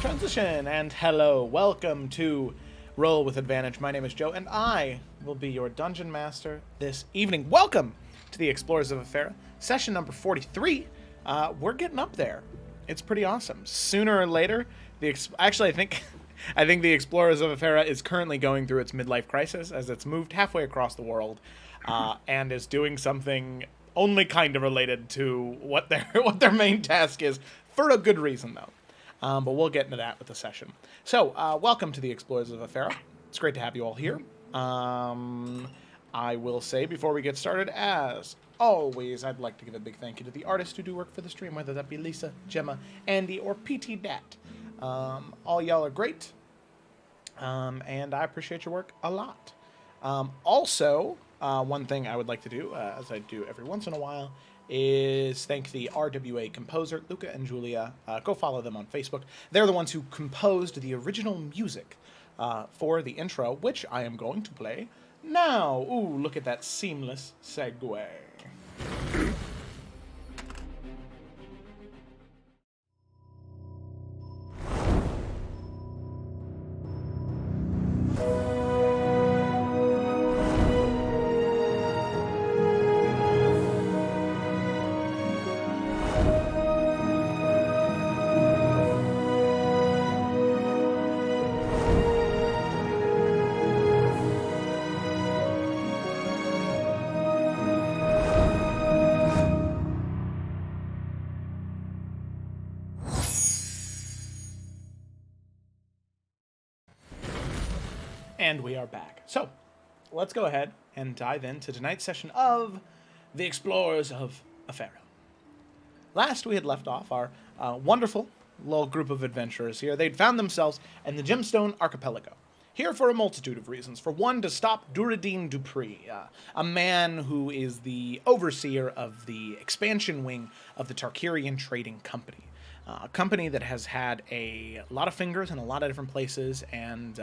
Transition and hello, welcome to Roll with Advantage. My name is Joe, and I will be your dungeon master this evening. Welcome to the Explorers of Efera, session number 43. We're getting up there. It's pretty awesome. Sooner or later, I think the Explorers of Efera is currently going through its midlife crisis as it's moved halfway across the world, and is doing something only kind of related to what their main task is, for a good reason though. But we'll get into that with the session. So, welcome to the Explorers of Efera. It's great to have you all here. I will say before we get started, as always, I'd like to give a big thank you to the artists who do work for the stream, whether that be Lisa, Gemma, Andy, or PT Dat. All y'all are great, and I appreciate your work a lot. Also, one thing I would like to do, as I do every once in a while, is thank the RWA composer, Luca and Julia. Go follow them on Facebook. They're the ones who composed the original music for the intro, which I am going to play now. Ooh, look at that seamless segue. And we are back. So, let's go ahead and dive into tonight's session of the Explorers of Efera. Last we had left off our wonderful little group of adventurers here. They'd found themselves in the Gemstone Archipelago. Here for a multitude of reasons. For one, to stop Duradine Dupree, a man who is the overseer of the expansion wing of the Tarkirian Trading Company. A company that has had a lot of fingers in a lot of different places, and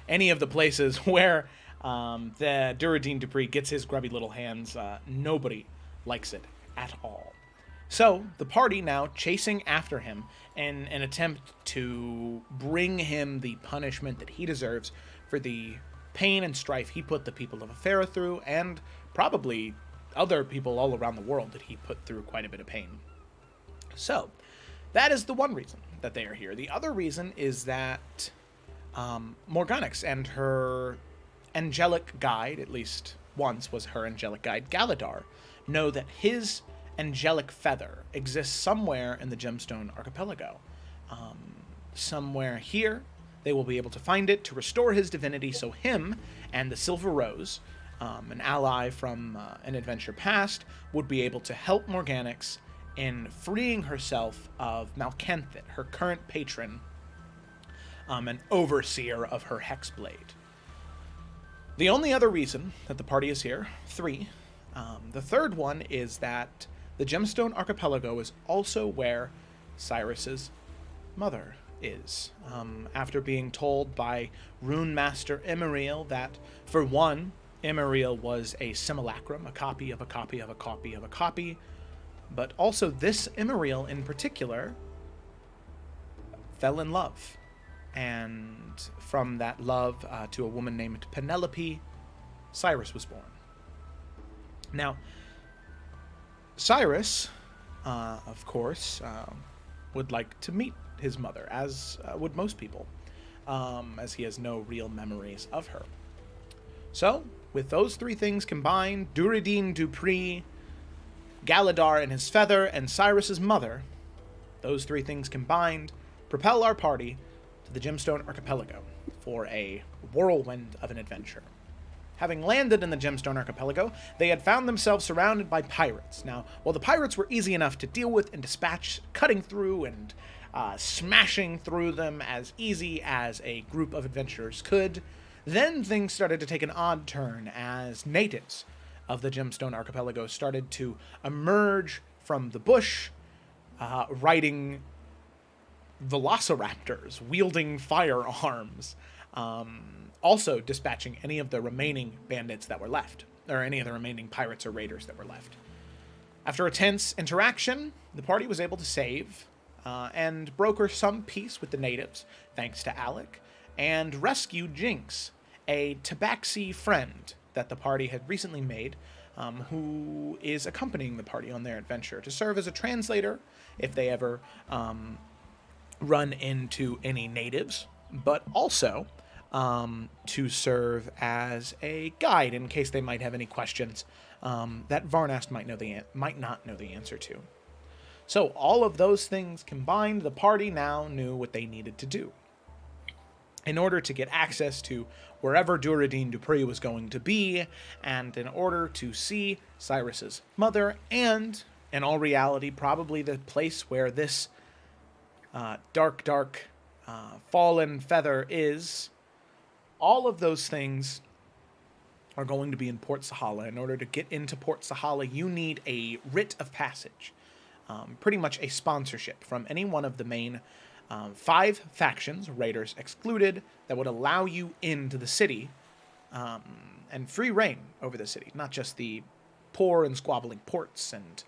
any of the places where the Duradine Dupree gets his grubby little hands, nobody likes it at all. So, the party now chasing after him in an attempt to bring him the punishment that he deserves for the pain and strife he put the people of Efera through, and probably other people all around the world that he put through quite a bit of pain. So, that is the one reason that they are here. The other reason is that Morganix and her angelic guide, at least once was her angelic guide, Galadar, know that his angelic feather exists somewhere in the Gemstone Archipelago. Somewhere here, they will be able to find it to restore his divinity, so him and the Silver Rose, an ally from an adventure past, would be able to help Morganix in freeing herself of Malcanthit, her current patron, an overseer of her Hexblade. The only other reason that the party is here, three. The third one is that the Gemstone Archipelago is also where Cyrus's mother is. After being told by Rune Master Imariel that, for one, Imariel was a simulacrum, a copy of a copy of a copy of a copy, but also this Imariel in particular fell in love. And from that love to a woman named Penelope, Cyrus was born. Now, Cyrus, of course, would like to meet his mother, as would most people, as he has no real memories of her. So, with those three things combined, Duradine Dupree, Galadar and his feather, and Cyrus's mother, those three things combined propel our party to the Gemstone Archipelago for a whirlwind of an adventure. Having landed in the Gemstone Archipelago, they had found themselves surrounded by pirates. Now, while the pirates were easy enough to deal with and dispatch, cutting through and smashing through them as easy as a group of adventurers could, then things started to take an odd turn as natives of the Gemstone Archipelago started to emerge from the bush, riding velociraptors, wielding firearms, also dispatching any of the remaining bandits that were left, or any of the remaining pirates or raiders that were left. After a tense interaction, the party was able to save and broker some peace with the natives, thanks to Alec, and rescue Jinx, a tabaxi friend that the party had recently made, who is accompanying the party on their adventure to serve as a translator if they ever run into any natives, but also to serve as a guide in case they might have any questions that Varnast might not know the answer to. So all of those things combined, the party now knew what they needed to do. In order to get access to wherever Duradine Dupree was going to be, and in order to see Cyrus's mother, and, in all reality, probably the place where this dark, fallen feather is, all of those things are going to be in Port Sahala. In order to get into Port Sahala, you need a writ of passage, pretty much a sponsorship from any one of the main 5 factions, raiders excluded, that would allow you into the city and free reign over the city. Not just the poor and squabbling ports and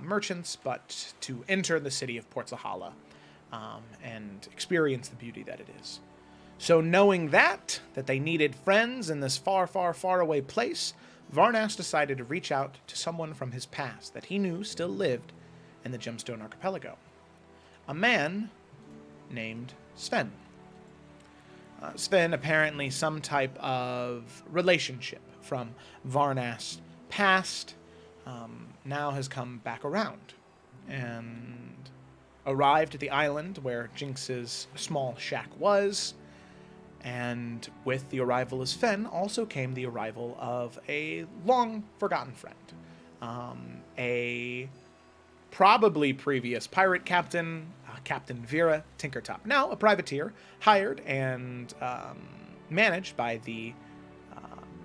merchants, but to enter the city of Port Sahala and experience the beauty that it is. So knowing that they needed friends in this far, far, far away place, Varnast decided to reach out to someone from his past that he knew still lived in the Gemstone Archipelago. A man named Sven. Sven, apparently some type of relationship from Varnast's past, now has come back around and arrived at the island where Jinx's small shack was. And with the arrival of Sven also came the arrival of a long-forgotten friend. A probably previous pirate captain, Captain Vera Tinkertop. Now a privateer, hired and managed by the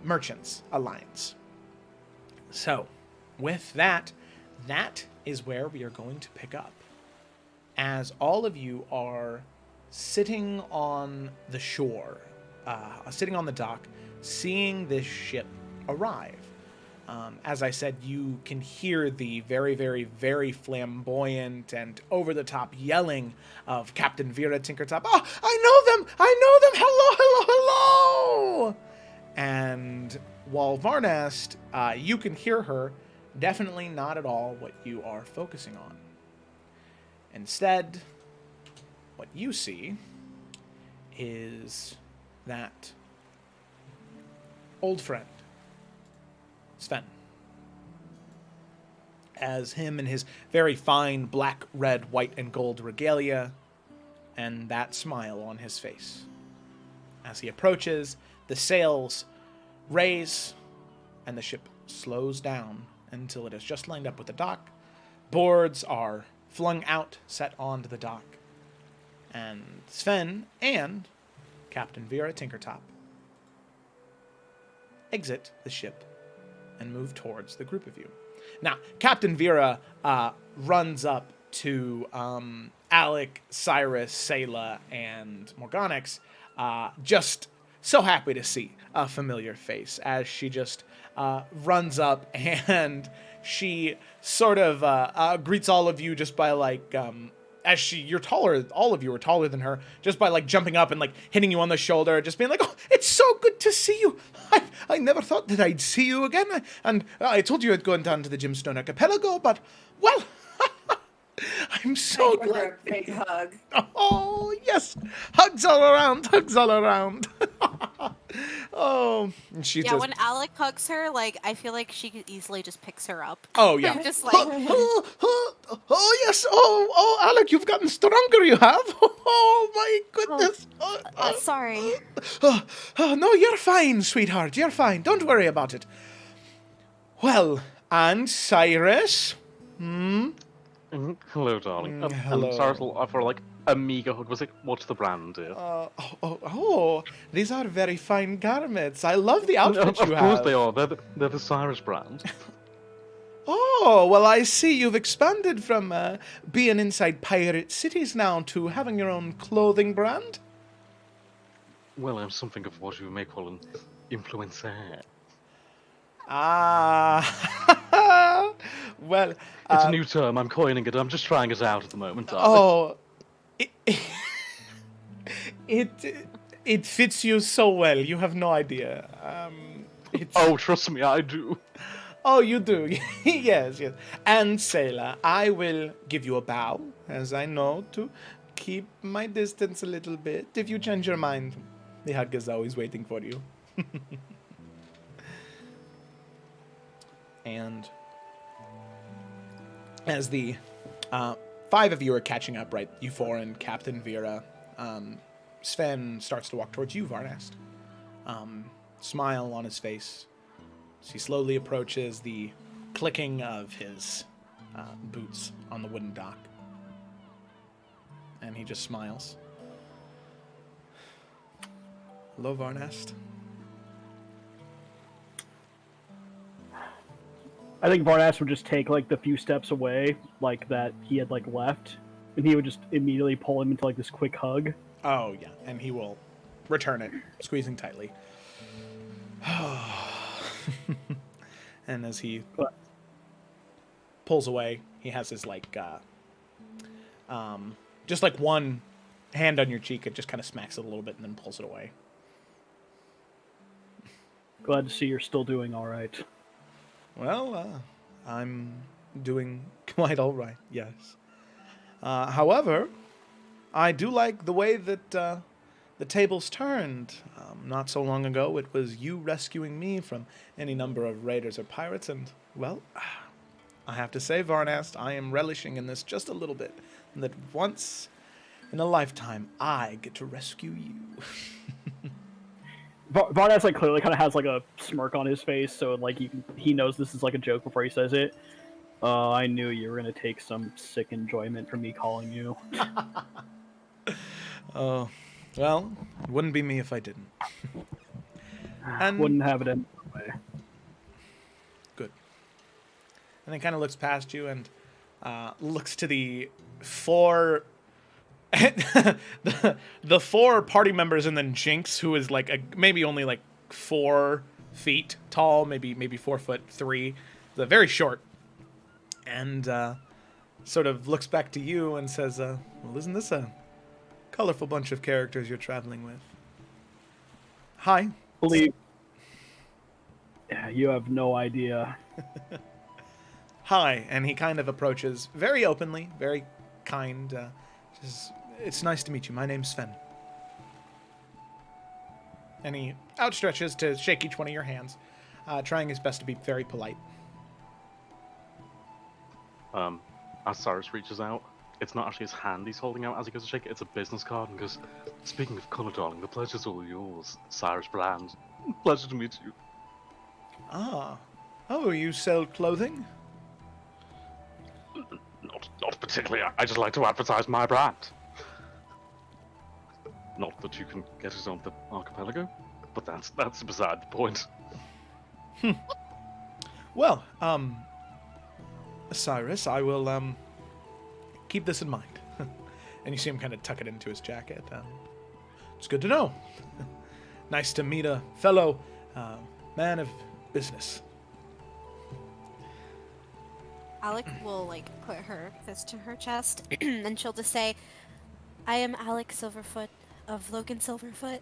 Merchants Alliance. So, with that is where we are going to pick up. As all of you are sitting on the shore, sitting on the dock, seeing this ship arrive. As I said, you can hear the very, very, very flamboyant and over-the-top yelling of Captain Vera Tinkertop. Oh, I know them! Hello, hello, hello! And while Varnast, you can hear her, definitely not at all what you are focusing on. Instead, what you see is that old friend, Sven. As him in his very fine black, red, white, and gold regalia, and that smile on his face. As he approaches, the sails raise, and the ship slows down until it is just lined up with the dock. Boards are flung out, set onto the dock. And Sven and Captain Vera Tinkertop exit the ship and move towards the group of you. Now, Captain Vera runs up to Alec, Cyrus, Sayla, and Morganix, just so happy to see a familiar face as she just runs up and she sort of greets all of you just by like you're taller, all of you are taller than her, just by like jumping up and like hitting you on the shoulder, just being like, "Oh, it's so good to see you. I never thought that I'd see you again. I told you I'd go down to the Gemstone Archipelago, but well, I'm so glad." For a big hug. Oh yes, hugs all around, Oh, and she Yeah, just, when Alec hugs her, like, I feel like she easily just picks her up. oh yeah, Just like, oh yes, oh Alec, you've gotten stronger, you have. Oh my goodness. sorry. No, you're fine, sweetheart. You're fine. Don't worry about it. Well, and Cyrus? Hello, darling. hello. And Cyrus will offer like a meager hug. Was like, what's the brand, dear? These are very fine garments. I love the outfits Of you course have. they are. They're the Cyrus brand. Oh, well, I see you've expanded from being inside pirate cities now to having your own clothing brand. Well, I'm something of what you may call an influencer. Ah, Well, It's a new term. I'm coining it. I'm just trying it out at the moment. it, it it fits you so well. You have no idea. It's Oh, trust me, I do. Oh, you do. Yes, yes. And Sailor, I will give you a bow, as I know to keep my distance a little bit. If you change your mind, the hug is always waiting for you. And as the five of you are catching up, right? You four and Captain Vera, Sven starts to walk towards you, Varnast. Smile on his face. As he slowly approaches the clicking of his boots on the wooden dock. And he just smiles. Hello, Varnast. I think Varnast would just take like the few steps away, like that he had like left, and he would just immediately pull him into like this quick hug. Oh, yeah. And he will return it, squeezing tightly. And as he pulls away, he has his like just like one hand on your cheek. It just kind of smacks it a little bit and then pulls it away. Glad to see you're still doing all right. Well, I'm doing quite all right, yes. However, I do like the way that the tables turned. Not so long ago, it was you rescuing me from any number of raiders or pirates, and, well, I have to say, Varnast, I am relishing in this just a little bit, and that once in a lifetime, I get to rescue you. Varnast like clearly kind of has like a smirk on his face, so like he knows this is like a joke before he says it. I knew you were gonna take some sick enjoyment from me calling you. Oh, well, it wouldn't be me if I didn't. And Wouldn't have it any way. good. And then kind of looks past you and looks to the four the four party members, and then Jinx, who is like maybe only like 4 feet tall, maybe 4'3", the very short, and sort of looks back to you and says, "Well, isn't this a colorful bunch of characters you're traveling with?" Hi. Believe. Yeah, you have no idea. Hi, and he kind of approaches very openly, very kind. Says, "It's nice to meet you. My name's Sven." And he outstretches to shake each one of your hands, trying his best to be very polite. As Cyrus reaches out, it's not actually his hand he's holding out as he goes to shake it, it's a business card, and goes, "Speaking of colour, darling, the pleasure's all yours. Cyrus Brand. Pleasure to meet you." Ah. Oh, you sell clothing? Not particularly. I just like to advertise my brand. Not that you can get it on the archipelago, but that's beside the point. Well, Cyrus, I will, keep this in mind. And you see him kind of tuck it into his jacket. It's good to know. Nice to meet a fellow man of business. Alec will like put her fist to her chest, and she'll just say, "I am Alec Silverfoot of Logan Silverfoot,"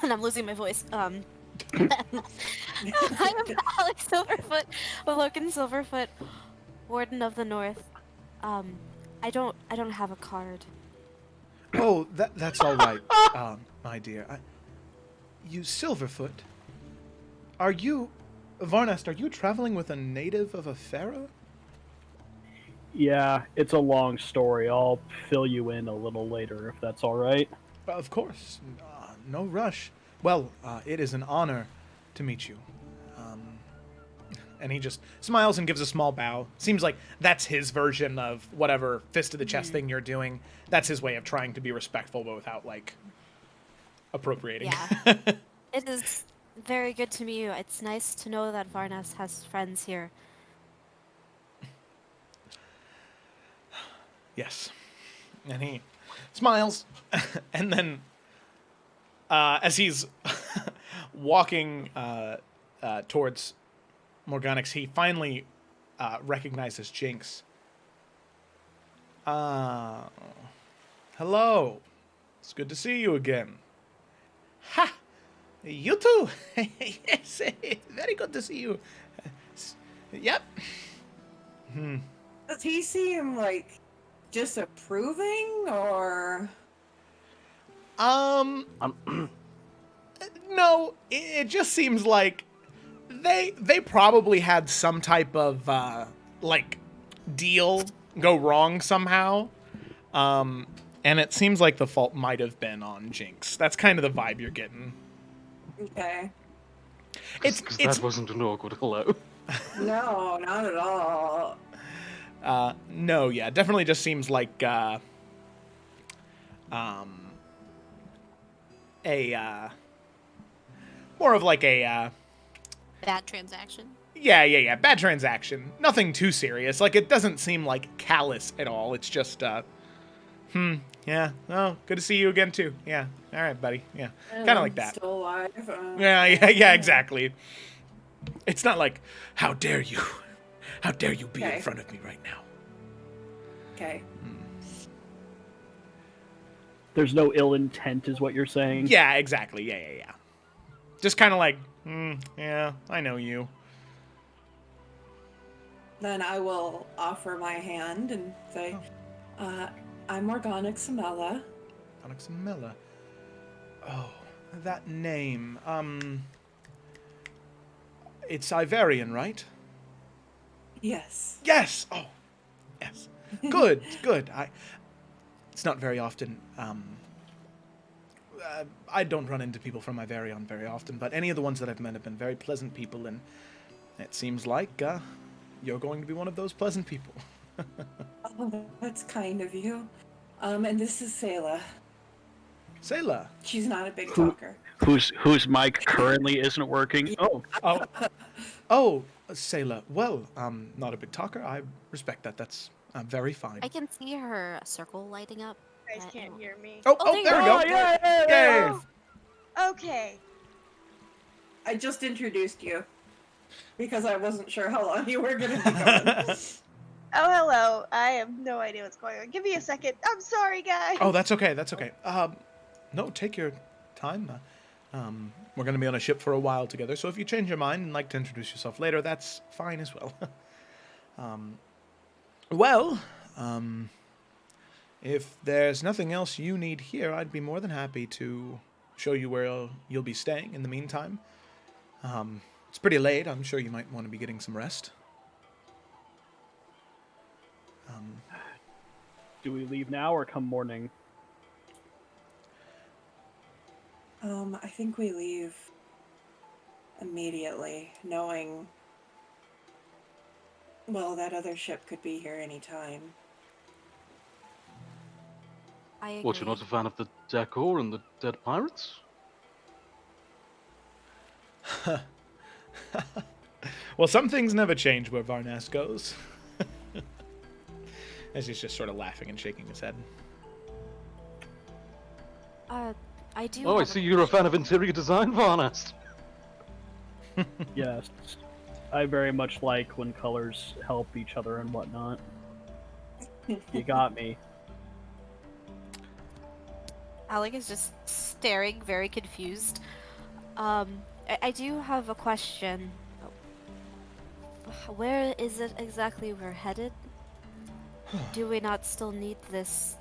and I'm losing my voice. I am Alec Silverfoot of Logan Silverfoot, Warden of the North. I don't have a card. Oh, that's all right, my dear. You Silverfoot? Are you, Varnast, are you traveling with a native of Efera? Yeah, it's a long story. I'll fill you in a little later if that's all right. Of course. No rush. Well, it is an honor to meet you. And he just smiles and gives a small bow. Seems like that's his version of whatever fist to the chest thing you're doing. That's his way of trying to be respectful, but without, like, appropriating. Yeah. It is very good to meet you. It's nice to know that Varnas has friends here. Yes. And he smiles, and then as he's walking towards Morganix, he finally recognizes Jinx. Hello. It's good to see you again. Ha! You too. Yes, very good to see you. Yep. Does he seem like disapproving or? No, it just seems like they probably had some type of like deal go wrong somehow. And it seems like the fault might have been on Jinx. That's kind of the vibe you're getting. Okay. It's That wasn't an awkward hello. No, not at all. no, yeah, definitely just seems like more of like a Bad transaction. yeah, bad transaction. Nothing too serious. Like it doesn't seem like callous at all. It's just yeah. Oh, good to see you again too. Yeah. All right, buddy. Yeah. Kind of like that. Still alive. Yeah, exactly. It's not like, how dare you? How dare you be in front of me right now? Okay. There's no ill intent, is what you're saying? Yeah, exactly. Yeah. Just kind of like, yeah, I know you. Then I will offer my hand and say, I'm Organic Samela. Onyxamilla. Oh, that name. It's Iverian, right? Yes. Yes. Oh, yes. Good. It's not very often. I don't run into people from Iverion very often, but any of the ones that I've met have been very pleasant people, and it seems like you're going to be one of those pleasant people. Oh, that's kind of you. And this is Sayla. Sayla. She's not a big talker. Whose mic currently isn't working? Oh, Sayla. Well, not a big talker. I respect that. That's very fine. I can see her circle lighting up. You guys can't hear me. Oh, there there we you go. go. Yay! Okay. I just introduced you because I wasn't sure how long you were going to be gone. Oh, hello. I have no idea what's going on. Give me a second. I'm sorry, guys. Oh, that's okay. No, take your time. We're going to be on a ship for a while together, so if you change your mind and like to introduce yourself later, that's fine as well. If there's nothing else you need here, I'd be more than happy to show you where you'll be staying in the meantime. It's pretty late. I'm sure you might want to be getting some rest. Do we leave now or come morning? I think we leave immediately, knowing, well, that other ship could be here anytime. I agree. What, you're not a fan of the decor and the dead pirates? Well, some things never change where Varnas goes. As he's just sort of laughing and shaking his head. I do. Oh, I have see you're a fan of interior design, Varnast. Yes. I very much like when colors help each other and whatnot. You got me. Alec is just staring, very confused. I do have a question. Where is it exactly we're headed? Do we not still need this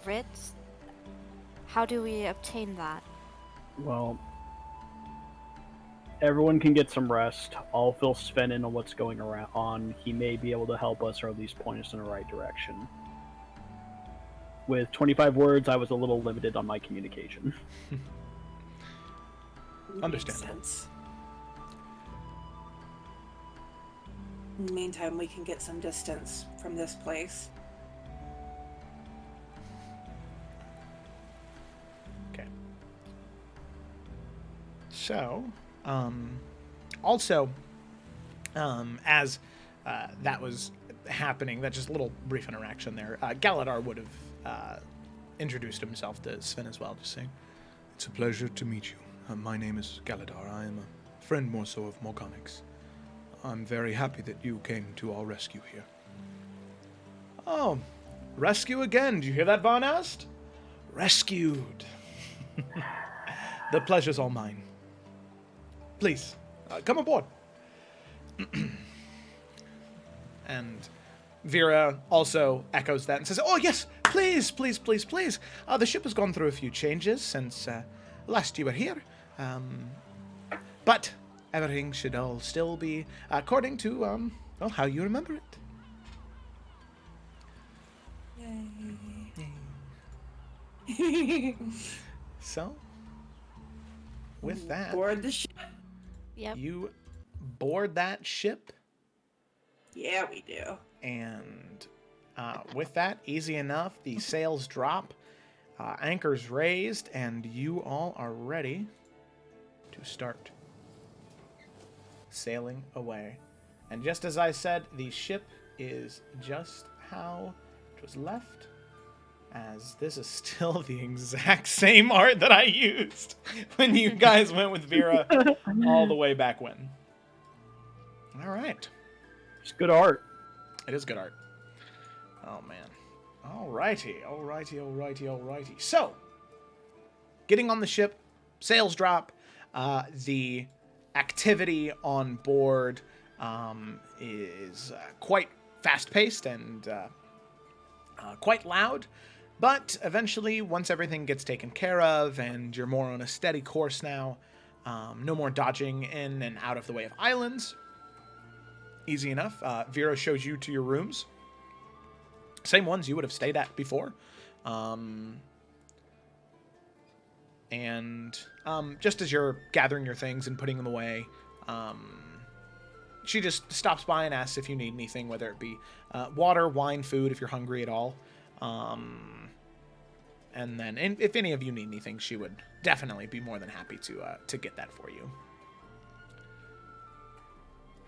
writ? How do we obtain that? Well, everyone can get some rest. I'll fill Sven in on what's going on. He may be able to help us or at least point us in the right direction. With 25 words, I was a little limited on my communication. Understandable. Makes sense. In the meantime, we can get some distance from this place. Okay. So, also, as that was happening, that just a little brief interaction there, Galadar would have introduced himself to Sven as well, just saying, "It's a pleasure to meet you. My name is Galadar. I am a friend more so of Morganic's. I'm very happy that you came to our rescue here. Oh, rescue again. Did you hear that, Von Ast? Rescued. The pleasure's all mine. Please, come aboard. And Vera also echoes that and says, oh, yes, please, please, please, please. The ship has gone through a few changes since last you were here. But everything should all still be according to, well, how you remember it. Yay. So, with that, Board the ship. Yep. you board that ship, Yeah, we do. and with that, easy enough, the sails drop, anchors raised, and you all are ready to start sailing away. And just as I said, the ship is just how it was left, as this is still the exact same art that I used when you guys went with Vera all the way back when. All right. It's good art. It is good art. Oh, man. Alrighty. So, getting on the ship, sails drop, the activity on board is quite fast-paced and quite loud, but eventually, once everything gets taken care of and you're more on a steady course now, no more dodging in and out of the way of islands, easy enough. Vera shows you to your rooms. Same ones you would have stayed at before. And just as you're gathering your things and putting them away, she just stops by and asks if you need anything, whether it be water, wine, food, if you're hungry at all. And then if any of you need anything, she would definitely be more than happy to get that for you.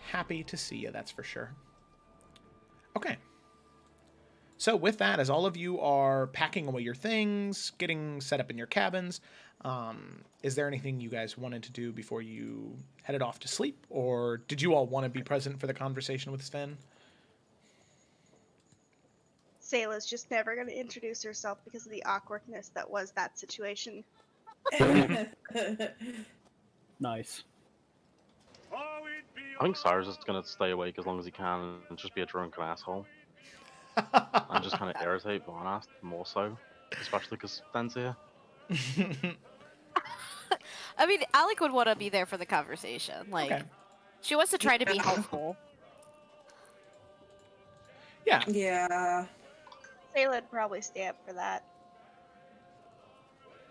Happy to see you, that's for sure. Okay. So with that, as all of you are packing away your things, getting set up in your cabins, is there anything you guys wanted to do before you headed off to sleep? Or did you all want to be present for the conversation with Sven? Sayla's just never going to introduce herself because of the awkwardness that was that situation. Nice. I think Cyrus is gonna stay awake as long as he can and just be a drunken asshole. And just kind of irritate Von Ast more so, especially because Ben's here. I mean, Alec would want to be there for the conversation. Like, Okay. she wants to try to be helpful. Yeah. Yeah. Sayla would probably stay up for that.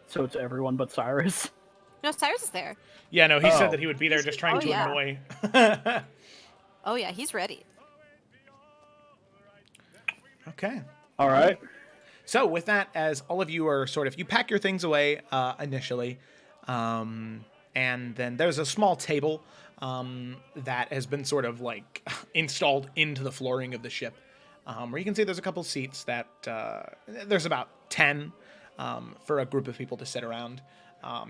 So it's everyone but Cyrus. No, Cyrus is there. Yeah, no, he said Oh. that he would be there just trying Oh, to yeah. annoy. Oh yeah, he's ready. Okay. All right. So with that, as all of you are you pack your things away initially, and then there's a small table that has been sort of like installed into the flooring of the ship, where you can see there's a couple seats that there's about 10 for a group of people to sit around.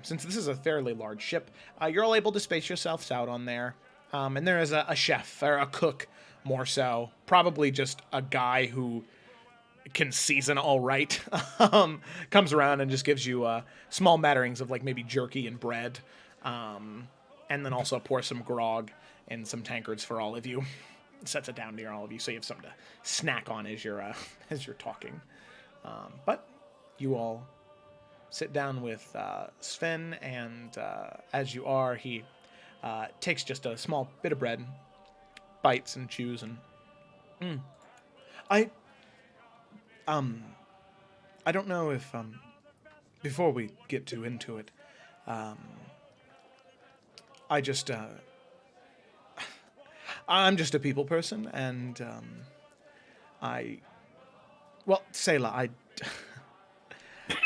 Since this is a fairly large ship, you're all able to space yourselves out on there. And there is a chef, or a cook, more so. Probably just a guy who can season all right. Comes around and just gives you small matterings of like maybe jerky and bread. And then also pours some grog in some tankards for all of you. Sets it down near all of you so you have something to snack on as you're talking. But you all sit down with Sven, and as you are, he takes just a small bit of bread, bites and chews, and I don't know if before we get too into it, I'm just a people person, and well, Sayla,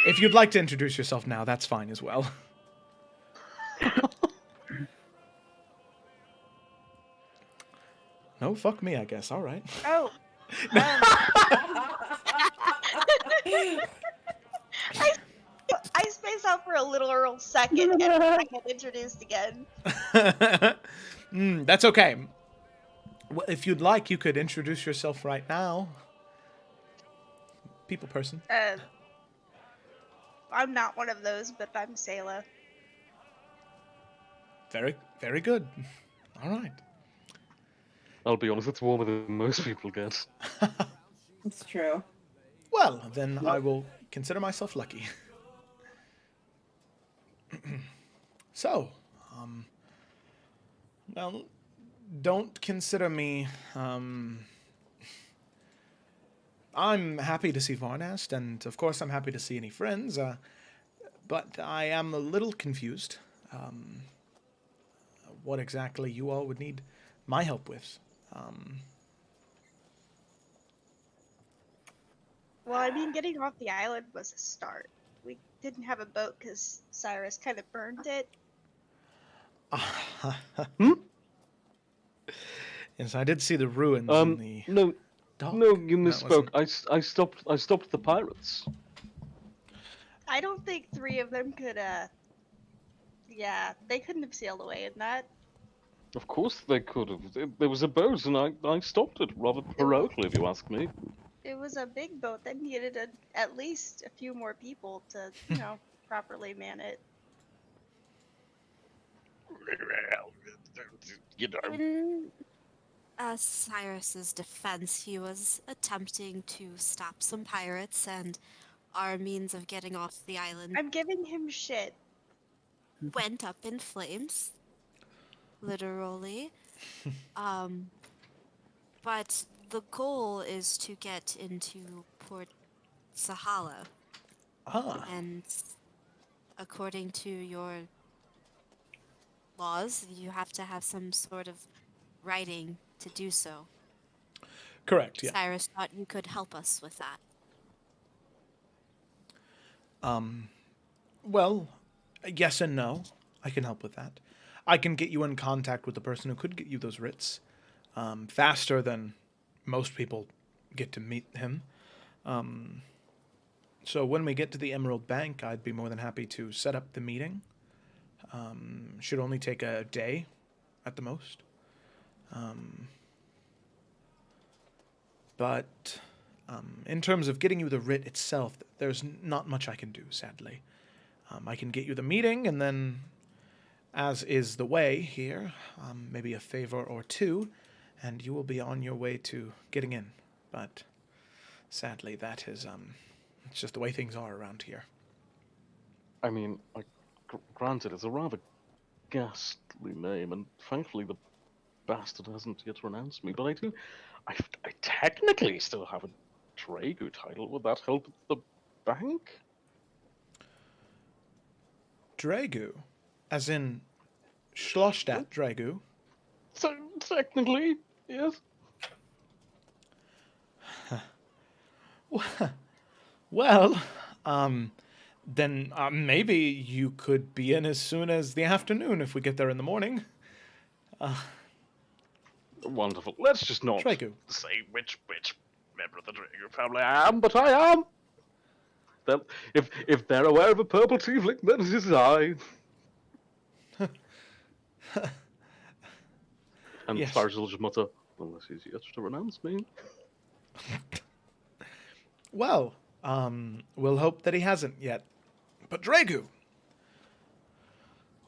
if you'd like to introduce yourself now, that's fine as well. No, fuck me, I guess. All right. Oh. I spaced out for a literal second and I get introduced again. That's okay. Well, if you'd like, you could introduce yourself right now. People person. I'm not one of those, but I'm Sayla. Very, very good. All right. I'll be honest, it's warmer than most people get. It's true. Well, then I will consider myself lucky. So, well, don't consider me, I'm happy to see Varnast, and of course I'm happy to see any friends, but I am a little confused, what exactly you all would need my help with. Well, I mean, getting off the island was a start. We didn't have a boat because Cyrus kind of burned it. Yes, I did see the ruins in the No, dock. no, you That misspoke. wasn't- I stopped the pirates. I don't think 3 of them could, yeah, they couldn't have sailed away in that. Of course they could have. There was a boat, and I stopped it rather heroically, if you ask me. It was a big boat that needed at least a few more people to, properly man it. You know. In Cyrus's defense, he was attempting to stop some pirates, and our means of getting off the island I'm giving him shit. went up in flames, literally. But the goal is to get into Port Sahala, and according to your laws, you have to have some sort of writing to do so. Correct, yeah. Cyrus thought you could help us with that. Well, yes and no. I can help with that. I can get you in contact with the person who could get you those writs faster than most people get to meet him. So when we get to the Emerald Bank, I'd be more than happy to set up the meeting. Should only take a day at the most. But in terms of getting you the writ itself, there's not much I can do, sadly. I can get you the meeting, and then, as is the way here, maybe a favor or two, and you will be on your way to getting in. But sadly, that is, it's just the way things are around here. I mean, granted, it's a rather ghastly name, and thankfully the bastard hasn't yet renounced me, but I technically still have a Dragu title. Would that help the bank? Dragu? As in Schlossstadt Dragu? So, technically, yes. Well, then maybe you could be in as soon as the afternoon if we get there in the morning. Wonderful. Let's just not Dragu. say which member of the Dragu family I am, but I am. If they're aware of a purple tiefling, then it is I. And Yes. Cyrus will just mutter, unless he's yet to renounce me. Well, we'll hope that he hasn't yet. But Dragu!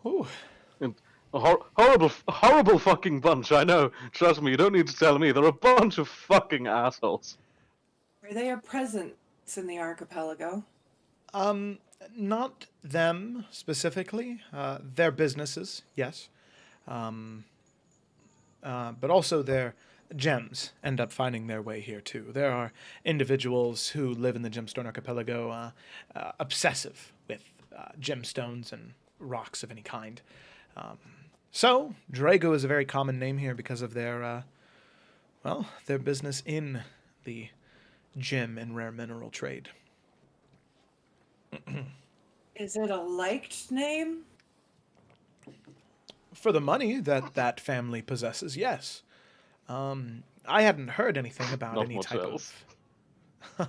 Ooh. And a horrible fucking bunch, I know. Trust me, you don't need to tell me. They're a bunch of fucking assholes. Are they a presence in the archipelago? Not them specifically. Their businesses, yes. But also their gems end up finding their way here too. There are individuals who live in the Gemstone Archipelago obsessive with gemstones and rocks of any kind. So, Drago is a very common name here because of their, their business in the gem and rare mineral trade. Is it a liked name? For the money that family possesses, yes. I hadn't heard anything about Not any much type else. of...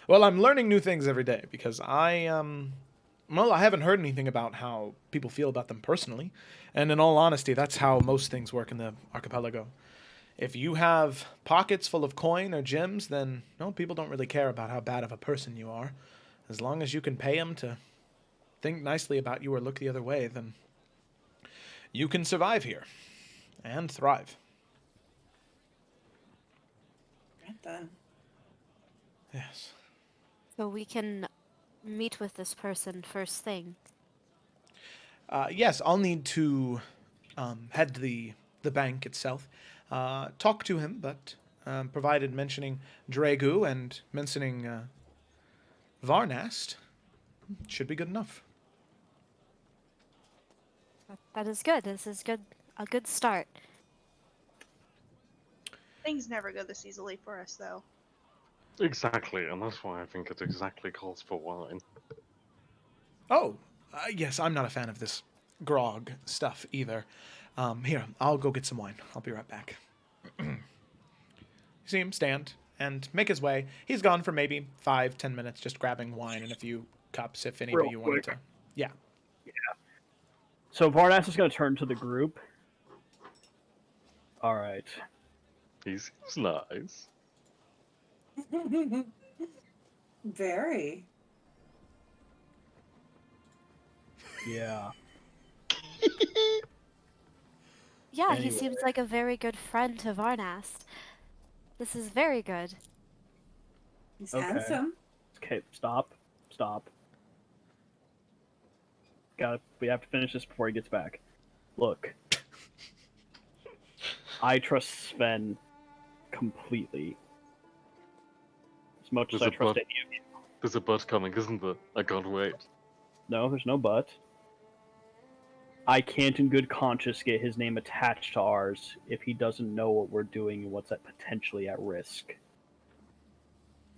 Well, I'm learning new things every day because I Well, I haven't heard anything about how people feel about them personally, and in all honesty, that's how most things work in the archipelago. If you have pockets full of coin or gems, then no, people don't really care about how bad of a person you are. As long as you can pay them to think nicely about you or look the other way, then you can survive here and thrive. Right then. Yes. So we can meet with this person first thing. Yes, I'll need to head to the bank itself, talk to him, but provided mentioning Dragu and mentioning Varnast, should be good enough. That is good. This is good. A good start. Things never go this easily for us, though. Exactly, and that's why I think it exactly calls for wine. Oh, yes, I'm not a fan of this grog stuff either. Here, I'll go get some wine. I'll be right back. You see him stand and make his way. He's gone for maybe 5-10 minutes, just grabbing wine and a few cups if any of Real you wanted quick. to. Yeah. So Varnas is going to turn to the group. All right. He seems nice. Very. Yeah. Yeah, he Anyway. seems like a very good friend to Varnast. This is very good. He's Okay. handsome. Okay, stop. We have to finish this before he gets back. Look. I trust Sven completely. As much as There's I a trust but. any of you. There's a but coming, isn't there? I can't wait. No, there's no but. I can't in good conscience get his name attached to ours if he doesn't know what we're doing and what's potentially at risk.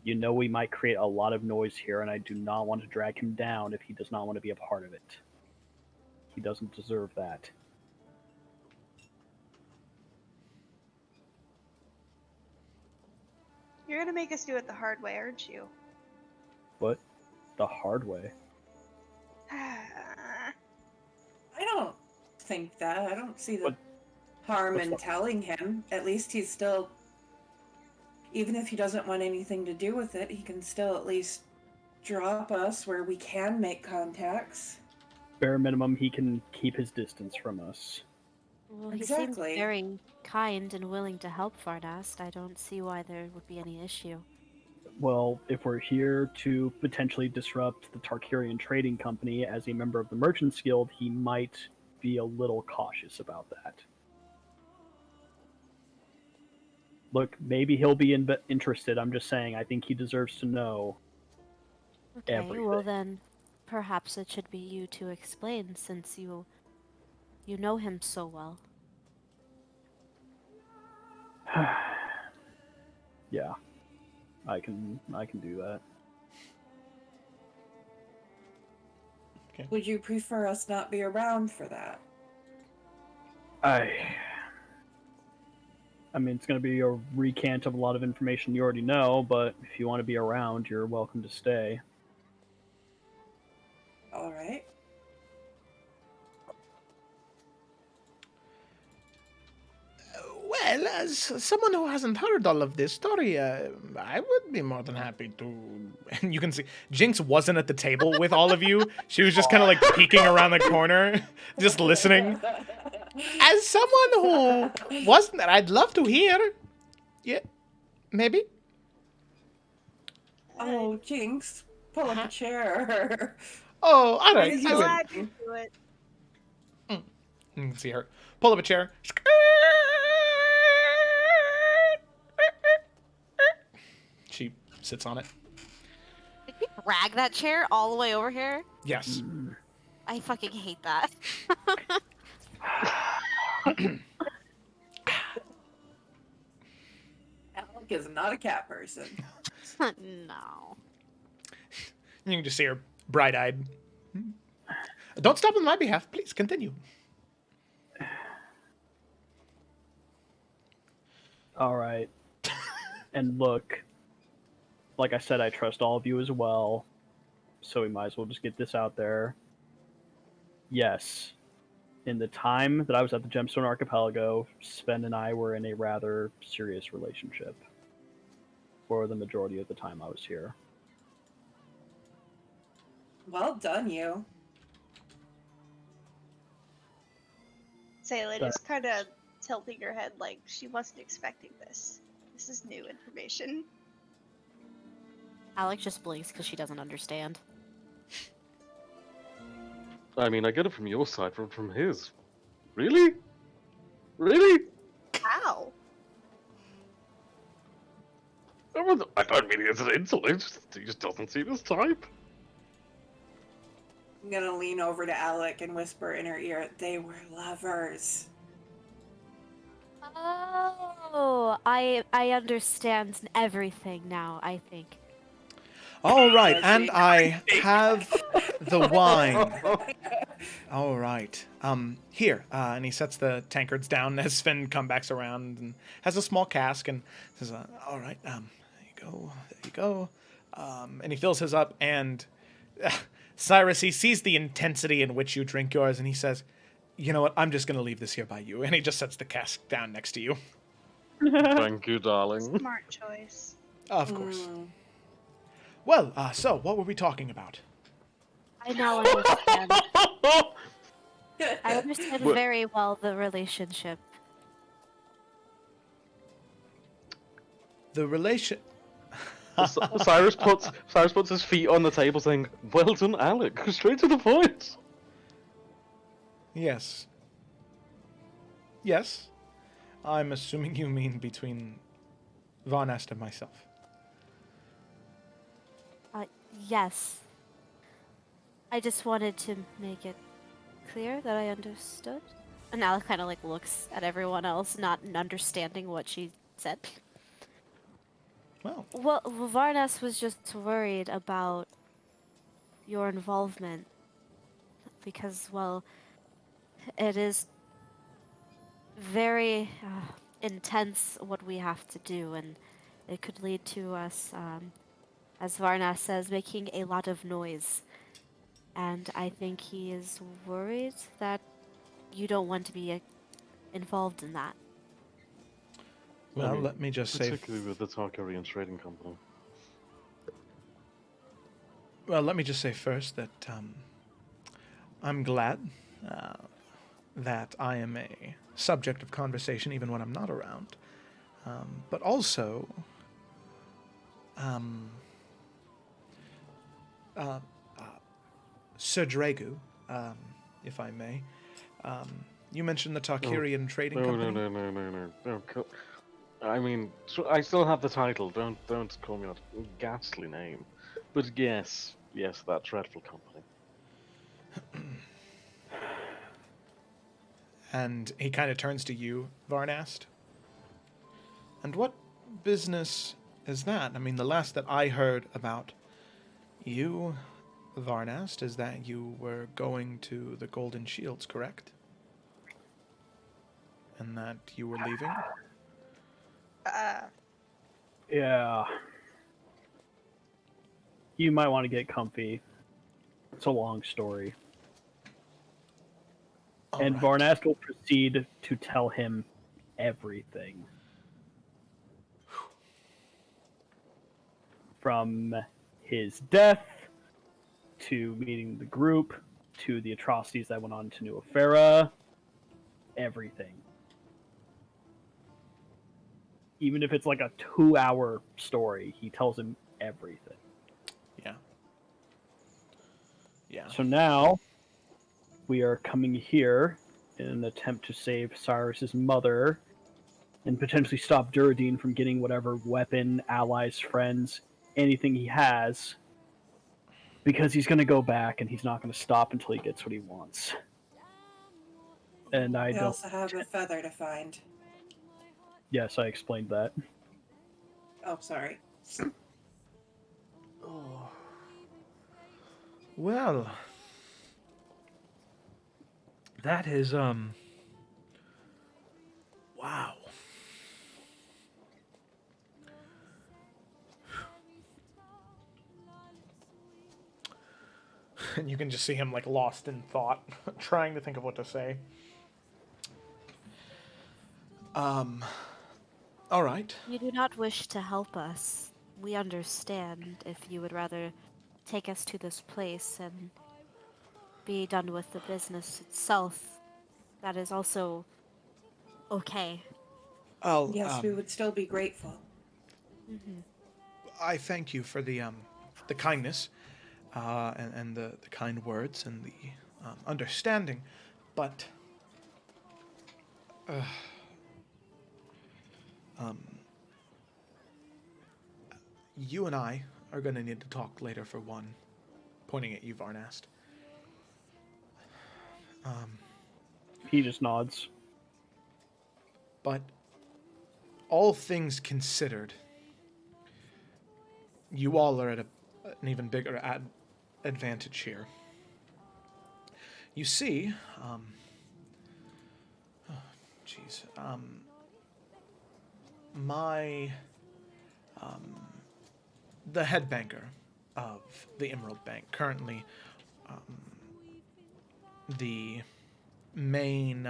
You know we might create a lot of noise here, and I do not want to drag him down if he does not want to be a part of it. He doesn't deserve that. You're gonna make us do it the hard way, aren't you? What? The hard way? I don't think that. I don't see the What- harm what's in the- telling him. At least he's still, even if he doesn't want anything to do with it, he can still at least drop us where we can make contacts. Bare minimum, he can keep his distance from us. Well, he Exactly. seems very kind and willing to help Varnast. I don't see why there would be any issue. Well, if we're here to potentially disrupt the Tarkarian Trading Company as a member of the Merchants Guild, he might be a little cautious about that. Look, maybe he'll be interested. I'm just saying, I think he deserves to know Okay, everything. well then, perhaps it should be you to explain, since you know him so well. Yeah, I can do that. Would you prefer us not be around for that? I mean, it's going to be a recant of a lot of information you already know, but if you want to be around, you're welcome to stay. All right. Well, as someone who hasn't heard all of this story, I would be more than happy to. And you can see Jinx wasn't at the table with all of you. She was just kind of like peeking around the corner, just listening. As someone who wasn't there, I'd love to hear. Yeah, maybe. Oh, Jinx, pull up a chair. Oh, all right. Crazy I will. Glad you do it. You can see her pull up a chair. She sits on it. Did you drag that chair all the way over here? Yes. I fucking hate that. Alec is not a cat person. No. You can just see her bright-eyed. Don't stop on my behalf. Please continue. All right. And look, like I said, I trust all of you as well. so we might as well just get this out there. Yes, in the time that I was at the Gemstone Archipelago, Sven and I were in a rather serious relationship for the majority of the time I was here. Well done, you. Sayla just kind of tilting her head like she wasn't expecting this. This is new information. Alec just blinks because she doesn't understand. I mean, I get it from your side, from his. Really? Really? How? I don't mean it as an insult. He just doesn't see this type. I'm gonna lean over to Alec and whisper in her ear, they were lovers. Oh, I understand everything now, I think. All right, Does and she? I have the wine. All right. Here, and he sets the tankards down as Sven comes back around and has a small cask and says, all right, there you go. And he fills his up, and Cyrus, he sees the intensity in which you drink yours, and he says, you know what, I'm just going to leave this here by you. And he just sets the cask down next to you. Thank you, darling. Smart choice. Of course. Well, so, what were we talking about? I now understand. I understand very well the relationship. The relation... Cyrus puts his feet on the table saying, well done, Alec. Straight to the point. Yes. Yes. I'm assuming you mean between Varnast and myself. Yes. I just wanted to make it clear that I understood. And Alec kind of like looks at everyone else, not understanding what she said. Well, Well, Varnas was just worried about your involvement. Because, well, it is very intense what we have to do, and it could lead to us, as Varnas says, making a lot of noise. And I think he is worried that you don't want to be involved in that. well, I mean, let me just say... particularly with the Tarkarian Trading Company. Well, let me just say first that I'm glad that I am a subject of conversation even when I'm not around. But also, Sir Dragu, if I may, you mentioned the Tarkarian Trading Company. No. I mean, I still have the title. Don't call me that ghastly name. But yes, that dreadful company. And he kind of turns to you, Varnast. And what business is that? I mean, the last that I heard about you, Varnast, is that you were going to the Golden Shields, correct? And that you were leaving? Yeah. You might want to get comfy. It's a long story. And All right. Varnast will proceed to tell him everything. From his death, to meeting the group, to the atrocities that went on to New Efera, everything. Even if it's like a 2-hour story, he tells him everything. Yeah. So now, we are coming here in an attempt to save Cyrus's mother and potentially stop Duradine from getting whatever weapon, allies, friends, anything he has, because he's going to go back and he's not going to stop until he gets what he wants. And I We don't... also have a feather to find. Yes, I explained that. Oh, sorry. Oh. Well, that is, wow. And you can just see him, like, lost in thought, trying to think of what to say. All right. You do not wish to help us. We understand if you would rather take us to this place and be done with the business itself. That is also okay. Yes, we would still be grateful. I thank you for the kindness, and the kind words and the understanding, but you and I are going to need to talk later for one. Pointing at you, Varnast. He just nods. But all things considered, you all are at an even bigger advantage here. You see, the head banker of the Emerald Bank, currently the main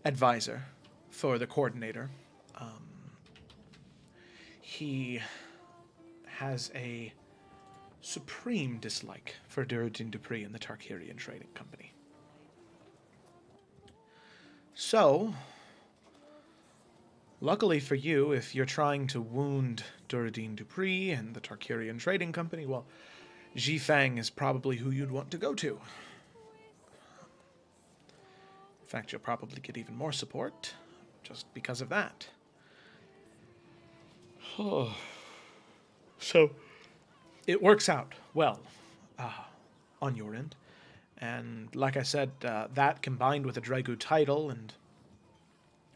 advisor for the coordinator, he has a supreme dislike for Duradin Dupree and the Tarkirian Trading Company. So, luckily for you, if you're trying to wound Duradin Dupree and the Tarkirian Trading Company, well, Ji Fang is probably who you'd want to go to. In fact, you'll probably get even more support just because of that. So, it works out well on your end. And like I said, that combined with a Dragu title and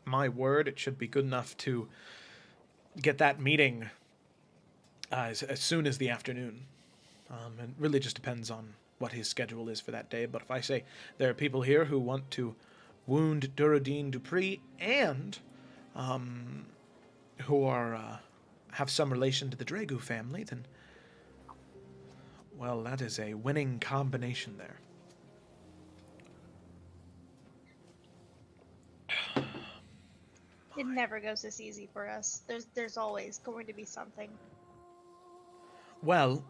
my word, it should be good enough to get that meeting as soon as the afternoon. It really just depends on what his schedule is for that day. But if I say there are people here who want to wound Duradin Dupree and who are have some relation to the Dragu family, then, well, that is a winning combination there. It never goes this easy for us. There's always going to be something. Well,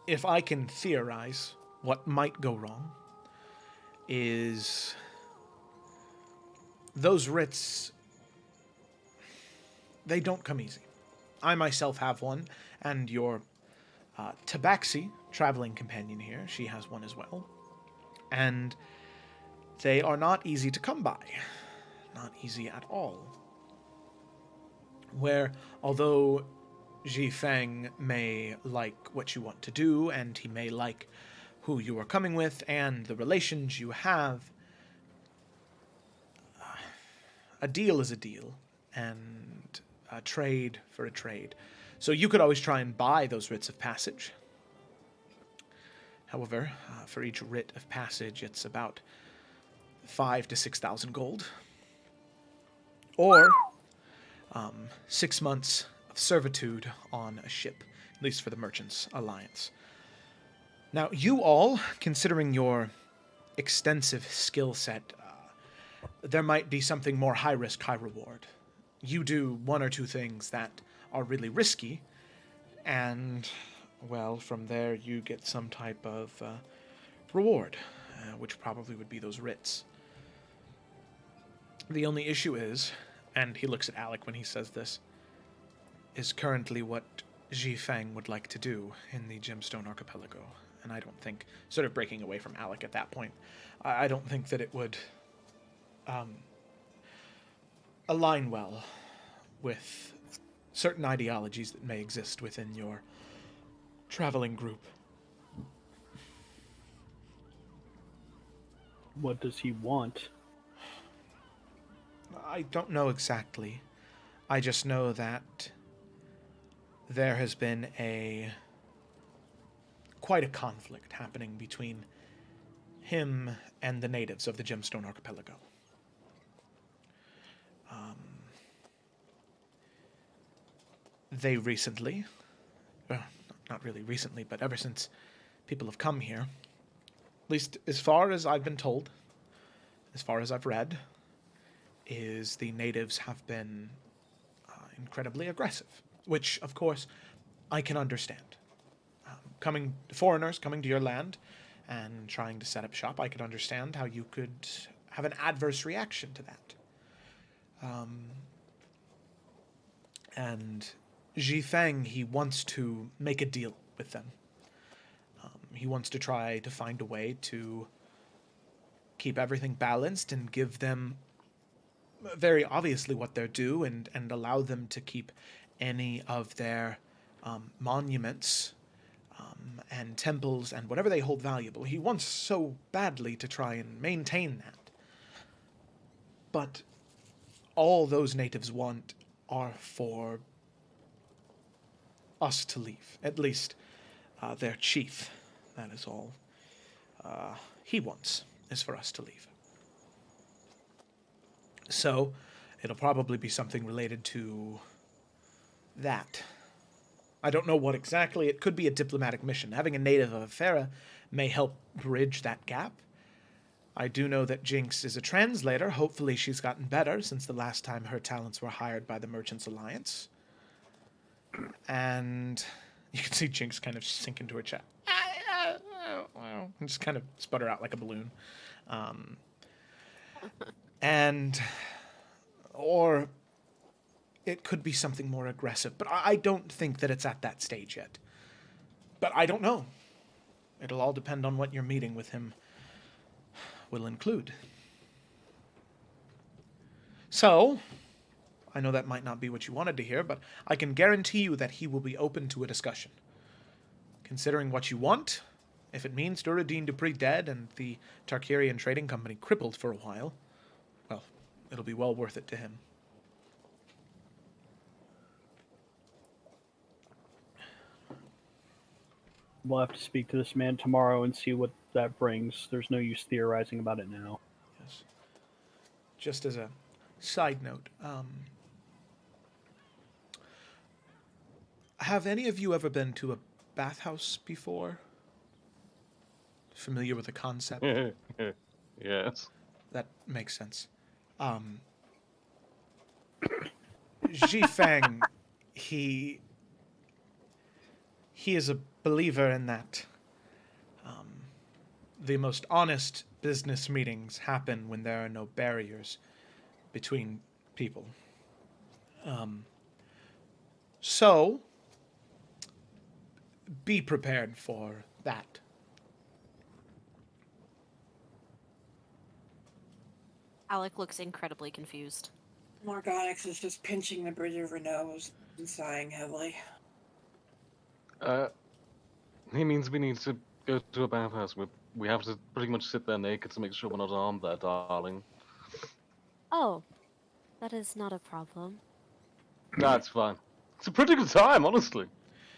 if I can theorize, what might go wrong is those writs, they don't come easy. I myself have one, and your Tabaxi, traveling companion here, she has one as well. And they are not easy to come by. Not easy at all. Where, although Ji Fang may like what you want to do, and he may like who you are coming with, and the relations you have, a deal is a deal, and a trade for a trade. So you could always try and buy those writs of passage. However, for each writ of passage, it's about 5,000 to 6,000 gold. Or 6 months of servitude on a ship, at least for the Merchants Alliance. Now, you all, considering your extensive skill set, there might be something more high risk, high reward. You do one or two things that are really risky, and, well, from there you get some type of reward, which probably would be those writs. The only issue is, and he looks at Alec when he says this, is currently what Ji Fang would like to do in the Gemstone Archipelago. And I don't think, sort of breaking away from Alec at that point, I don't think that it would align well with certain ideologies that may exist within your traveling group. What does he want? I don't know exactly. I just know that there has been quite a conflict happening between him and the natives of the Gemstone Archipelago. They recently, well, not really recently, but ever since people have come here, at least as far as I've been told, as far as I've read, is the natives have been incredibly aggressive, which, of course, I can understand. Foreigners coming to your land and trying to set up shop, I could understand how you could have an adverse reaction to that. And Ji Feng, he wants to make a deal with them. He wants to try to find a way to keep everything balanced and give them very obviously what they're due, and allow them to keep any of their monuments and temples and whatever they hold valuable. He wants so badly to try and maintain that. But all those natives want are for us to leave. At least their chief. That is all he wants, is for us to leave. So, it'll probably be something related to that. I don't know what exactly. It could be a diplomatic mission. Having a native of Efera may help bridge that gap. I do know that Jinx is a translator. Hopefully she's gotten better since the last time her talents were hired by the Merchants Alliance. And you can see Jinx kind of sink into her chest. And just kind of sputter out like a balloon. Or it could be something more aggressive, but I don't think that it's at that stage yet. But I don't know. It'll all depend on what your meeting with him will include. So, I know that might not be what you wanted to hear, but I can guarantee you that he will be open to a discussion. Considering what you want, if it means Duradine Dupree dead and the Tarkarian Trading Company crippled for a while, well, it'll be well worth it to him. We'll have to speak to this man tomorrow and see what that brings. There's no use theorizing about it now. Yes. Just as a side note, have any of you ever been to a bathhouse before? Familiar with the concept? Yes. That makes sense. Ji Feng, he is a believer in that the most honest business meetings happen when there are no barriers between people. So, be prepared for that. Alec looks incredibly confused. Morgonix is just pinching the bridge of her nose and sighing heavily. He means we need to go to a bathhouse. We have to pretty much sit there naked to make sure we're not armed there, darling. Oh, that is not a problem. That's fine. It's a pretty good time, honestly.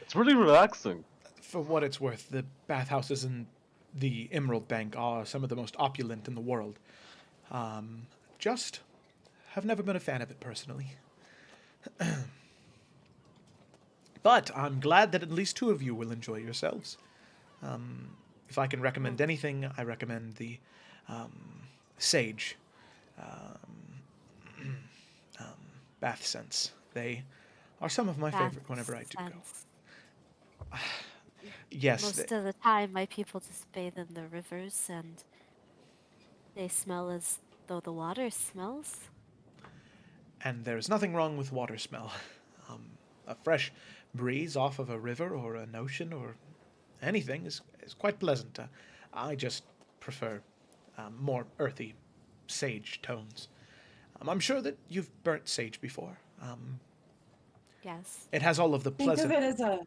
It's really relaxing. For what it's worth, the bathhouses in the Emerald Bank are some of the most opulent in the world. Just have never been a fan of it personally. But I'm glad that at least two of you will enjoy yourselves. If I can recommend anything, I recommend the Sage bath scents. They are some of my favorite whenever I do go. Yes. Most of the time, my people just bathe in the rivers, and they smell as though the water smells. And there's nothing wrong with water smell. A fresh breeze off of a river or an ocean or anything is quite pleasant. I just prefer more earthy sage tones. I'm sure that you've burnt sage before. Yes. It has all of the pleasant... Think of it as a...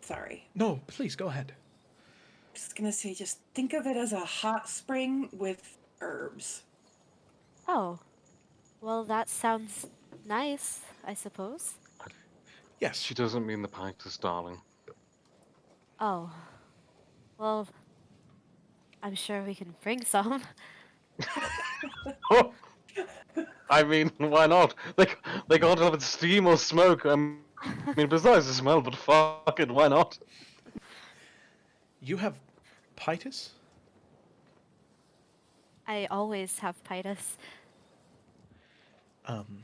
Sorry. No, please, go ahead. Just gonna say, just think of it as a hot spring with herbs. Oh. Well, that sounds nice, I suppose. Yes. She doesn't mean the Pictus, darling. Oh. Well, I'm sure we can bring some. Oh, I mean, why not? They can't have it steam or smoke. I mean, besides the smell, but fuck it, why not? You have Pitus? I always have Pitus. Um,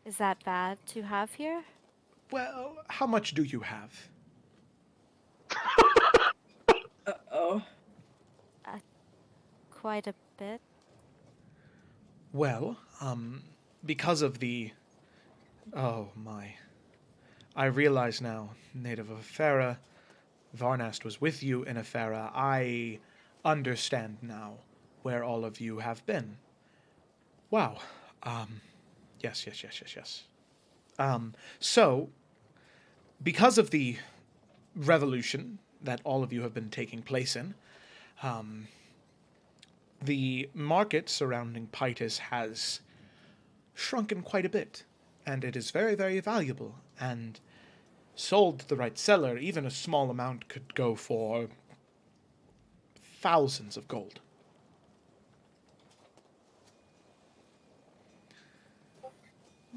Is that bad to have here? well, how much do you have? Uh-oh. Quite a bit. Well, because of the... Oh, my. I realize now, native of Efera, Varnast was with you in Efera. I understand now where all of you have been. Wow. Yes. So, because of the revolution that all of you have been taking place in, the market surrounding Pitus has shrunken quite a bit, and it is very, very valuable, and sold to the right seller, even a small amount could go for thousands of gold.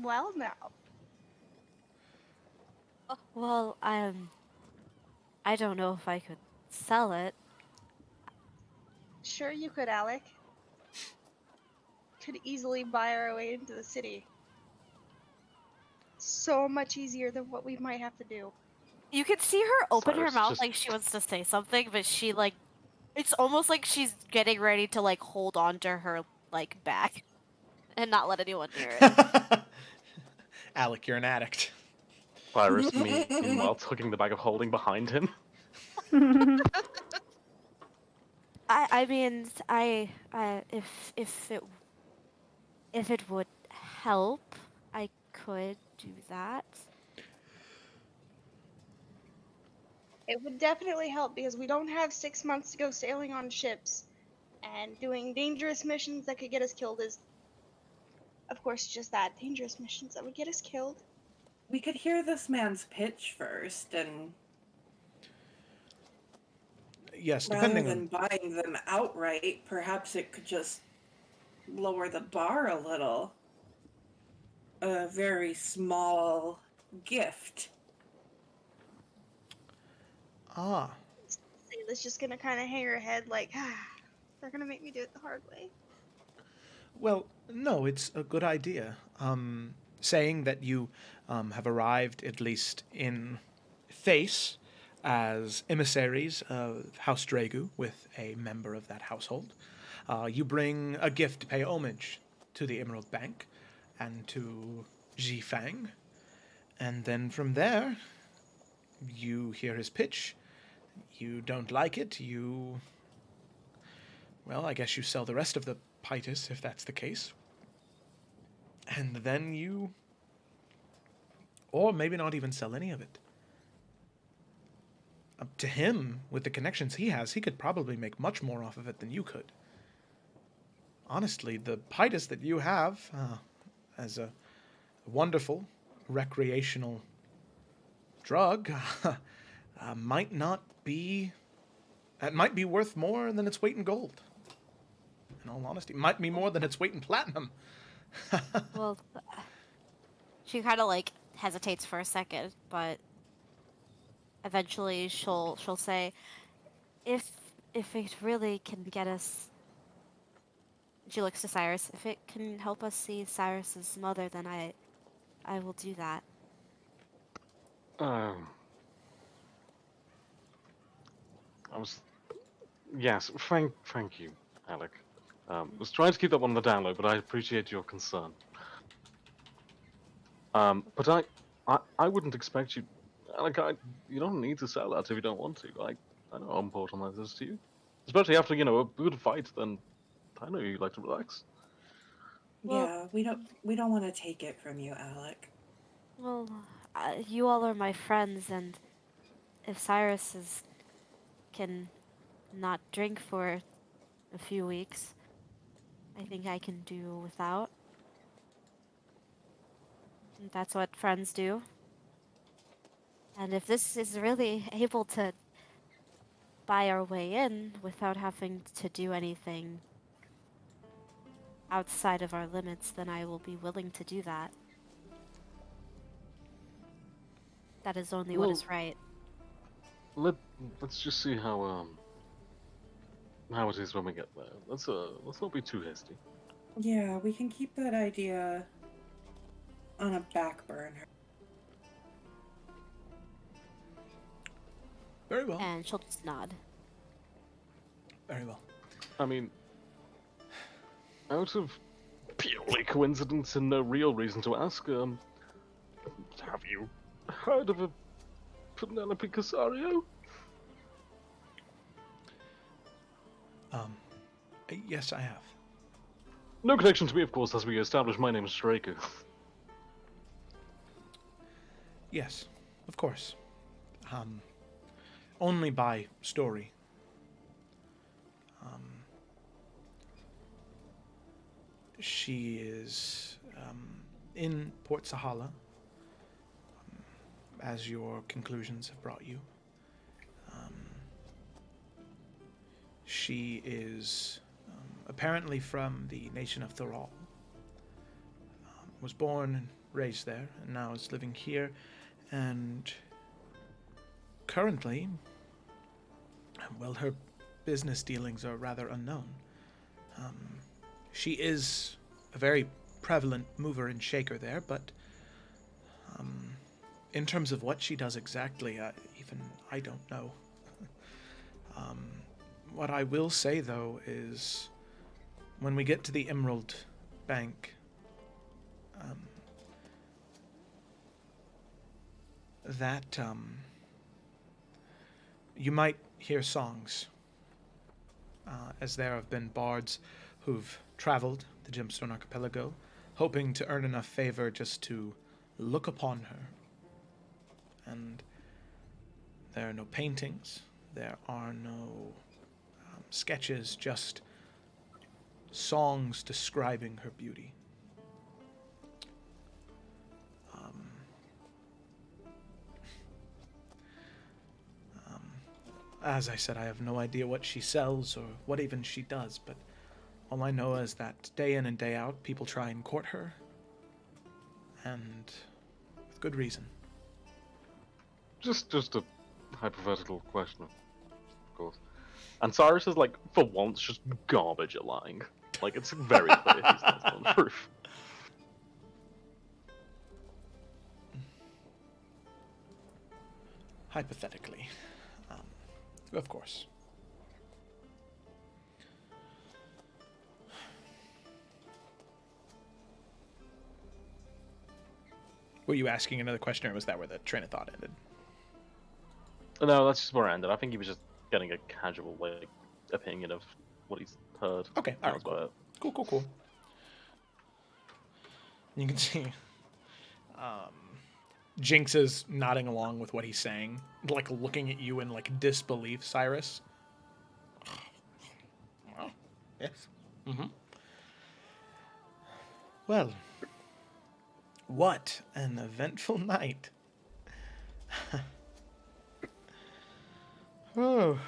Well, now. Well, I don't know if I could sell it. Sure you could, Alec. Could easily buy our way into the city. So much easier than what we might have to do. You can see her open her Cyrus, mouth just- like she wants to say something, but she like it's almost like she's getting ready to like hold on to her like back and not let anyone near it. Alec, you're an addict. Cyrus, meanwhile, tucking the bag of holding behind him. I mean, if it would help, I could do that. It would definitely help because we don't have 6 months to go sailing on ships. And doing dangerous missions that could get us killed is, of course, just that, dangerous missions that would get us killed. We could hear this man's pitch first, and Yes, rather depending than on... buying them outright, perhaps it could just lower the bar a little. A very small gift. Ah, Sayla's just gonna kind of hang her head like, they're gonna make me do it the hard way. well, no, it's a good idea. Saying that you have arrived, at least in face, as emissaries of House Dragu with a member of that household. You bring a gift to pay homage to the Emerald Bank and to Ji Fang. And then from there, you hear his pitch. You don't like it, you... Well, I guess you sell the rest of the Pitus, if that's the case. And then you... Or maybe not even sell any of it. Up to him, with the connections he has, he could probably make much more off of it than you could. Honestly, the Pitus that you have, as a wonderful recreational drug, might not be... It might be worth more than its weight in gold. In all honesty, might be more than its weight in platinum. Well, she kind of like hesitates for a second, but eventually she'll say, if it really can get us, she looks to Cyrus. If it can help us see Cyrus's mother, then I will do that. I was... Yes, thank you, Alec. Was trying to keep that one on the down low, but I appreciate your concern. But I wouldn't expect you... Alec, you don't need to sell that if you don't want to. I know how important that is to you. Especially after, a good fight, then I know you like to relax. Well- Yeah, we don't want to take it from you, Alec. Well, you all are my friends, and if can not drink for a few weeks, I think I can do without. And that's what friends do. And if this is really able to buy our way in without having to do anything outside of our limits, then I will be willing to do that. That is only what is right. let's just see how it is when we get there. Let's not be too hasty. Yeah, we can keep that idea on a back burner. Very well. And she'll just nod. Very well. I mean, out of purely coincidence and no real reason to ask, have you heard of a Penelope Casario? Yes, I have. No connection to me, of course, as we established. My name is Straker. Yes, of course. Only by story. She is in Port Sahala, as your conclusions have brought you. She is apparently from the nation of Thoral. Was born and raised there, and now is living here, and currently, well, her business dealings are rather unknown. She is a very prevalent mover and shaker there, but in terms of what she does exactly, even I don't know. What I will say, though, is when we get to the Emerald Bank, that you might hear songs, as there have been bards who've traveled the Gemstone Archipelago, hoping to earn enough favor just to look upon her. And there are no paintings, there are no sketches, just songs describing her beauty. As I said, I have no idea what she sells or what even she does, but all I know is that day in and day out, people try and court her, and with good reason. Just a hypothetical question, of course. And Cyrus is like, for once, just garbage at lying. Like, it's very clear he's not telling the truth. Hypothetically. Of course. Were you asking another question, or was that where the train of thought ended? No, that's just where it ended. I think he was just getting a casual, like, opinion of what he's heard. Okay, alright, cool. You can see Jinx is nodding along with what he's saying, like looking at you in like disbelief, Cyrus. Well, yes. Well, what an eventful night. Oh.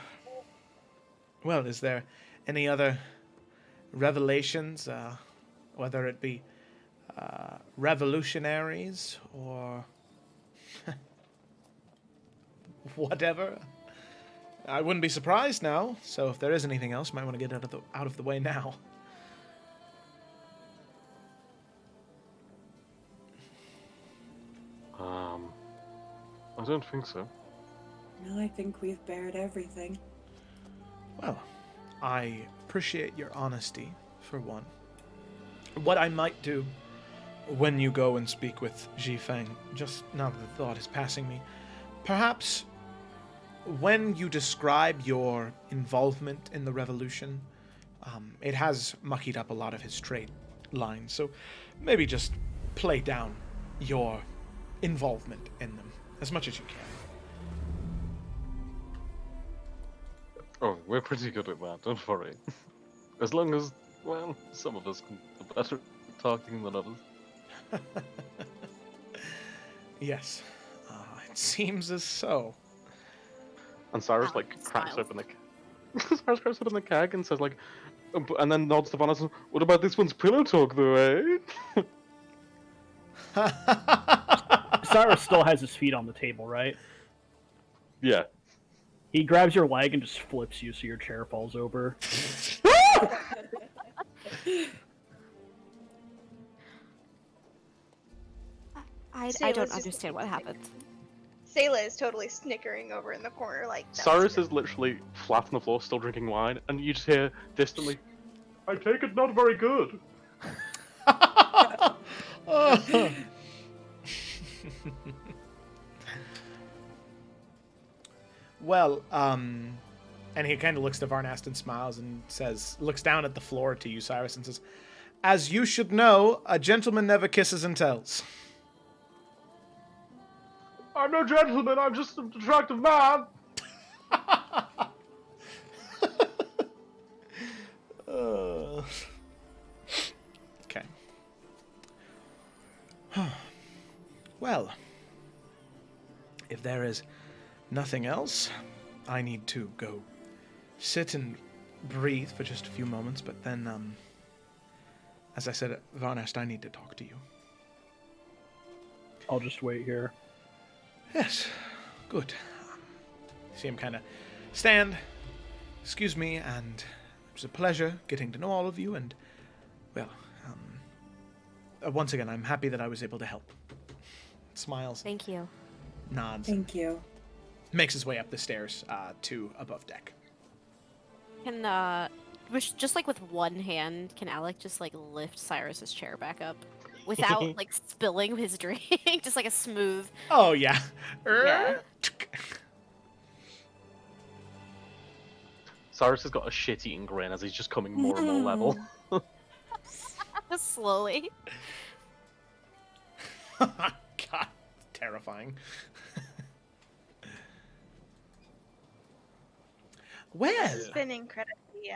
Well, is there any other revelations, whether it be revolutionaries or whatever? I wouldn't be surprised now. So if there is anything else, you might want to get out of the way now. I don't think so. No, I think we've bared everything. Well, I appreciate your honesty, for one. What I might do when you go and speak with Zhifeng, just now that the thought is passing me, perhaps when you describe your involvement in the revolution, it has muckied up a lot of his trade lines, so maybe just play down your involvement in them as much as you can. Oh, we're pretty good at that, don't worry. As long as, well, some of us are better at talking than others. Yes, it seems as so. And Cyrus, Alan like, cracks smiles. open the Cyrus cracks open the keg and says, like, and then nods to Van and says, what about this one's pillow talk, though, eh? Cyrus still has his feet on the table, right? Yeah. He grabs your leg and just flips you so your chair falls over. I Sayla's don't just understand what happened. Sayla is totally snickering over in the corner, like. That was Cyrus good. is literally flat on the floor, still drinking wine, and you just hear distantly, "I take it not very good." Well, and he kind of looks to Varnast and smiles and looks down at the floor to you, Cyrus, and says, "As you should know, a gentleman never kisses and tells." I'm no gentleman, I'm just an attractive man. Okay. Well, if there is nothing else, I need to go sit and breathe for just a few moments, but then, as I said, Varnast, I need to talk to you. I'll just wait here. Yes, good. See him kind of stand. Excuse me, and it was a pleasure getting to know all of you, and, well, once again, I'm happy that I was able to help. Smiles, Thank you. nods, Thank you. makes his way up the stairs to above deck. Can just like with one hand, can Alec just like lift Cyrus's chair back up without like spilling his drink? Just like a smooth. Oh, yeah. Yeah. Cyrus has got a shit-eating grin as he's just coming more and more level. Slowly. God, terrifying. Well, This has been incredibly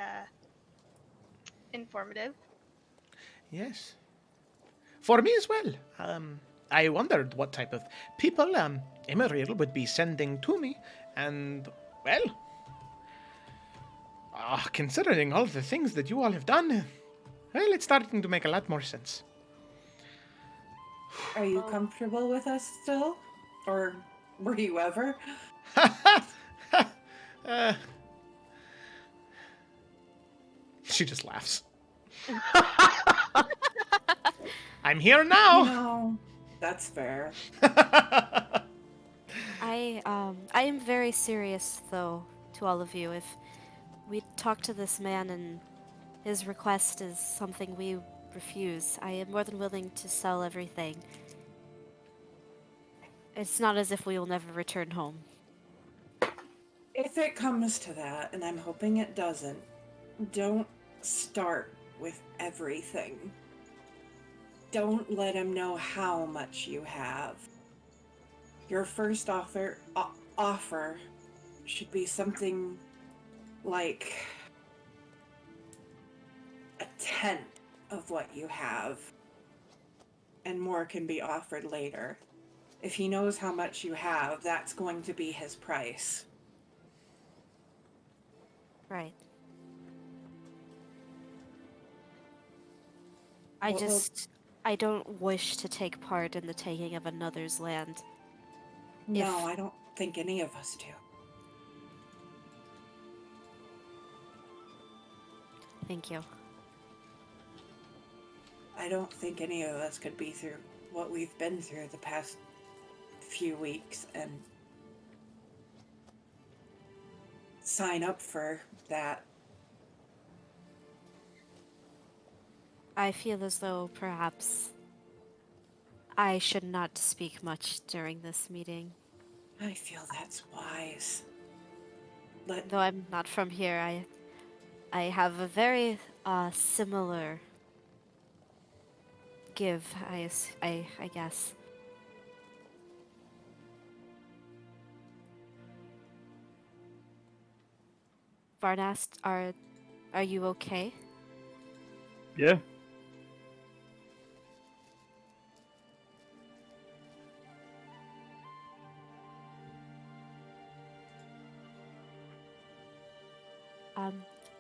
informative. yes. For me as well. I wondered what type of people Emeril would be sending to me, and, well, considering all the things that you all have done, well, it's starting to make a lot more sense. Are you comfortable with us still? Or were you ever? She just laughs. I'm here now. No, that's fair. I am very serious though to all of you. If we talk to this man and his request is something we refuse, I am more than willing to sell everything. It's not as if we will never return home. If it comes to that, and I'm hoping it doesn't, don't start with everything. Don't let him know how much you have. Your first offer should be something like a tenth of what you have, and more can be offered later. If he knows how much you have, that's going to be his price. Right. Well, I don't wish to take part in the taking of another's land. No, I don't think any of us do. Thank you. I don't think any of us could be through what we've been through the past few weeks and sign up for that. I feel as though perhaps I should not speak much during this meeting. I feel that's wise. Though I'm not from here, I have a very similar give, I guess. Varnast, are you okay? Yeah.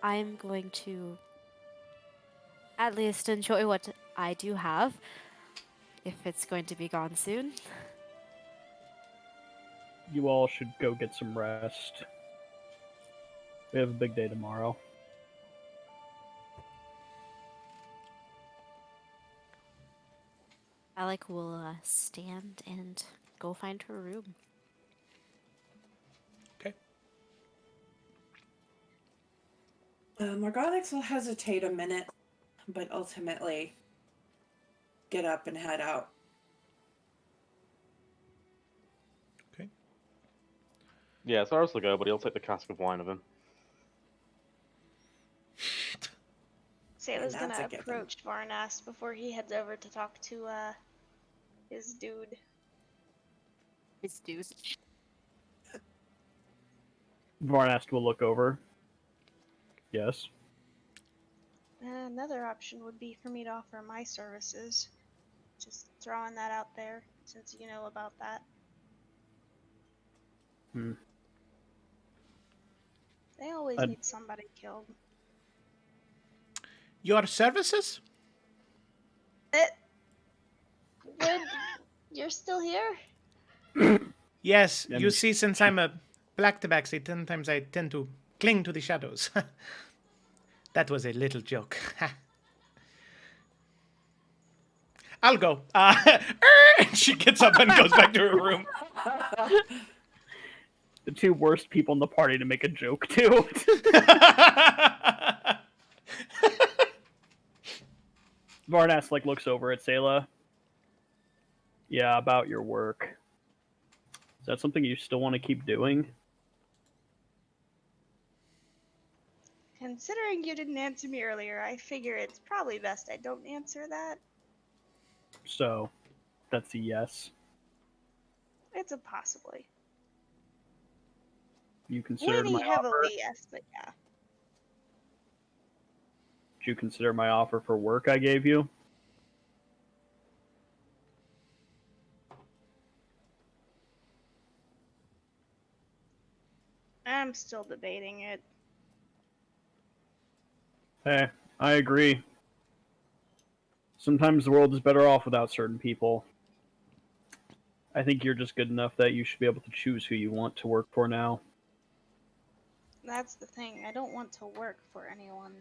I'm going to at least enjoy what I do have, if it's going to be gone soon. You all should go get some rest. We have a big day tomorrow. Alec will stand and go find her room. Okay. Morgonix will hesitate a minute, but ultimately get up and head out. Okay. Yeah, Cyrus will go, but he'll take the cask of wine of him. Sayla's And that's gonna a given. approach Varnas before he heads over to talk to his dude. His dude. Varnast will look over. Yes. Another option would be for me to offer my services. Just throwing that out there, since you know about that. Hmm. They always need somebody killed. Your services? Would you're still here? Yes, And you see, since I'm a black tabaxi, sometimes I tend to cling to the shadows. That was a little joke. I'll go. She gets up and goes back to her room. the two worst people in the party to make a joke to. Varnas looks over at Sayla. Yeah, about your work. Is that something you still want to keep doing? Considering you didn't answer me earlier, I figure it's probably best I don't answer that. So, that's a yes. It's a possibly. You considered my Leaning offer. heavily, yes, but yeah. Did you consider my offer for work I gave you? I'm still debating it. Hey, I agree. Sometimes the world is better off without certain people. I think you're just good enough that you should be able to choose who you want to work for now. That's the thing. I don't want to work for anyone.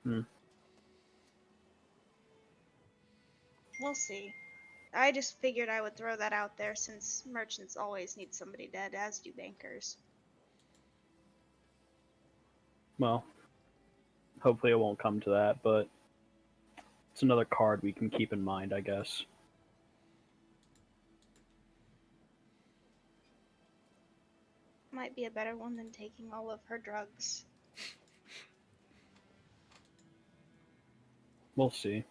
Hmm. We'll see. I just figured I would throw that out there since merchants always need somebody dead, as do bankers. Well, hopefully it won't come to that, but it's another card we can keep in mind, I guess. Might be a better one than taking all of her drugs. We'll see.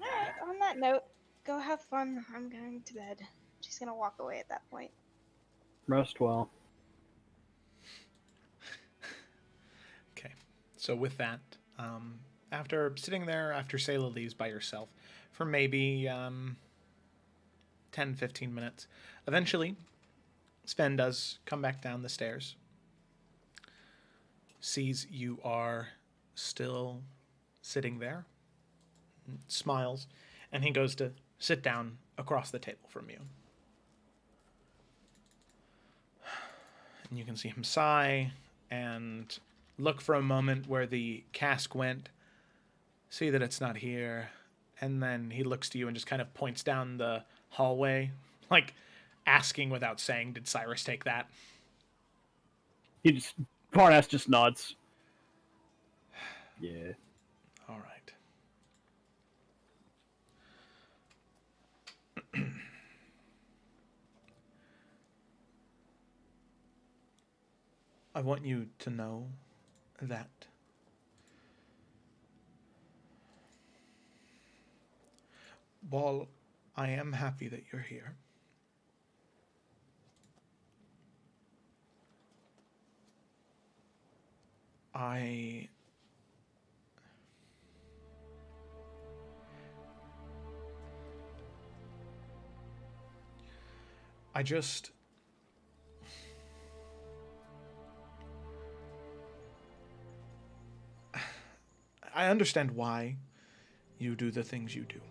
Alright, on that note, go have fun. I'm going to bed. She's gonna walk away at that point. Rest well. Okay. So with that, after sitting there, after Sayla leaves by herself for maybe 10, 15 minutes, eventually Sven does come back down the stairs, sees you are still sitting there, smiles, and he goes to sit down across the table from you. And you can see him sigh and look for a moment where the cask went, see that it's not here, and then he looks to you and just kind of points down the hallway, like asking without saying, did Cyrus take that? Varnas just nods. Yeah. All right. I want you to know that while I am happy that you're here, I just I understand why you do the things you do.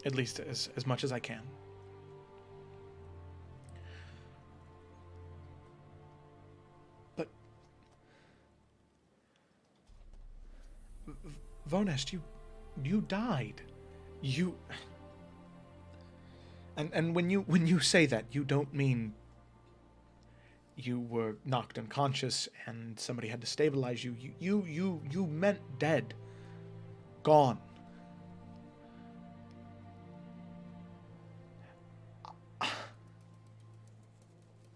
At least as much as I can. But Vonest, you died. You and when you say that, you don't mean you were knocked unconscious and somebody had to stabilize you. You meant dead. Gone.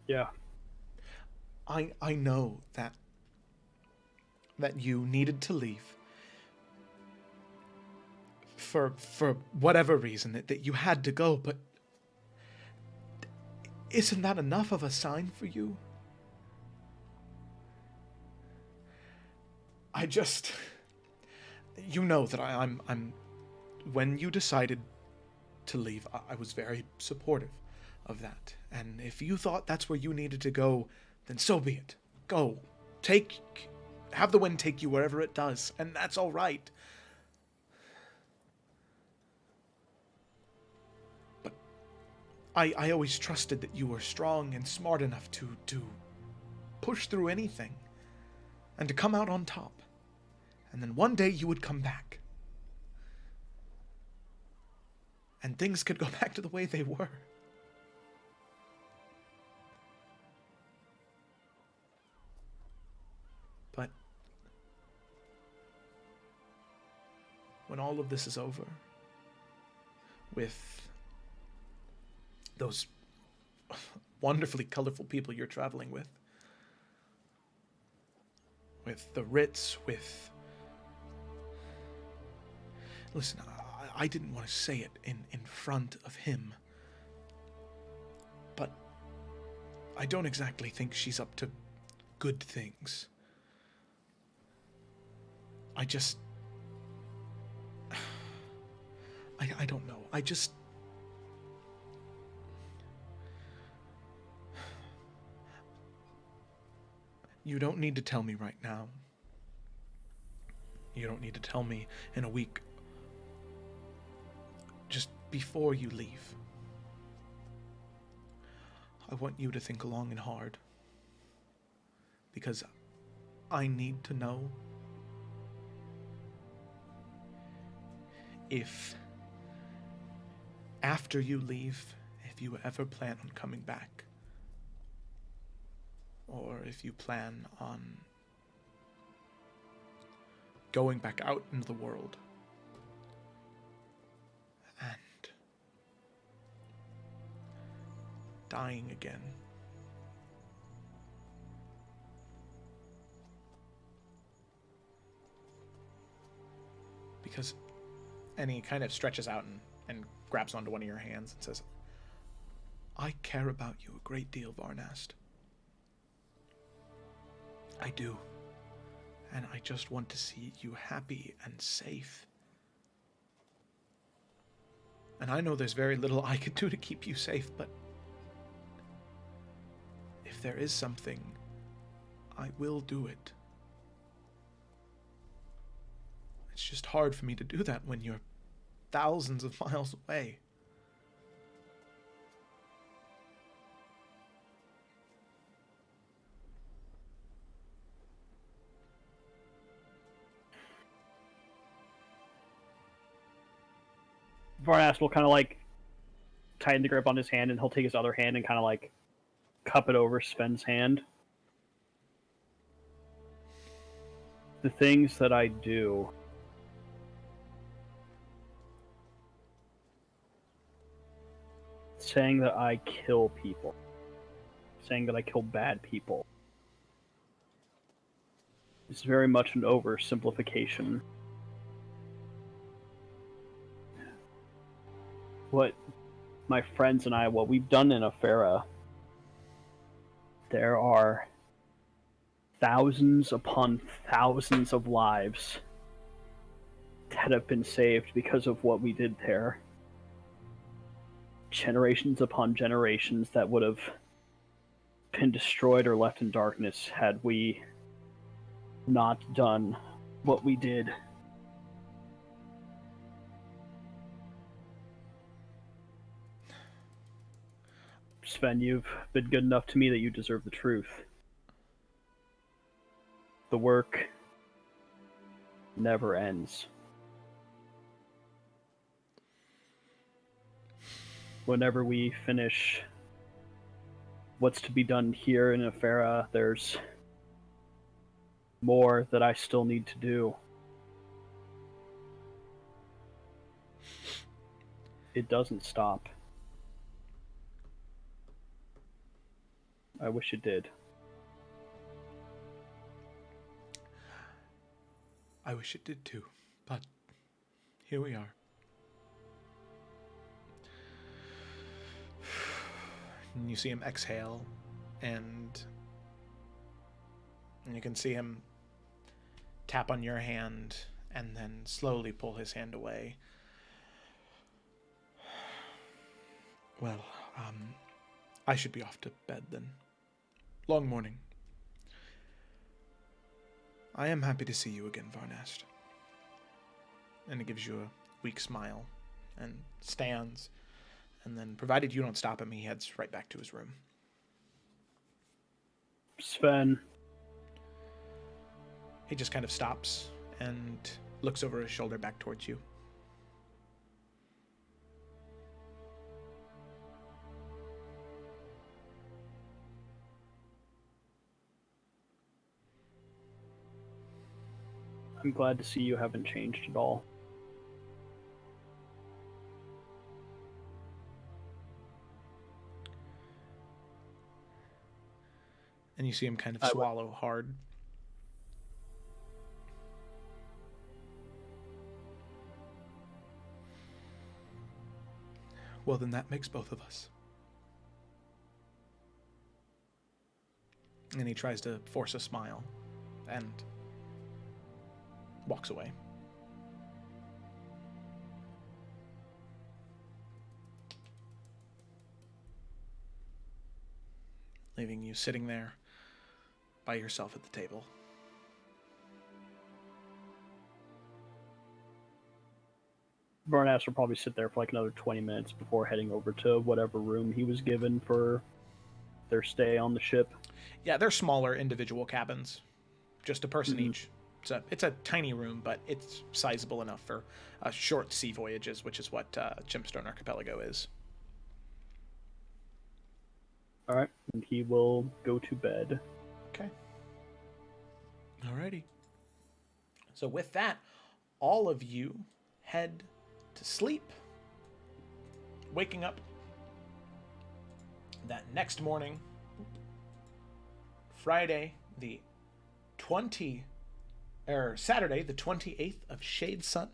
Yeah. I know that you needed to leave for whatever reason, that you had to go, but isn't that enough of a sign for you? I just, you know that I'm when you decided to leave, I was very supportive of that. And if you thought that's where you needed to go, then so be it. Go. Have the wind take you wherever it does, and that's all right. But I always trusted that you were strong and smart enough to push through anything and to come out on top. And then one day you would come back. And things could go back to the way they were. But when all of this is over, with those wonderfully colorful people you're traveling with the Ritz, with... Listen, I didn't want to say it in front of him, but I don't exactly think she's up to good things. I just... I don't know. I just... You don't need to tell me right now. You don't need to tell me in a week. Just before you leave. I want you to think long and hard. Because I need to know if after you leave, if you ever plan on coming back. Or if you plan on going back out into the world and dying again. Because, and he kind of stretches out and grabs onto one of your hands and says, I care about you a great deal, Varnast. I do. And I just want to see you happy and safe. And I know there's very little I could do to keep you safe, but if there is something, I will do it. It's just hard for me to do that when you're thousands of miles away. Varnas will kind of like tighten the grip on his hand, and he'll take his other hand and kind of like cup it over Sven's hand. The things that I do, saying that I kill people, saying that I kill bad people, is very much an oversimplification. What my friends and I, what we've done in Efera, there are thousands upon thousands of lives that have been saved because of what we did there. Generations upon generations that would have been destroyed or left in darkness had we not done what we did. Sven, you've been good enough to me that you deserve the truth. The work never ends. Whenever we finish what's to be done here in Efera, there's more that I still need to do. It doesn't stop. I wish it did. I wish it did too, but here we are. And you see him exhale, and you can see him tap on your hand and then slowly pull his hand away. Well, I should be off to bed then. Long morning. I am happy to see you again, Varnast. And he gives you a weak smile and stands, and then, provided you don't stop him, he heads right back to his room. Sven. He just kind of stops and looks over his shoulder back towards you. I'm glad to see you haven't changed at all. And you see him kind of swallow hard. Well, then that makes both of us. And he tries to force a smile and walks away. Leaving you sitting there by yourself at the table. Varnas will probably sit there for like another 20 minutes before heading over to whatever room he was given for their stay on the ship. Yeah, they're smaller individual cabins. Just a person each. It's a tiny room, but it's sizable enough for short sea voyages, which is what Gemstone Archipelago is. All right, and he will go to bed. Okay. Alrighty. So with that, all of you head to sleep, waking up that next morning, Saturday, the 28th of Shade Sun,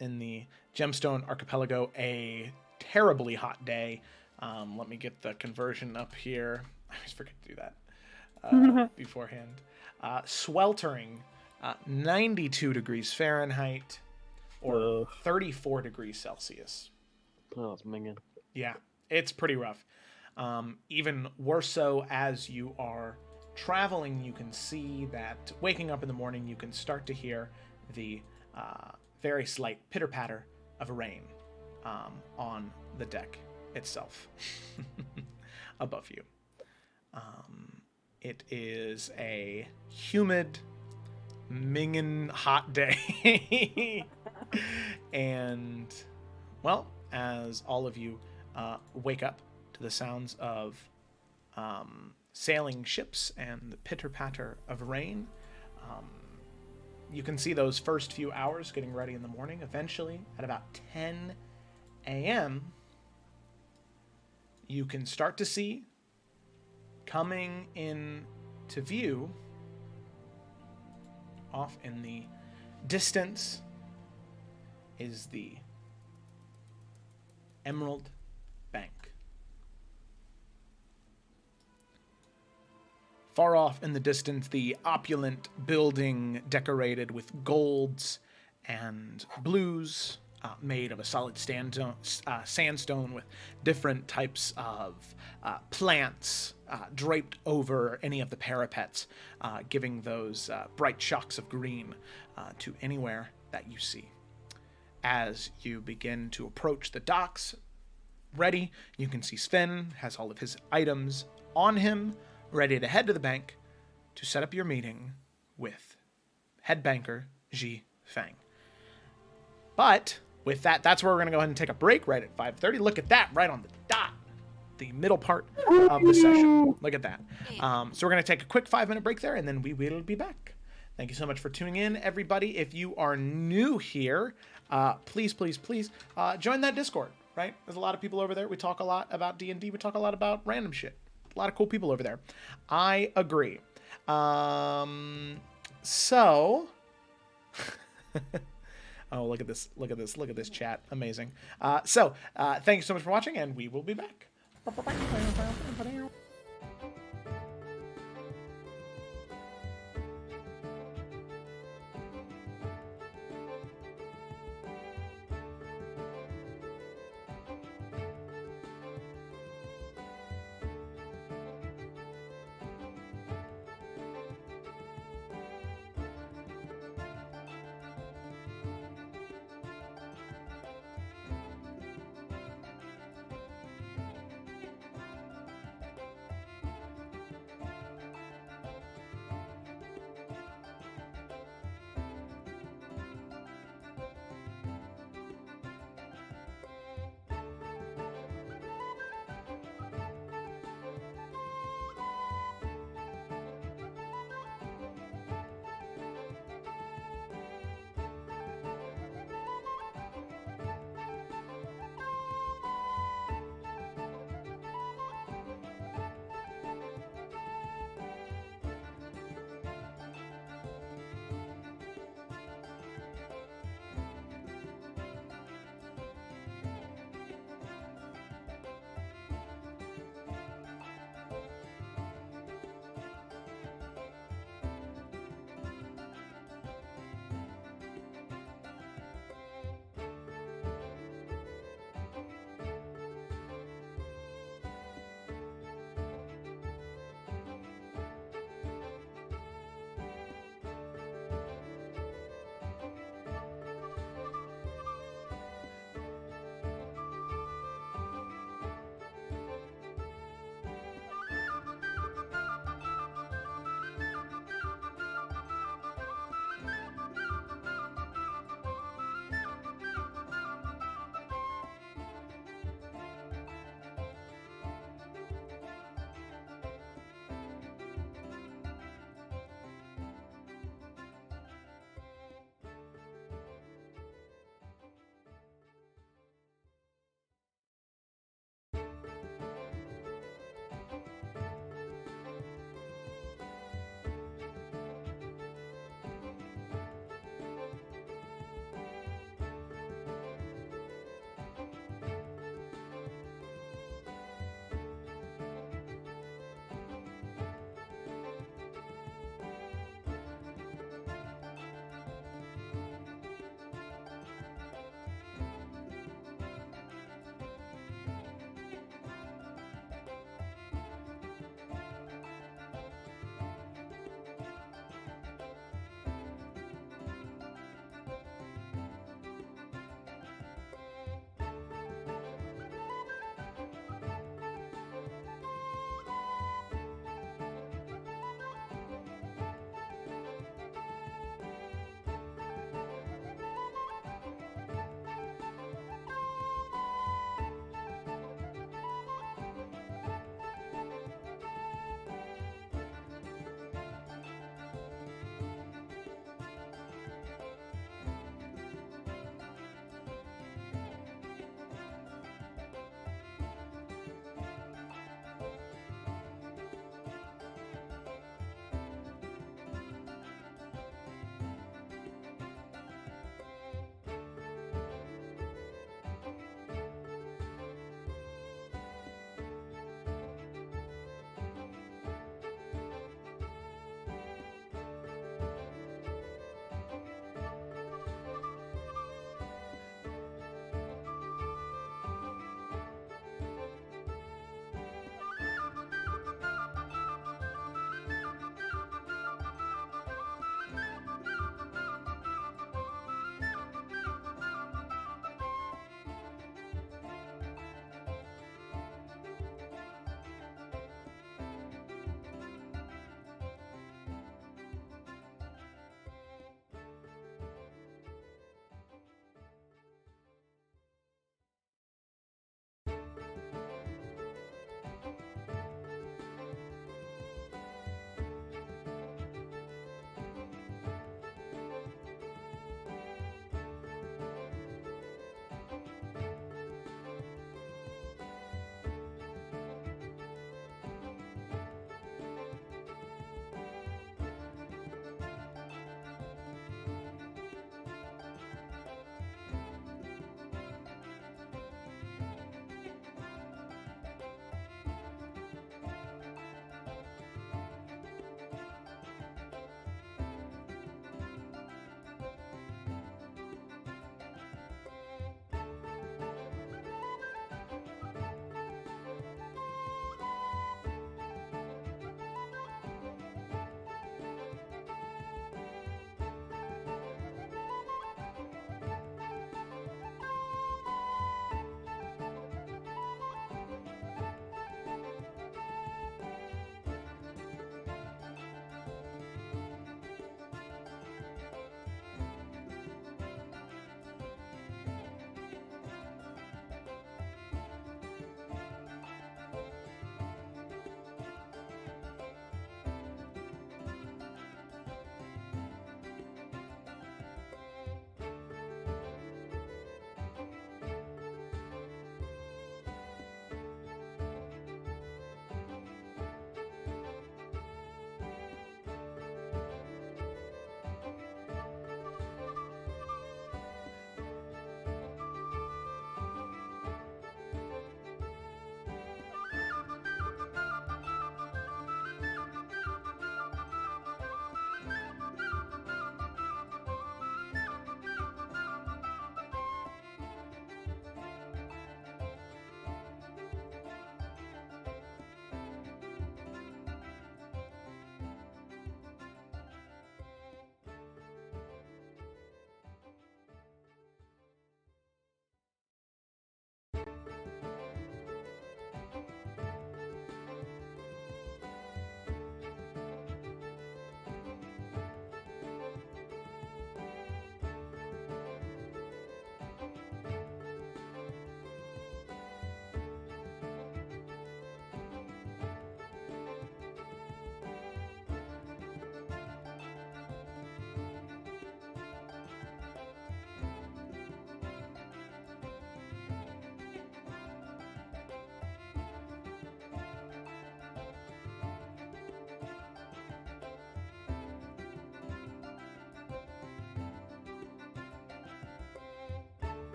in the Gemstone Archipelago, a terribly hot day. Let me get the conversion up here. I always forget to do that beforehand. Sweltering 92 degrees Fahrenheit or 34 degrees Celsius. Oh, that's minging. Yeah, it's pretty rough. Even worse so as you are traveling, you can see that waking up in the morning, you can start to hear the very slight pitter-patter of rain on the deck itself above you. It is a humid, minging hot day. And, well, as all of you wake up to the sounds of sailing ships and the pitter-patter of rain, you can see those first few hours getting ready in the morning. Eventually, at about 10 a.m., you can start to see coming in to view off in the distance is the Emerald Bank. Far off in the distance, the opulent building decorated with golds and blues, made of a solid sandstone with different types of plants draped over any of the parapets, giving those bright shocks of green to anywhere that you see. As you begin to approach the docks, ready. You can see Sven has all of his items on him, ready to head to the bank to set up your meeting with head banker Ji Fang. But with that, that's where we're going to go ahead and take a break right at 5:30. Look at that, right on the dot. The middle part of the session. Look at that. So we're going to take a quick 5-minute break there, and then we will be back. Thank you so much for tuning in, everybody. If you are new here, please join that Discord, right? There's a lot of people over there. We talk a lot about D&D. We talk a lot about random shit. A lot of cool people over there. I agree. So... Oh, look at this chat. Amazing. So thank you so much for watching, and we will be back.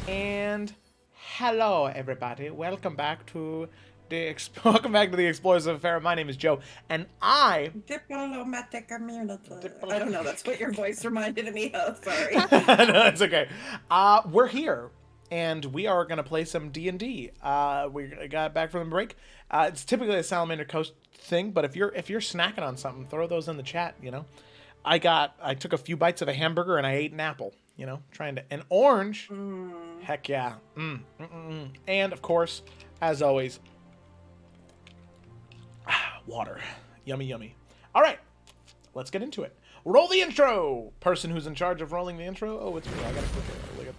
And hello, everybody. Welcome back to the Explorers of Efera. My name is Joe, and I. Diplomatic immunity. I don't know. That's what your voice reminded me of. Sorry. No, it's okay. We're here, and we are gonna play some D&D. We got back from the break. It's typically a Salamander Coast thing, but if you're snacking on something, throw those in the chat. You know, I took a few bites of a hamburger and I ate an apple. You know, trying to an orange. Heck yeah. And of course, as always, water. Yummy, yummy. All right, let's get into it. Roll the intro. Person who's in charge of rolling the intro. Oh, it's me. I gotta click it. Look at.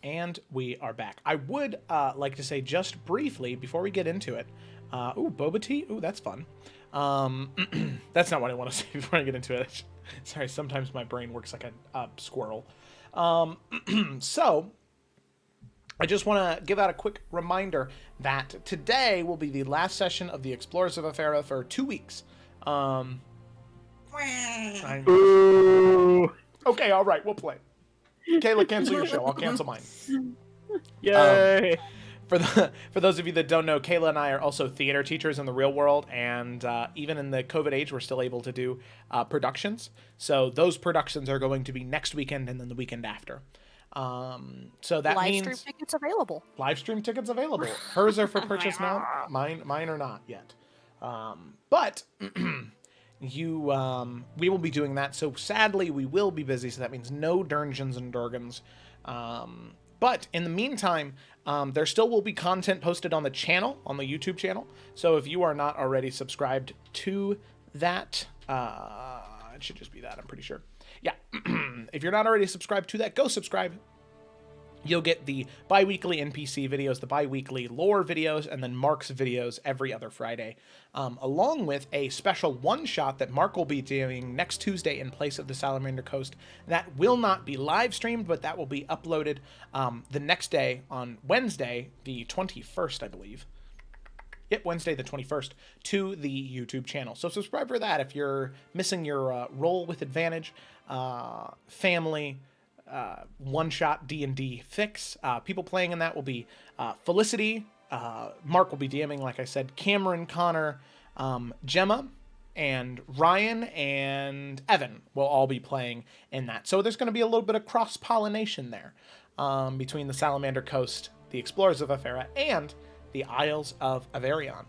And we are back. I would like to say just briefly before we get into it. Ooh, boba tea. Ooh, that's fun. That's not what I want to say before I get into it. Sorry, sometimes my brain works like a squirrel. So, I just want to give out a quick reminder that today will be the last session of the Explorers of Efera for 2 weeks. Ooh. Okay, all right, we'll play. Kayla, cancel your show. I'll cancel mine. Yay! For those of you that don't know, Kayla and I are also theater teachers in the real world, and even in the COVID age, we're still able to do productions. So those productions are going to be next weekend and then the weekend after. So that means live stream tickets available. Live stream tickets available. Hers are for purchase now. Mine are not yet. But we will be doing that. So sadly, we will be busy. So that means no Dungeons and Dragons. But in the meantime, there still will be content posted on the channel, on the YouTube channel. So if you are not already subscribed to that, it should just be that, I'm pretty sure. Yeah. If you're not already subscribed to that, go subscribe. You'll get the bi-weekly NPC videos, the bi-weekly lore videos, and then Mark's videos every other Friday, along with a special one-shot that Mark will be doing next Tuesday in place of the Salamander Coast. That will not be live streamed, but that will be uploaded the next day on Wednesday, the 21st, I believe. Yep, Wednesday the 21st, to the YouTube channel. So subscribe for that if you're missing your Roll with Advantage, family, one-shot D&D fix. People playing in that will be Felicity, Mark will be DMing, like I said, Cameron, Connor, Gemma, and Ryan, and Evan will all be playing in that. So there's going to be a little bit of cross-pollination there between the Salamander Coast, the Explorers of Efera, and the Isles of Averion.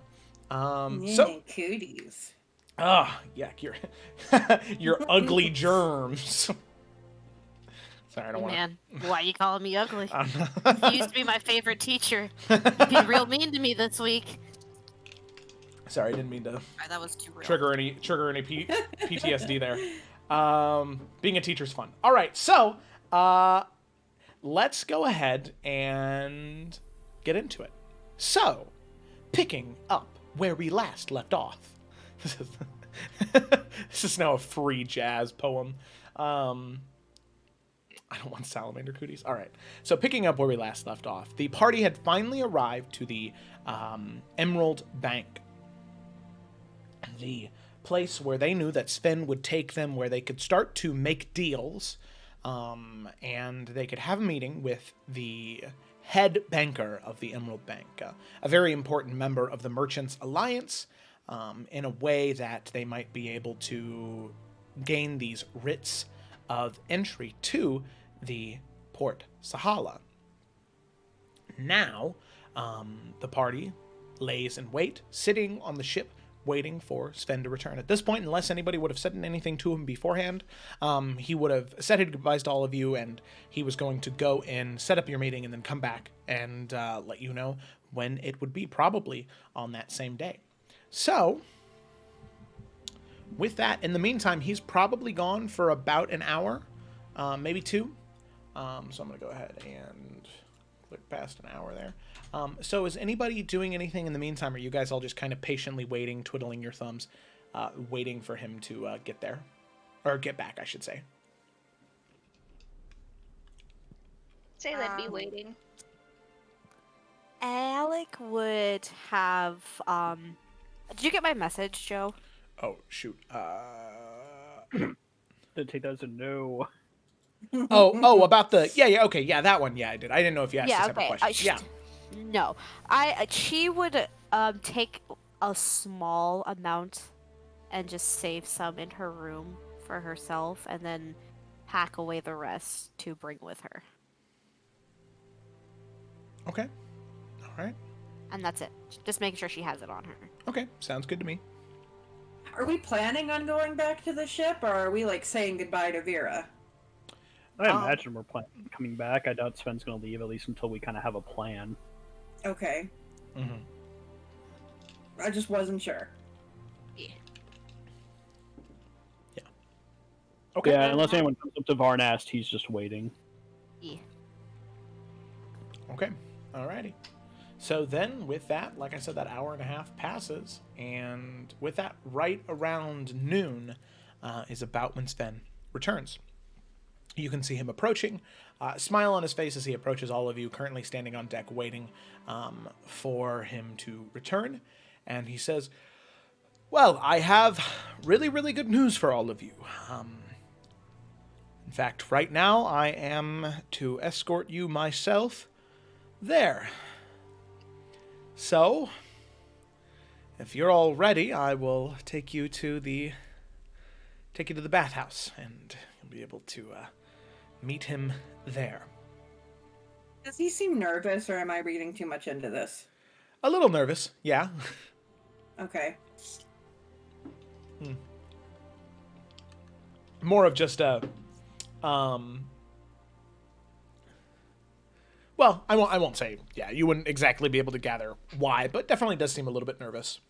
So cooties. Yeah, your ugly germs. Sorry, I don't want to. Man, why are you calling me ugly? You used to be my favorite teacher. You've been real mean to me this week. Sorry, I didn't mean to That was too real. trigger any PTSD there. Being a teacher's fun. All right, so let's go ahead and get into it. So, picking up where we last left off. This is now a free jazz poem. I don't want salamander cooties. All right. So picking up where we last left off, the party had finally arrived to the Emerald Bank. The place where they knew that Sven would take them, where they could start to make deals, and they could have a meeting with the head banker of the Emerald Bank, a very important member of the Merchants Alliance, in a way that they might be able to gain these writs of entry to the Port Sahala. Now, the party lays in wait, sitting on the ship, waiting for Sven to return. At this point, unless anybody would have said anything to him beforehand, he would have said his goodbyes to all of you, and he was going to go in, set up your meeting, and then come back and let you know when it would be, probably on that same day. So, with that, in the meantime, he's probably gone for about an hour, maybe 2. So I'm going to go ahead and click past an hour there. So is anybody doing anything in the meantime? Or are you guys all just kind of patiently waiting, twiddling your thumbs, waiting for him to get there? Or get back, I should say. Say they'd be waiting. Alec would have. Did you get my message, Joe? Oh, shoot. Then take that as a no. About the... Yeah, okay, yeah, that one. Yeah, I did. I didn't know if you asked a separate question. Yeah. No. She would take a small amount and just save some in her room for herself, and then pack away the rest to bring with her. Okay. All right. And that's it. Just making sure she has it on her. Okay, sounds good to me. Are we planning on going back to the ship, or are we like saying goodbye to Vera? I imagine we're coming back. I doubt Sven's going to leave, at least until we kind of have a plan. Okay. Mm-hmm. I just wasn't sure. Okay. Yeah, unless anyone comes up to Varnast, he's just waiting. Yeah. Okay. Alrighty. So then, with that, like I said, that hour and a half passes, and with that, right around noon is about when Sven returns. You can see him approaching, smile on his face as he approaches all of you, currently standing on deck waiting for him to return, and he says, "Well, I have really, really good news for all of you. In fact, right now, I am to escort you myself there. So, if you're all ready, I will take you to the bathhouse, and you'll be able to meet him there." Does he seem nervous, or am I reading too much into this? A little nervous, yeah. Okay. More of just a, well, I won't say, yeah, you wouldn't exactly be able to gather why, but definitely does seem a little bit nervous.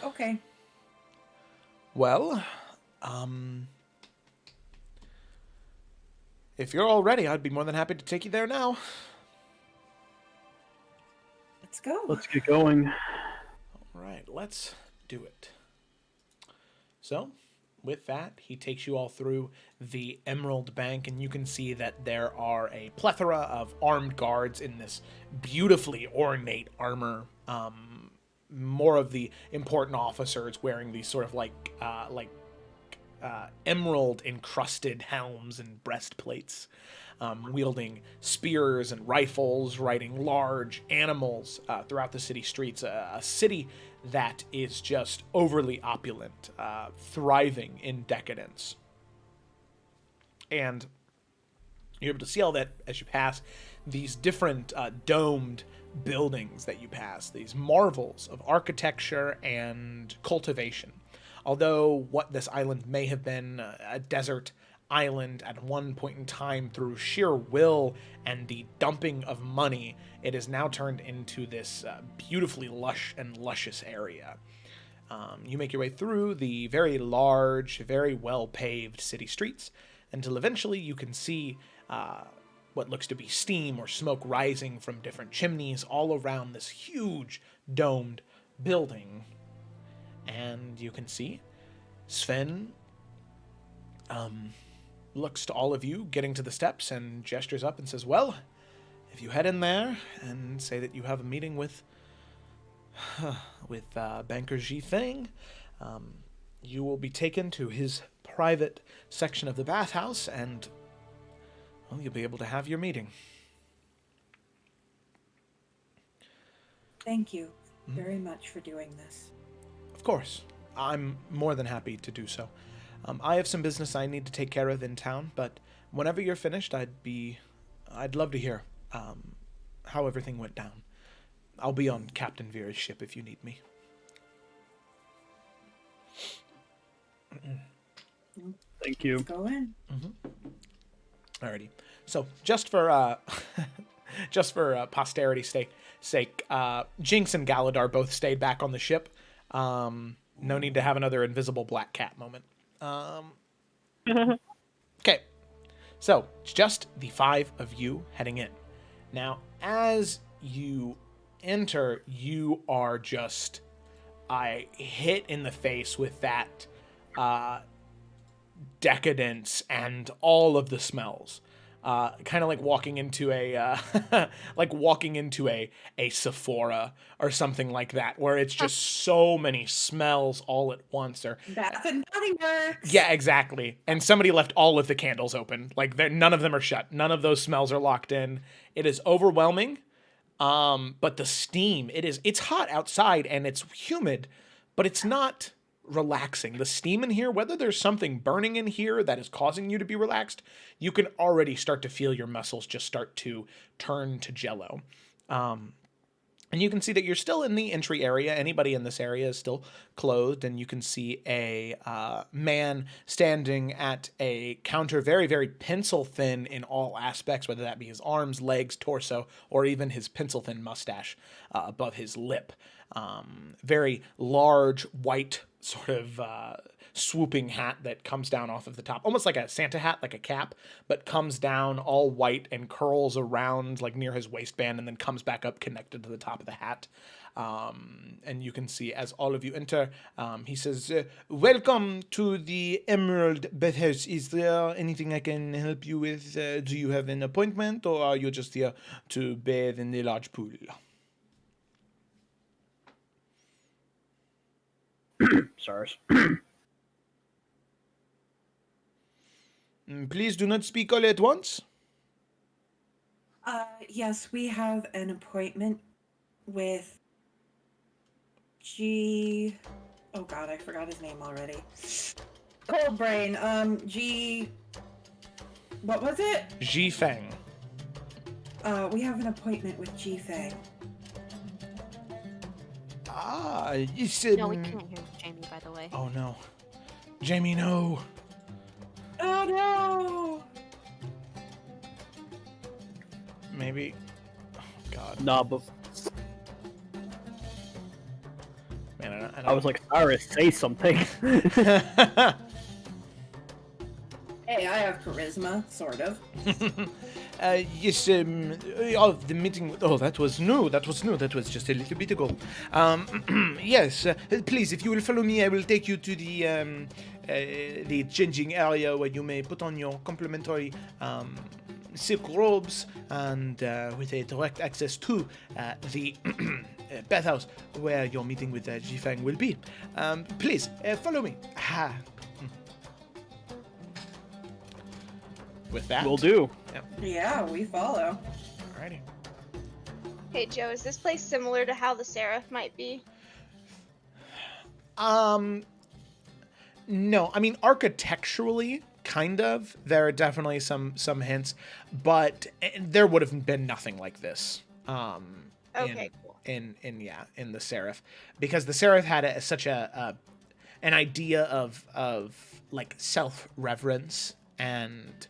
Okay. Well, if you're all ready, I'd be more than happy to take you there now. Let's go. Let's get going. All right, let's do it. So, with that, he takes you all through the Emerald Bank, and you can see that there are a plethora of armed guards in this beautifully ornate armor. More of the important officers wearing these sort of emerald encrusted helms and breastplates, wielding spears and rifles, riding large animals throughout the city streets. A city that is just overly opulent, thriving in decadence. And you're able to see all that as you pass these different domed buildings that you pass, these marvels of architecture and cultivation. Although what this island may have been a desert island at one point in time, through sheer will and the dumping of money, it is now turned into this beautifully lush and luscious area. You make your way through the very large, very well-paved city streets until eventually you can see what looks to be steam or smoke rising from different chimneys all around this huge domed building. And you can see Sven looks to all of you getting to the steps and gestures up and says, "Well, if you head in there and say that you have a meeting with Banker Ji Thing, you will be taken to his private section of the bathhouse, and well, you'll be able to have your meeting." Thank you very much for doing this. Of course. I'm more than happy to do so. I have some business I need to take care of in town, but whenever you're finished, I'd love to hear how everything went down. I'll be on Captain Vera's ship if you need me. Thank you. Let's go in. Alrighty. So just for posterity's sake, Jinx and Galadar both stayed back on the ship. No need to have another invisible black cat moment. Okay. So, it's just the 5 of you heading in. Now, as you enter, you are just hit in the face with that decadence and all of the smells. Kind of like walking into a a Sephora or something like that, where it's just so many smells all at once. Or Bath and Body Works. yeah, exactly. And somebody left all of the candles open. Like none of them are shut. None of those smells are locked in. It is overwhelming. But the steam, it's hot outside and it's humid, but it's not relaxing. The steam in here, whether there's something burning in here that is causing you to be relaxed, you can already start to feel your muscles just start to turn to jello. And you can see that you're still in the entry area. Anybody in this area is still clothed, and you can see a man standing at a counter, very, very pencil thin in all aspects, whether that be his arms, legs, torso, or even his pencil thin mustache above his lip. Very large, white, sort of swooping hat that comes down off of the top, almost like a Santa hat, like a cap, but comes down all white and curls around like near his waistband and then comes back up connected to the top of the hat. And you can see as all of you enter, he says, welcome to the Emerald Bathhouse. Is there anything I can help you with? Do you have an appointment, or are you just here to bathe in the large pool? SARS. Please do not speak all at once. Yes, we have an appointment with G. Oh God, I forgot his name already. Cold brain. G. What was it? Ji Feng. We have an appointment with G Feng. You said... No, we can't hear Jamie, by the way. Oh, no. Jamie, no. Oh no! Maybe... Oh, God. Nah, but Man, I was like, Cyrus, say something. Hey, I have charisma, sort of. Yes, the meeting... Oh, that was new. That was just a little bit ago. Yes, please, if you will follow me, I will take you to the changing area where you may put on your complimentary silk robes and with a direct access to the bathhouse where your meeting with Ji Feng will be. Please, follow me. With that, Will do. Yeah, we follow. Alrighty. Hey Joe, is this place similar to how the Seraph might be? No, I mean architecturally, kind of. There are definitely some hints, but there would have been nothing like this. Okay, cool. In the Seraph, because the Seraph had such an idea of like self-reverence and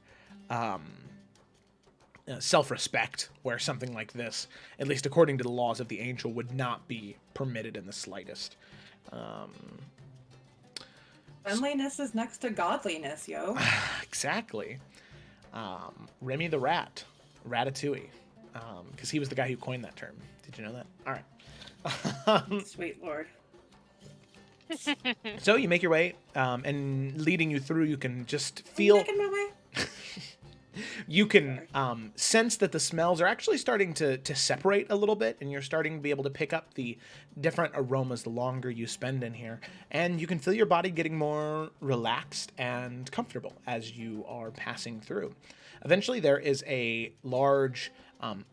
self-respect, where something like this, at least according to the laws of the Angel, would not be permitted in the slightest. Cleanliness is next to godliness, yo. Exactly. Remy the Rat, Ratatouille, because he was the guy who coined that term. Did you know that? All right. Sweet lord. So you make your way, and leading you through, you can just I'm feel... making my way. You can sense that the smells are actually starting to separate a little bit, and you're starting to be able to pick up the different aromas the longer you spend in here. And you can feel your body getting more relaxed and comfortable as you are passing through. Eventually, there is a large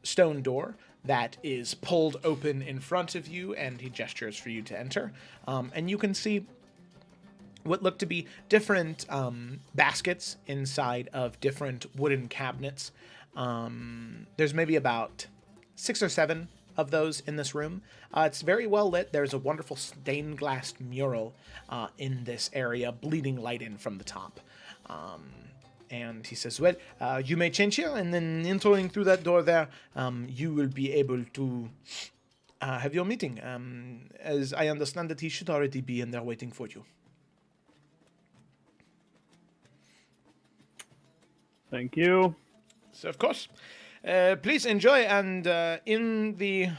stone door that is pulled open in front of you, and he gestures for you to enter. And you can see what look to be different baskets inside of different wooden cabinets. There's maybe about 6 or 7 of those in this room. It's very well lit. There's a wonderful stained glass mural in this area, bleeding light in from the top. And he says, well, you may change here, and then entering through that door there, you will be able to have your meeting. As I understand that he should already be in there waiting for you. Thank you. So, of course, please enjoy. And in the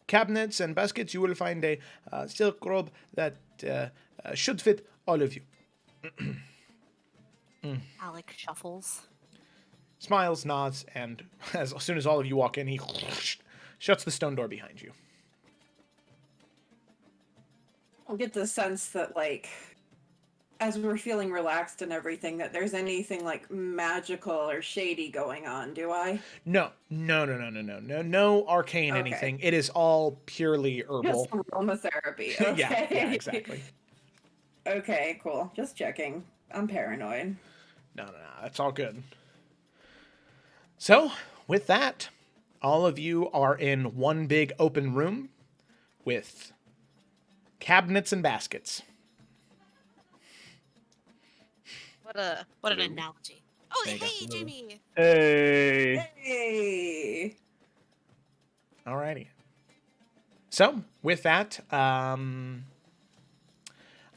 cabinets and baskets, you will find a silk robe that should fit all of you. Alec shuffles. Smiles, nods, and as soon as all of you walk in, he shuts the stone door behind you. I'll get the sense that, like, as we're feeling relaxed and everything, that there's anything, like, magical or shady going on, do I? No arcane Okay. anything. It is all purely herbal. Just aromatherapy. Okay. yeah, exactly. Okay, cool. Just checking. I'm paranoid. No, that's all good. So, with that, all of you are in one big open room with cabinets and baskets. What an analogy. Oh, There you go. hey, Jamie. Hey. Hey! Alrighty. So, with that, I'm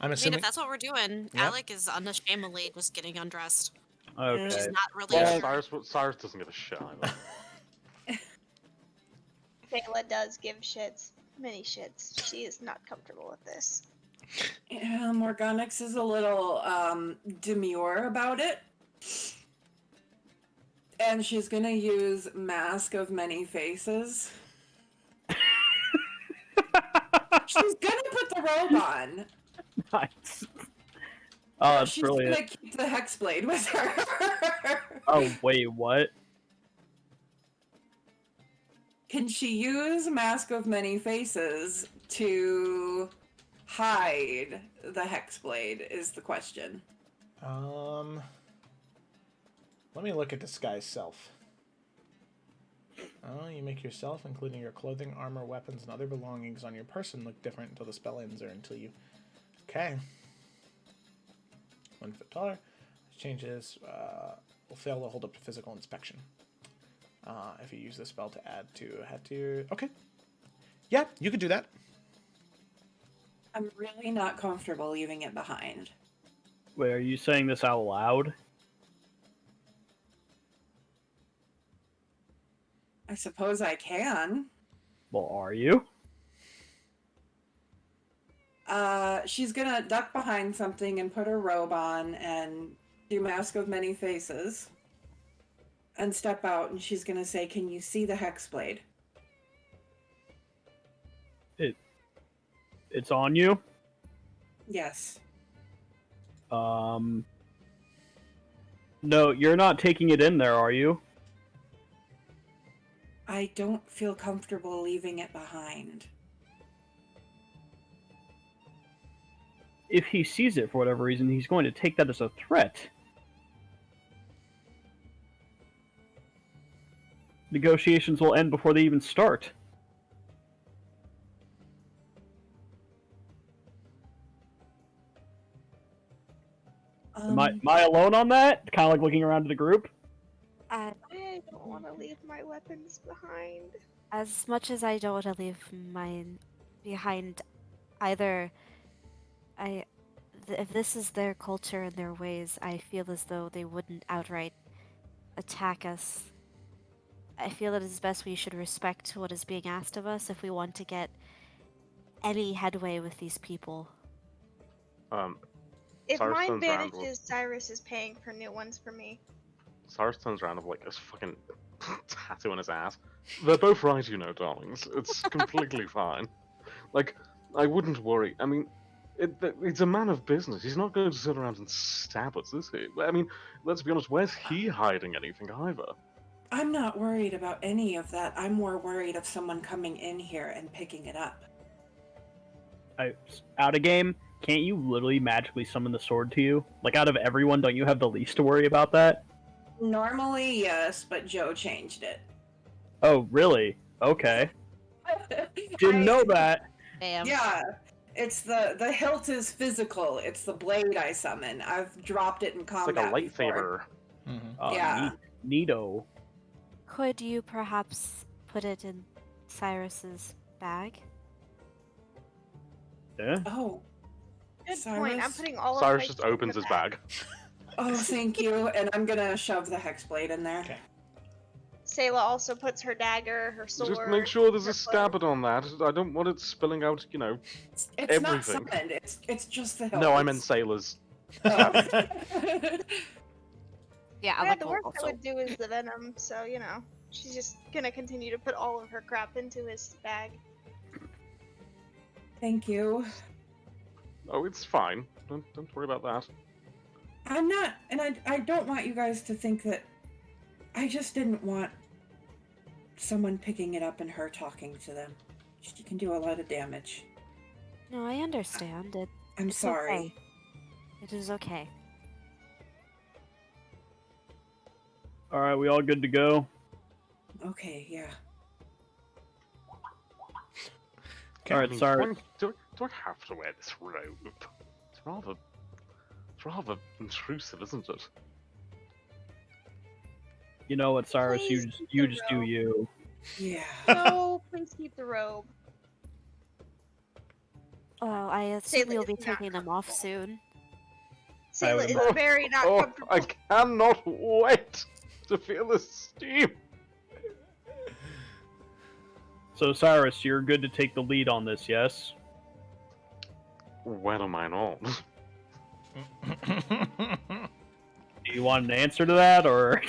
I mean, assuming... if that's what we're doing, Yep. Alec is unashamedly just getting undressed. Okay. She's not really Well, sure. Cyrus doesn't give a shit either. Kayla does give shits. Many shits. She is not comfortable with this. Yeah, Morganix is a little demure about it. And she's gonna use Mask of Many Faces. She's gonna put the robe on. Nice. Oh, that's She's brilliant. gonna keep the Hexblade with her. Oh, wait, what? Can she use Mask of Many Faces to hide the Hexblade is the question. Let me look at disguise self. Oh, you make yourself, including your clothing, armor, weapons, and other belongings on your person, look different until the spell ends or until you... Okay. 1 foot taller. Changes will fail to hold up to physical inspection. If you use this spell to add to your... Okay. Yeah, you could do that. I'm really not comfortable leaving it behind. Wait, are you saying this out loud? I suppose I can. Well, are you? She's gonna duck behind something and put her robe on and do Mask of Many Faces. And step out, and she's gonna say, "Can you see the Hexblade?" It's on you? Yes. No, you're not taking it in there, are you? I don't feel comfortable leaving it behind. If he sees it for whatever reason, he's going to take that as a threat. Negotiations will end before they even start. Am I alone on that? Kind of like looking around to the group? I don't want to leave my weapons behind. As much as I don't want to leave mine behind either, if this is their culture and their ways, I feel as though they wouldn't outright attack us. I feel it is best we should respect what is being asked of us if we want to get any headway with these people. If Cyrus mine turns around vanishes, Cyrus is paying for new ones for me. Cyrus turns around with like this fucking tattoo on his ass. They're both right, you know, darlings. It's completely fine. Like, I wouldn't worry. I mean, it's a man of business. He's not going to sit around and stab us, is he? I mean, let's be honest, where's he hiding anything either? I'm not worried about any of that. I'm more worried of someone coming in here and picking it up. Out of game, can't you literally magically summon the sword to you? Like, out of everyone, don't you have the least to worry about that? Normally, yes, but Joe changed it. Oh, really? Okay. Didn't know that. Damn. Yeah, it's the hilt is physical. It's the blade I summon. I've dropped it in It's combat. like a before. lightsaber. Yeah. Neato. Could you perhaps put it in Cyrus's bag. Yeah. Oh, Good Cyrus? point. I'm putting all Cyrus of just my shit in opens the his bag. Oh, thank you. And I'm gonna shove the hexblade in there. Okay. Sayla also puts her dagger, her sword. Just make sure there's her a scabbard on that. I don't want it spilling out, It's not everything. summoned. It's just the hilt. No, I meant sailors. Oh. Yeah, Yeah, like the worst I also. would do is the venom, so you know. She's just gonna continue to put all of her crap into his bag. Thank you. Oh, it's fine. Don't worry about that. I'm not, and I don't want you guys to think that. I just didn't want someone picking it up and her talking to them. She can do a lot of damage. No, I understand. I'm It's sorry. okay. It is okay. All right, we all good to go? Okay, yeah. Okay, All I right, mean, sorry. do I have to wear this robe? It's rather intrusive, isn't it? You know what, Cyrus? Please You keep you the just do robe. you. Yeah. No, please keep the robe. Oh, I assume Sayla you'll is be not taking them off soon. Sayla is would- very not Oh, comfortable. I cannot wait to feel the steam. So, Cyrus, you're good to take the lead on this, yes? When am I not? Do you want an answer to that, or?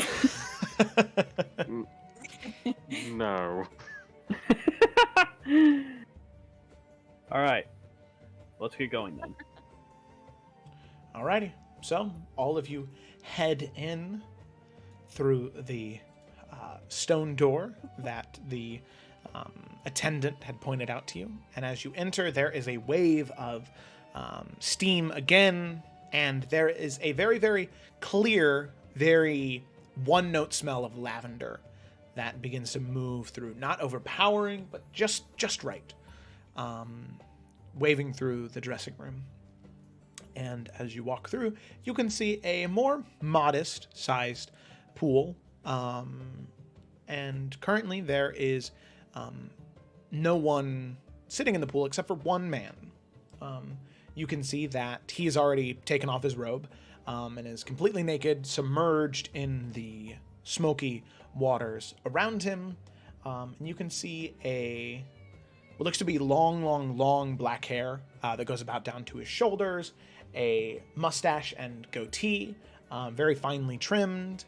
No. All right, let's get going then. Alrighty. So, all of you head in through the stone door that the attendant had pointed out to you. And as you enter, there is a wave of steam again, and there is a very, very clear, very one-note smell of lavender that begins to move through. Not overpowering, but just right. Waving through the dressing room. And as you walk through, you can see a more modest-sized pool. And currently there is no one sitting in the pool except for one man. You can see that he has already taken off his robe and is completely naked, submerged in the smoky waters around him. And you can see what looks to be long black hair that goes about down to his shoulders, a mustache and goatee, very finely trimmed,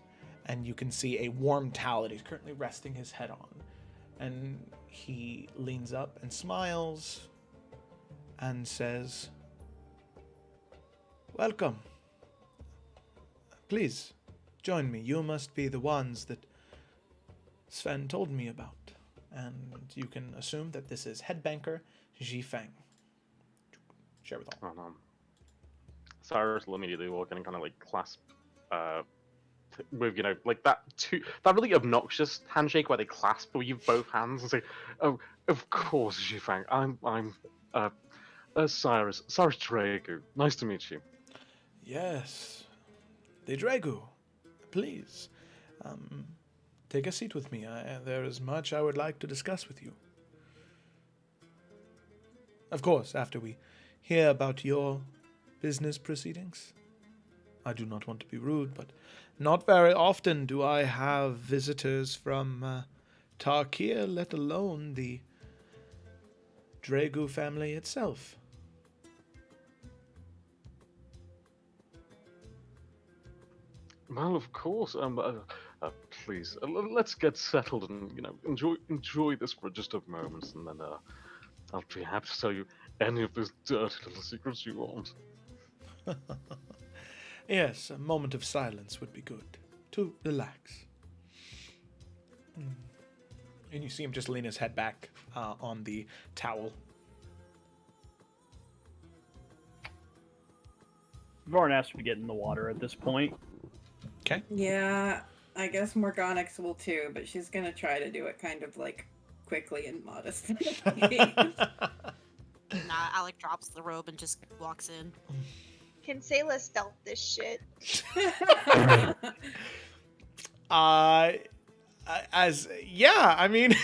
and you can see a warm towel that he's currently resting his head on. And he leans up and smiles and says, "Welcome. Please, join me. You must be the ones that Sven told me about. And you can assume that this is head banker Ji Feng." Share with all. Cyrus will immediately walk in and kind of like clasp, with like that really obnoxious handshake where they clasp with you both hands and say, "Oh, of course, Zhifang. I'm Cyrus Dragu. Nice to meet you." Yes, the Dragu. Please, take a seat with me. There is much I would like to discuss with you. Of course, after we hear about your business proceedings. I do not want to be rude, but not very often do I have visitors from Tarkir, let alone the Dragu family itself. Well, of course. Please, let's get settled and enjoy this for just a moment, and then I'll be happy to tell you any of those dirty little secrets you want. Yes, a moment of silence would be good, to relax. And you see him just lean his head back on the towel. Varn has to get in the water at this point. Okay. Yeah, I guess Morgonix will too, but she's gonna try to do it kind of like quickly and modestly. Nah, Alec drops the robe and just walks in. Can Sayla stealth this shit? I mean,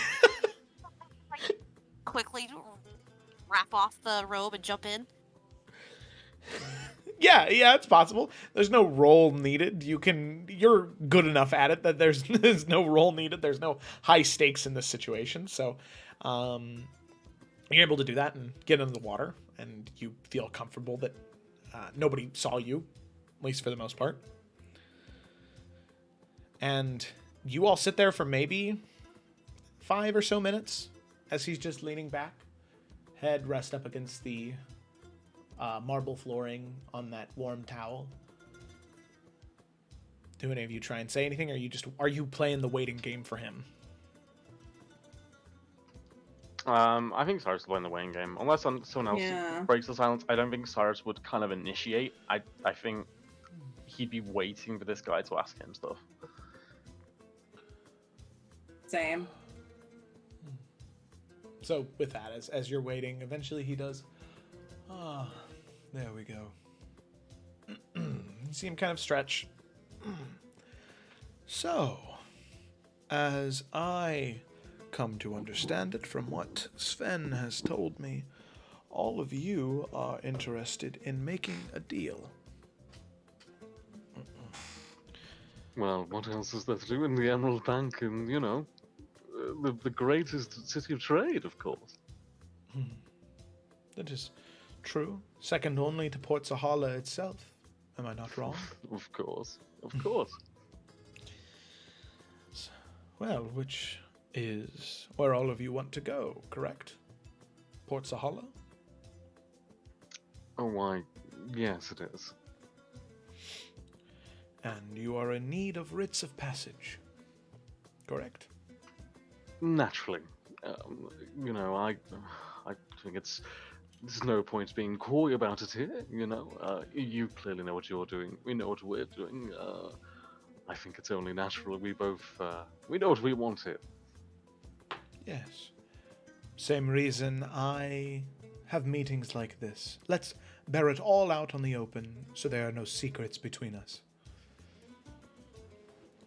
quickly wrap off the robe and jump in? Yeah, it's possible. There's no roll needed. You're good enough at it that there's no roll needed. There's no high stakes in this situation. So, you're able to do that and get into the water, and you feel comfortable that nobody saw you, at least for the most part. And you all sit there for maybe 5 or so minutes as he's just leaning back, head rest up against the marble flooring on that warm towel. Do any of you try and say anything, or are you playing the waiting game for him? I think Cyrus is playing the waiting game. Unless someone else Yeah. breaks the silence, I don't think Cyrus would kind of initiate. I think he'd be waiting for this guy to ask him stuff. Same. So with that, as you're waiting, eventually he does. Ah, there we go. You see him kind of stretch. So, as I come to understand it from what Sven has told me, all of you are interested in making a deal. Well, what else is there to do in the Emerald Bank and, the greatest city of trade, of course. That is true. Second only to Port Sahala itself. Am I not wrong? Of course. Of course. Well, which is where all of you want to go, correct? Port Sahala? Oh, why, yes, it is. And you are in need of writs of passage, correct? Naturally. I think there's no point being coy about it here, You clearly know what you're doing. We know what we're doing. I think it's only natural we both, we know what we want here. Yes. Same reason I have meetings like this. Let's bear it all out on the open so there are no secrets between us.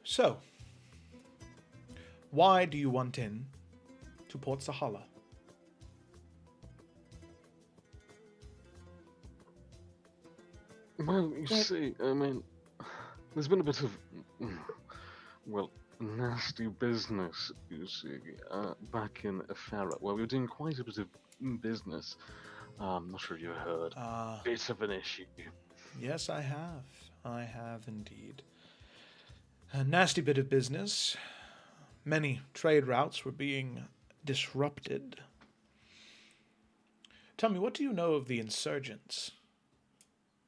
So, why do you want in to Port Sahala? Well, you see, I mean, there's been a bit of, nasty business, you see, back in Efera. Well, we were doing quite a bit of business. I'm not sure if you heard. Bit of an issue. Yes, I have. I have indeed. A nasty bit of business. Many trade routes were being disrupted. Tell me, what do you know of the insurgents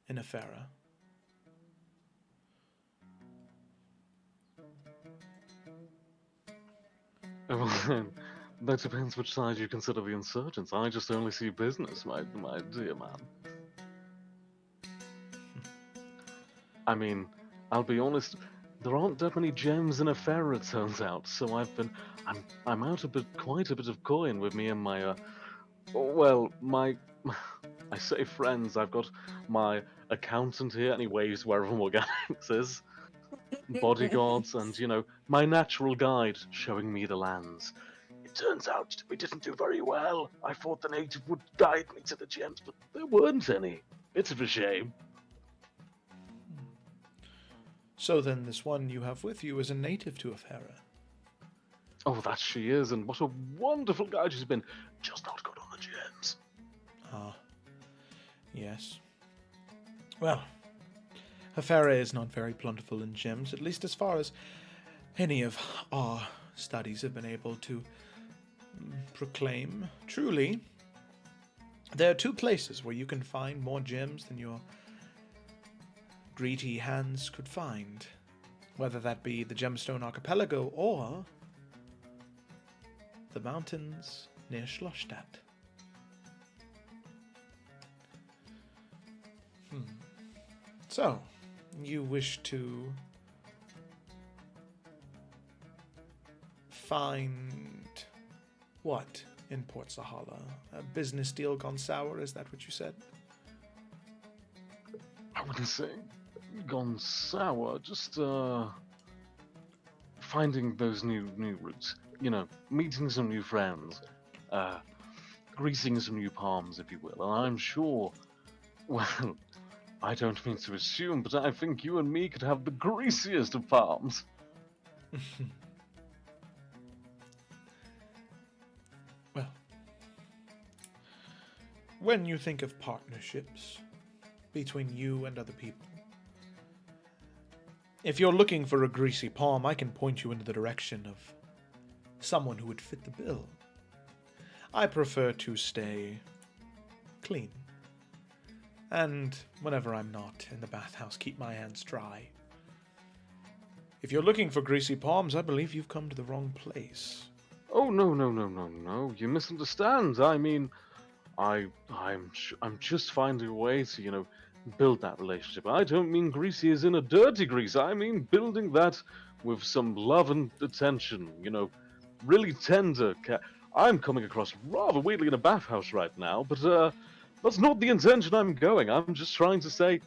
in Efera? Well, that depends which side you consider the insurgents. I just only see business, my dear man. I mean, I'll be honest, there aren't that many gems in Efera, it turns out, so I'm out quite a bit of coin with me and my, I say friends, I've got my accountant here, and he waves wherever Morganix is, bodyguards, and, my natural guide showing me the lands. It turns out we didn't do very well. I thought the native would guide me to the gems, but there weren't any. It's a shame. So then this one you have with you is a native to Efera. Oh, that she is, and what a wonderful guide she's been. Just not good on the gems. Ah, yes. Well, Efera is not very plentiful in gems, at least as far as any of our studies have been able to proclaim. Truly, there are 2 places where you can find more gems than your greedy hands could find, whether that be the Gemstone Archipelago or the mountains near Schlossstadt. So, you wish to find what in Port Sahala? A business deal gone sour, is that what you said? I wouldn't say gone sour, just finding those new routes. Meeting some new friends. greasing some new palms, if you will. And I'm sure, well, I don't mean to assume, but I think you and me could have the greasiest of palms. Well, when you think of partnerships between you and other people, if you're looking for a greasy palm, I can point you in the direction of someone who would fit the bill. I prefer to stay clean. And whenever I'm not in the bathhouse, keep my hands dry. If you're looking for greasy palms, I believe you've come to the wrong place. Oh, no. You misunderstand. I mean, I'm just finding a way to, build that relationship. I don't mean greasy as in a dirty grease. I mean building that with some love and attention, really tender. I'm coming across rather weirdly in a bathhouse right now, but that's not the intention I'm going. I'm just trying to say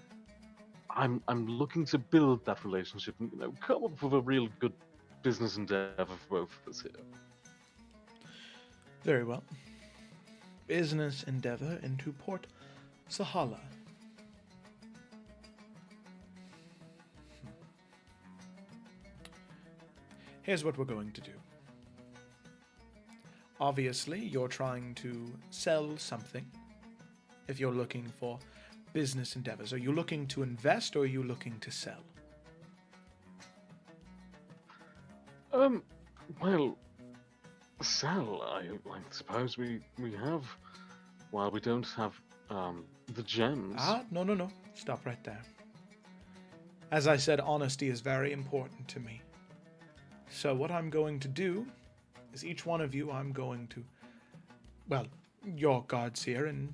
I'm looking to build that relationship and, come up with a real good business endeavor for both of us here. Very well. Business endeavor into Port Sahala. Here's what we're going to do. Obviously, you're trying to sell something. If you're looking for business endeavors, are you looking to invest or are you looking to sell? Well, sell, I suppose we have. While we don't have the gems. No. Stop right there. As I said, honesty is very important to me. So what I'm going to do is each one of you I'm going to... Well, your guards here and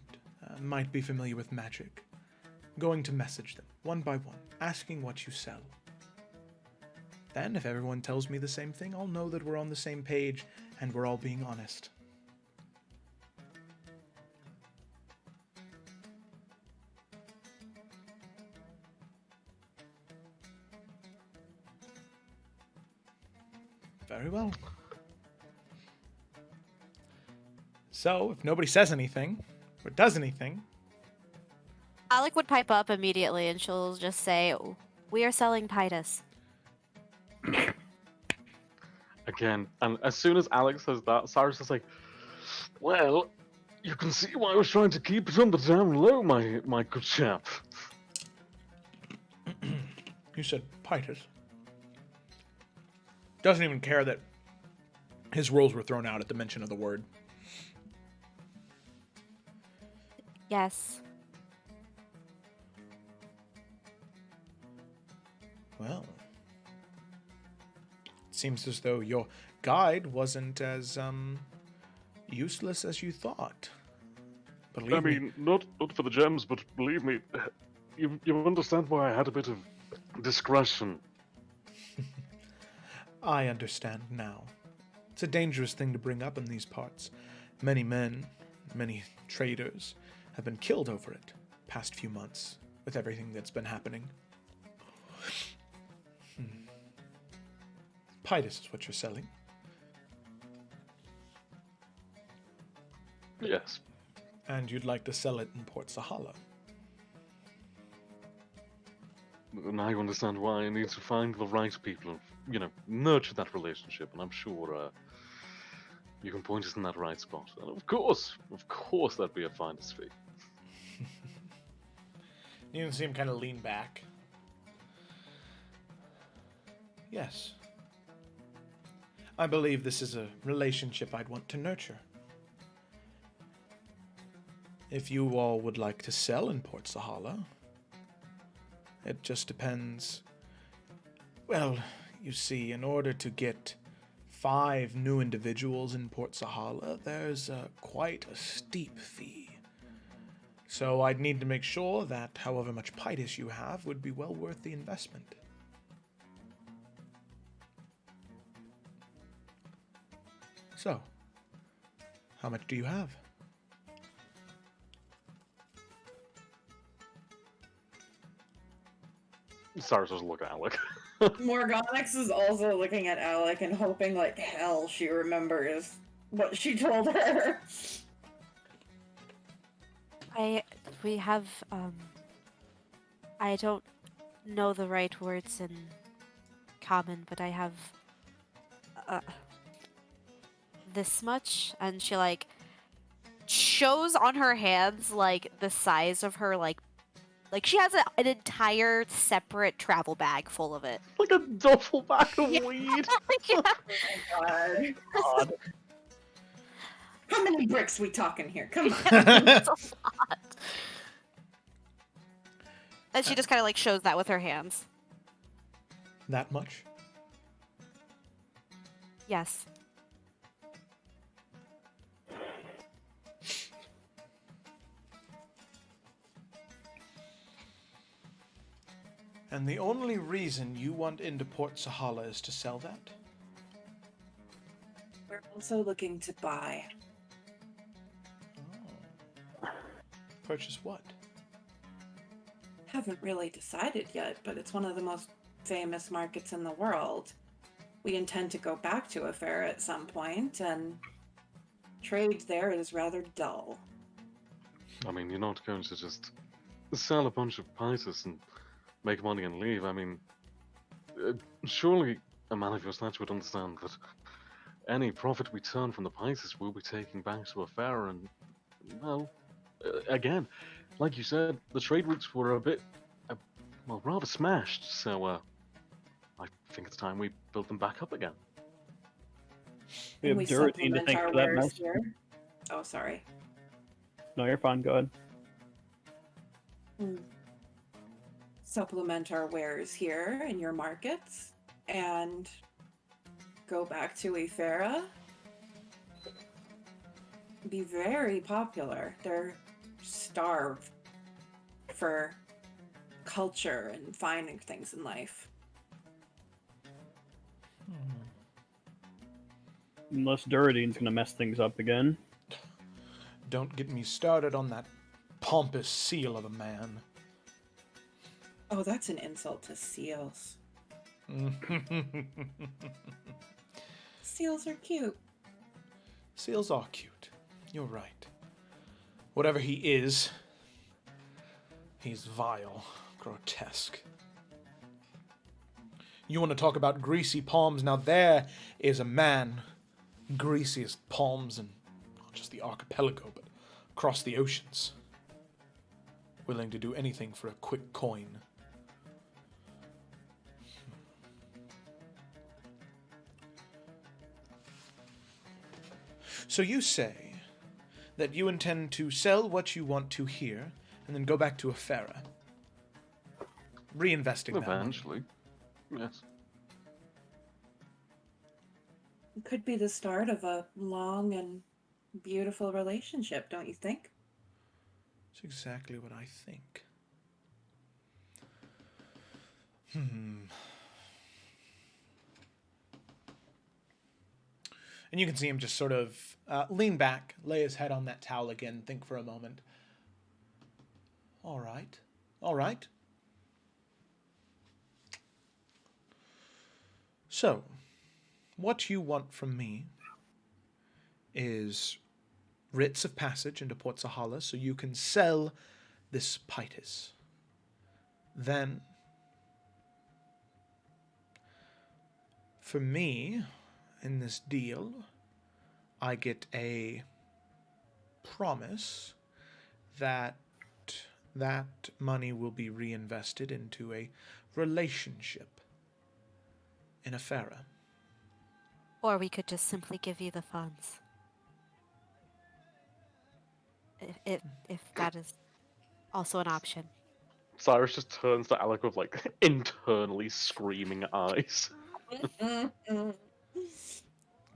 might be familiar with magic. I'm going to message them, one by one, asking what you sell. Then, if everyone tells me the same thing, I'll know that we're on the same page and we're all being honest. Very well. So, if nobody says anything, or does anything... Alec would pipe up immediately and she'll just say, "We are selling Titus." Again, and as soon as Alex says that, Cyrus is like, well, you can see why I was trying to keep it on the down low, my good chap. You said Titus. Doesn't even care that his rules were thrown out at the mention of the word. Yes. Well, it seems as though your guide wasn't as useless as you thought. Believe me. Not for the gems, but believe me, you understand why I had a bit of discretion. I understand now. It's a dangerous thing to bring up in these parts. Many men, many traders, have been killed over it past few months with everything that's been happening. Titus is what you're selling. Yes. And you'd like to sell it in Port Sahala. Now you understand why I need to find the right people and, nurture that relationship, and I'm sure you can point us in that right spot. And of course, that'd be a finder's fee. You can see him kind of lean back. Yes. I believe this is a relationship I'd want to nurture. If you all would like to sell in Port Sahala, it just depends. Well, you see, in order to get 5 new individuals in Port Sahala, there's quite a steep fee. So I'd need to make sure that however much Titus you have would be well worth the investment. So, how much do you have? Cyrus was looking at Alec. Morgonix is also looking at Alec and hoping like hell she remembers what she told her. We have, I don't know the right words in common, but I have, uh, this much, and she, like, shows on her hands, like, the size of her, like she has an entire separate travel bag full of it. Like a duffel bag of Yeah. weed. Yeah. God. God. How many bricks we talking here? Come on. It's a lot. And she just kind of, like, shows that with her hands. That much? Yes. And the only reason you want into Port Sahala is to sell that? We're also looking to buy. Oh. Purchase what? Haven't really decided yet, but it's one of the most famous markets in the world. We intend to go back to Efera at some point, and trade there is rather dull. I mean, you're not going to just sell a bunch of pieces and make money and leave. I mean, surely a man of your stature would understand that any profit we turn from the pieces we'll be taking back to Efera, and, well, again, like you said, the trade routes were a bit, well, rather smashed, so, I think it's time we build them back up again. We And have Duratine to supplement thank our for that wares mess. here. Oh, sorry. No, you're fine. Go ahead. Supplement our wares here in your markets and go back to Efera. Be very popular. They're starved for culture and finding things in life. Unless Duratine's gonna mess things up again. Don't get me started on that pompous seal of a man. Oh, that's an insult to seals. Seals are cute. Seals are cute. You're right. Whatever he is, he's vile, grotesque. You want to talk about greasy palms? Now there is a man, greasiest palms in not just the archipelago, but across the oceans, willing to do anything for a quick coin. So you say that you intend to sell what you want to here, and then go back to Efera, reinvesting that money. Eventually, yes. It could be the start of a long and beautiful relationship, don't you think? That's exactly what I think. And you can see him just sort of lean back, lay his head on that towel again, think for a moment. All right. All right. So, what you want from me is writs of passage into Port Sahala so you can sell this Pitus. Then, for me, in this deal, I get a promise that that money will be reinvested into a relationship in Efera. Or we could just simply give you the funds. If that is also an option. Cyrus just turns to Alec with, like, internally screaming eyes.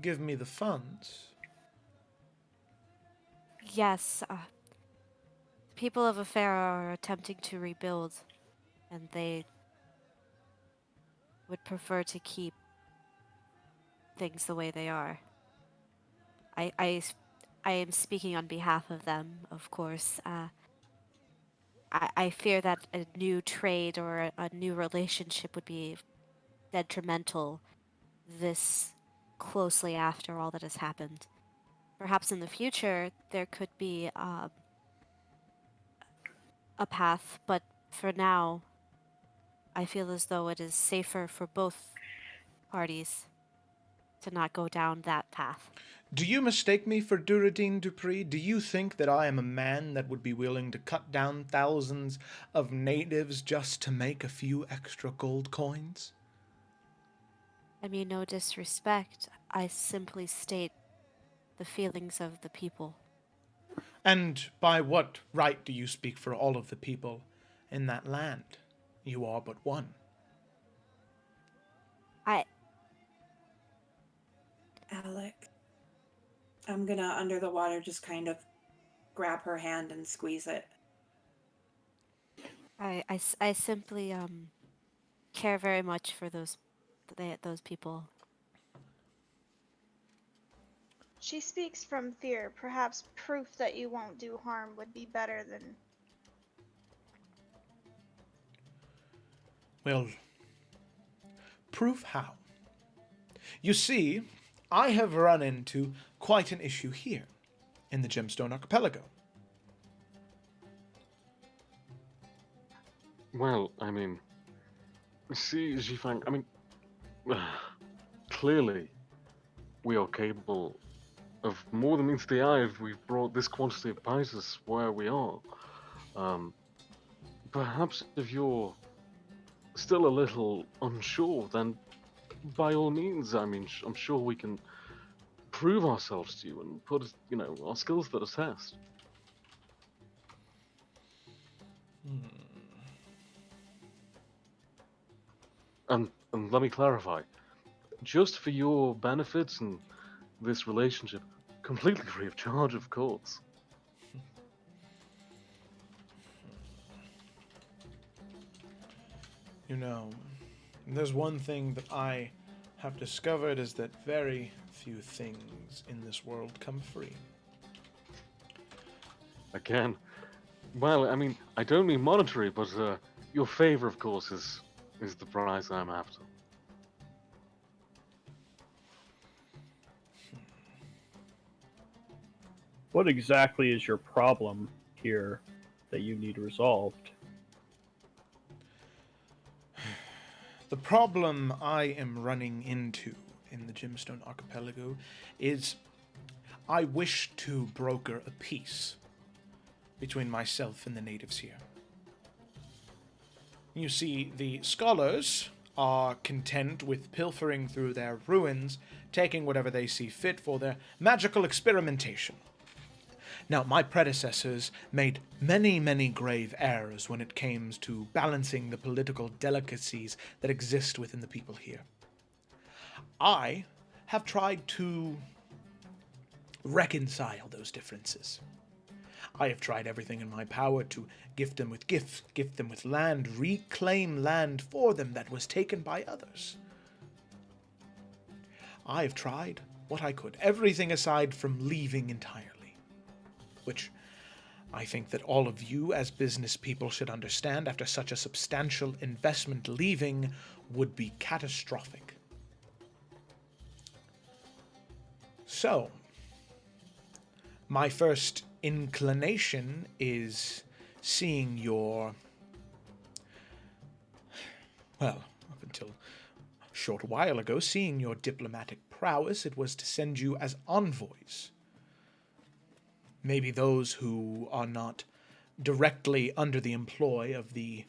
Give me the funds. Yes, people of Efera are attempting to rebuild, and they would prefer to keep things the way they are. I am speaking on behalf of them, of course. I fear that a new trade or a new relationship would be detrimental this closely after all that has happened. Perhaps in the future, there could be a path, but for now, I feel as though it is safer for both parties to not go down that path. Do you mistake me for Duradine Dupree? Do you think that I am a man that would be willing to cut down thousands of natives just to make a few extra gold coins? I mean, no disrespect. I simply state the feelings of the people. And by what right do you speak for all of the people in that land? You are but one. Alec, I'm gonna, under the water, just kind of grab her hand and squeeze it. I simply care very much for those people. She speaks from fear. Perhaps proof that you won't do harm would be better than... Well, proof how? You see, I have run into quite an issue here in the Gemstone Archipelago. Well, I mean, see, Zhifang, I mean, clearly we are capable of more than meets the eye if we've brought this quantity of spices where we are. Perhaps if you're still a little unsure, then by all means, I mean, I'm sure we can prove ourselves to you and put, our skills to the test. And let me clarify, just for your benefits and this relationship, completely free of charge, of course. You know, there's one thing that I have discovered is that very few things in this world come free. Again, well, I mean, I don't mean monetary, but your favor, of course, is the prize I'm after. What exactly is your problem here that you need resolved? The problem I am running into in the Gemstone Archipelago is I wish to broker a peace between myself and the natives here. You see, the scholars are content with pilfering through their ruins, taking whatever they see fit for their magical experimentation. Now, my predecessors made many, many grave errors when it came to balancing the political delicacies that exist within the people here. I have tried to reconcile those differences. I have tried everything in my power to gift them with gifts, gift them with land, reclaim land for them that was taken by others. I have tried what I could, everything aside from leaving entirely, which I think that all of you as business people should understand after such a substantial investment leaving would be catastrophic. So, my first inclination is seeing your, well, up until a short while ago, seeing your diplomatic prowess, it was to send you as envoys. Maybe those who are not directly under the employ of the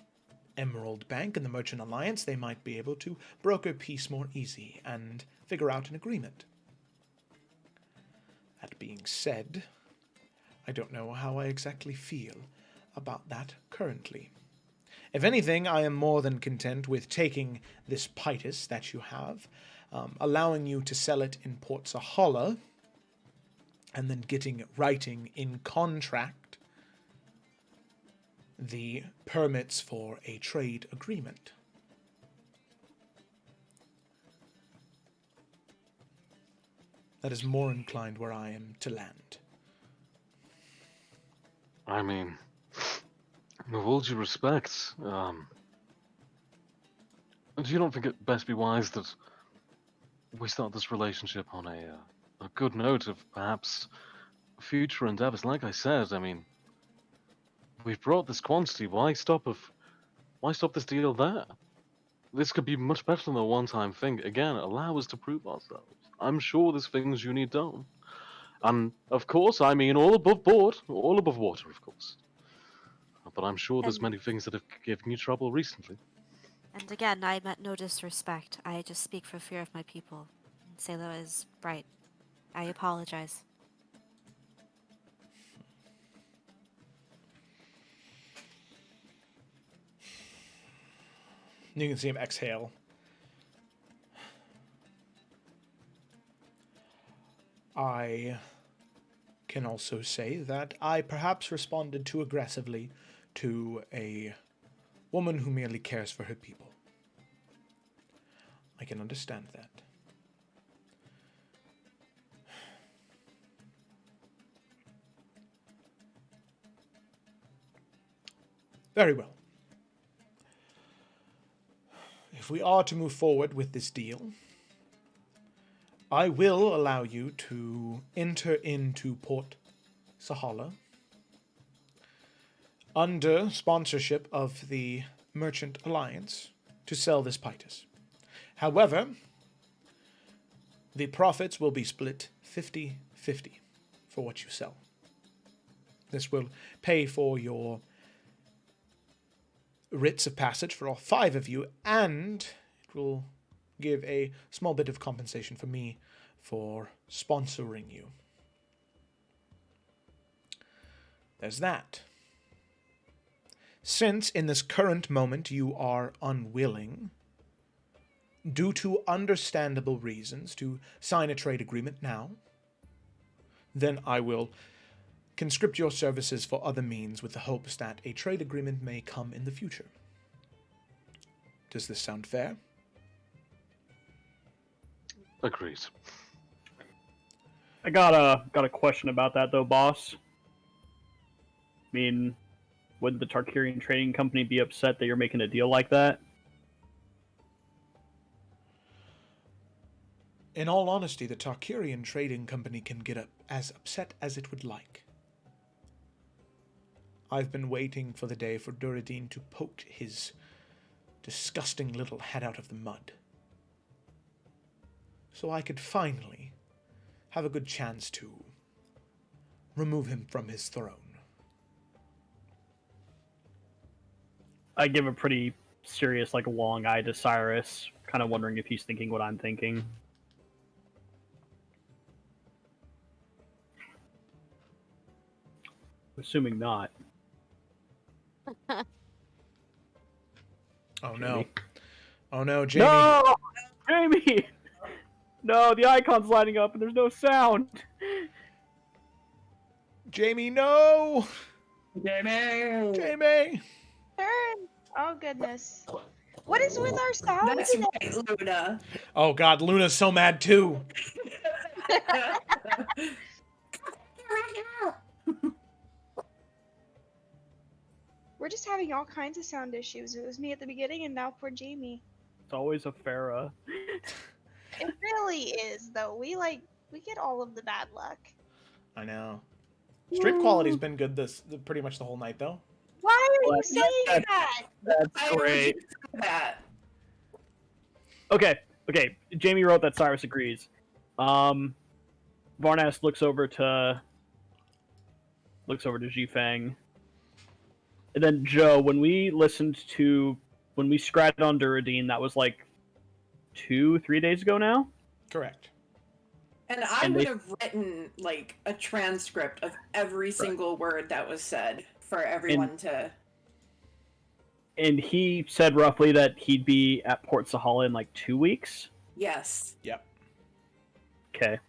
Emerald Bank and the Merchant Alliance, they might be able to broker peace more easy and figure out an agreement. That being said, I don't know how I exactly feel about that currently. If anything, I am more than content with taking this Pitus that you have, allowing you to sell it in Port Sahala, and then writing in contract the permits for a trade agreement. That is more inclined where I am to land. I mean, with all due respect, do you not think it best be wise that we start this relationship on a good note of perhaps future endeavors? Like I said, I mean, we've brought this quantity. Why stop this deal there? This could be much better than a one-time thing. Again, allow us to prove ourselves. I'm sure there's things you need done. And, of course, I mean all above board, all above water, of course. But I'm sure there's And- many things that have given you trouble recently. And again, I meant no disrespect. I just speak for fear of my people. Sayla is right. I apologize. You can see him exhale. I can also say that I perhaps responded too aggressively to a woman who merely cares for her people. I can understand that. Very well. If we are to move forward with this deal, I will allow you to enter into Port Sahala under sponsorship of the Merchant Alliance to sell this Pytus. However, the profits will be split 50-50 for what you sell. This will pay for your writs of passage for all 5 of you, and it will give a small bit of compensation for me for sponsoring you. There's that. Since in this current moment you are unwilling, due to understandable reasons, to sign a trade agreement now, then I will conscript your services for other means with the hopes that a trade agreement may come in the future. Does this sound fair? Agreed. I got a question about that though, boss. I mean, wouldn't the Tarkirian Trading Company be upset that you're making a deal like that? In all honesty, the Tarkirian Trading Company can get as upset as it would like. I've been waiting for the day for Duradin to poke his disgusting little head out of the mud, so I could finally have a good chance to remove him from his throne. I give a pretty serious, long eye to Cyrus, kind of wondering if he's thinking what I'm thinking. Assuming not. Oh Jamie. no. Oh no, Jamie. No! Jamie! No, the icon's lighting up and there's no sound. Jamie, no! Jamie! Jamie! Turn. Oh goodness. What is with our sound That's today? right, Luna. Oh god, Luna's so mad too. We're just having all kinds of sound issues. It was me at the beginning, and now poor Jamie. It's always Efera. It really is, though. We get all of the bad luck. I know. Stream quality's been good pretty much the whole night though. Why are you Well, saying that? That's great. That. Okay. Jamie wrote that Cyrus agrees. Varnas looks over to Zhifeng. And then Joe, when we scratched on Duradin, that was 2-3 days ago now? Correct. And I would have written a transcript of every single word that was said for everyone to. And he said roughly that he'd be at Port Sahala in 2 weeks? Yes. Yep. Okay.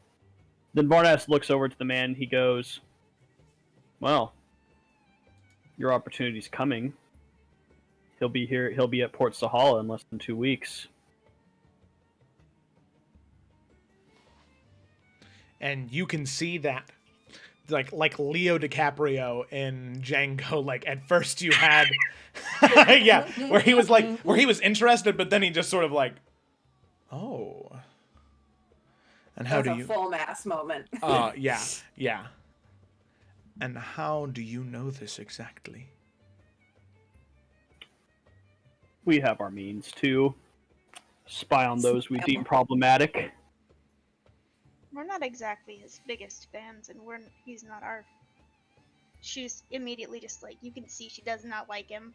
Then Varnas looks over to the man. He goes, well, your opportunity's coming. He'll be here. He'll be at Port Sahala in less than 2 weeks. And you can see that, like Leo DiCaprio in Django. At first you had, yeah, where he was interested, but then he just sort of oh. And how do you? A full mass moment. Yeah. And how do you know this exactly? We have our means to spy on those we deem problematic. We're not exactly his biggest fans, and he's not our. She's immediately just like, you can see she does not like him.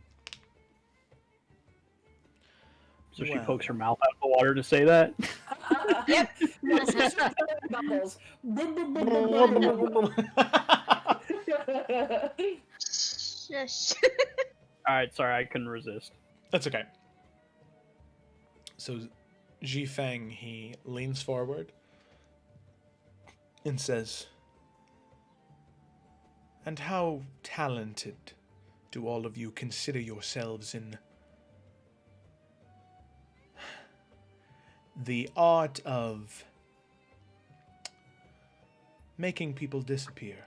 So she Well. pokes her mouth out of the water to say that. Yep. Bubbles. Shush. Alright, sorry, I couldn't resist. That's okay. So, Ji Feng, he leans forward and says, "And how talented do all of you consider yourselves in the art of making people disappear?"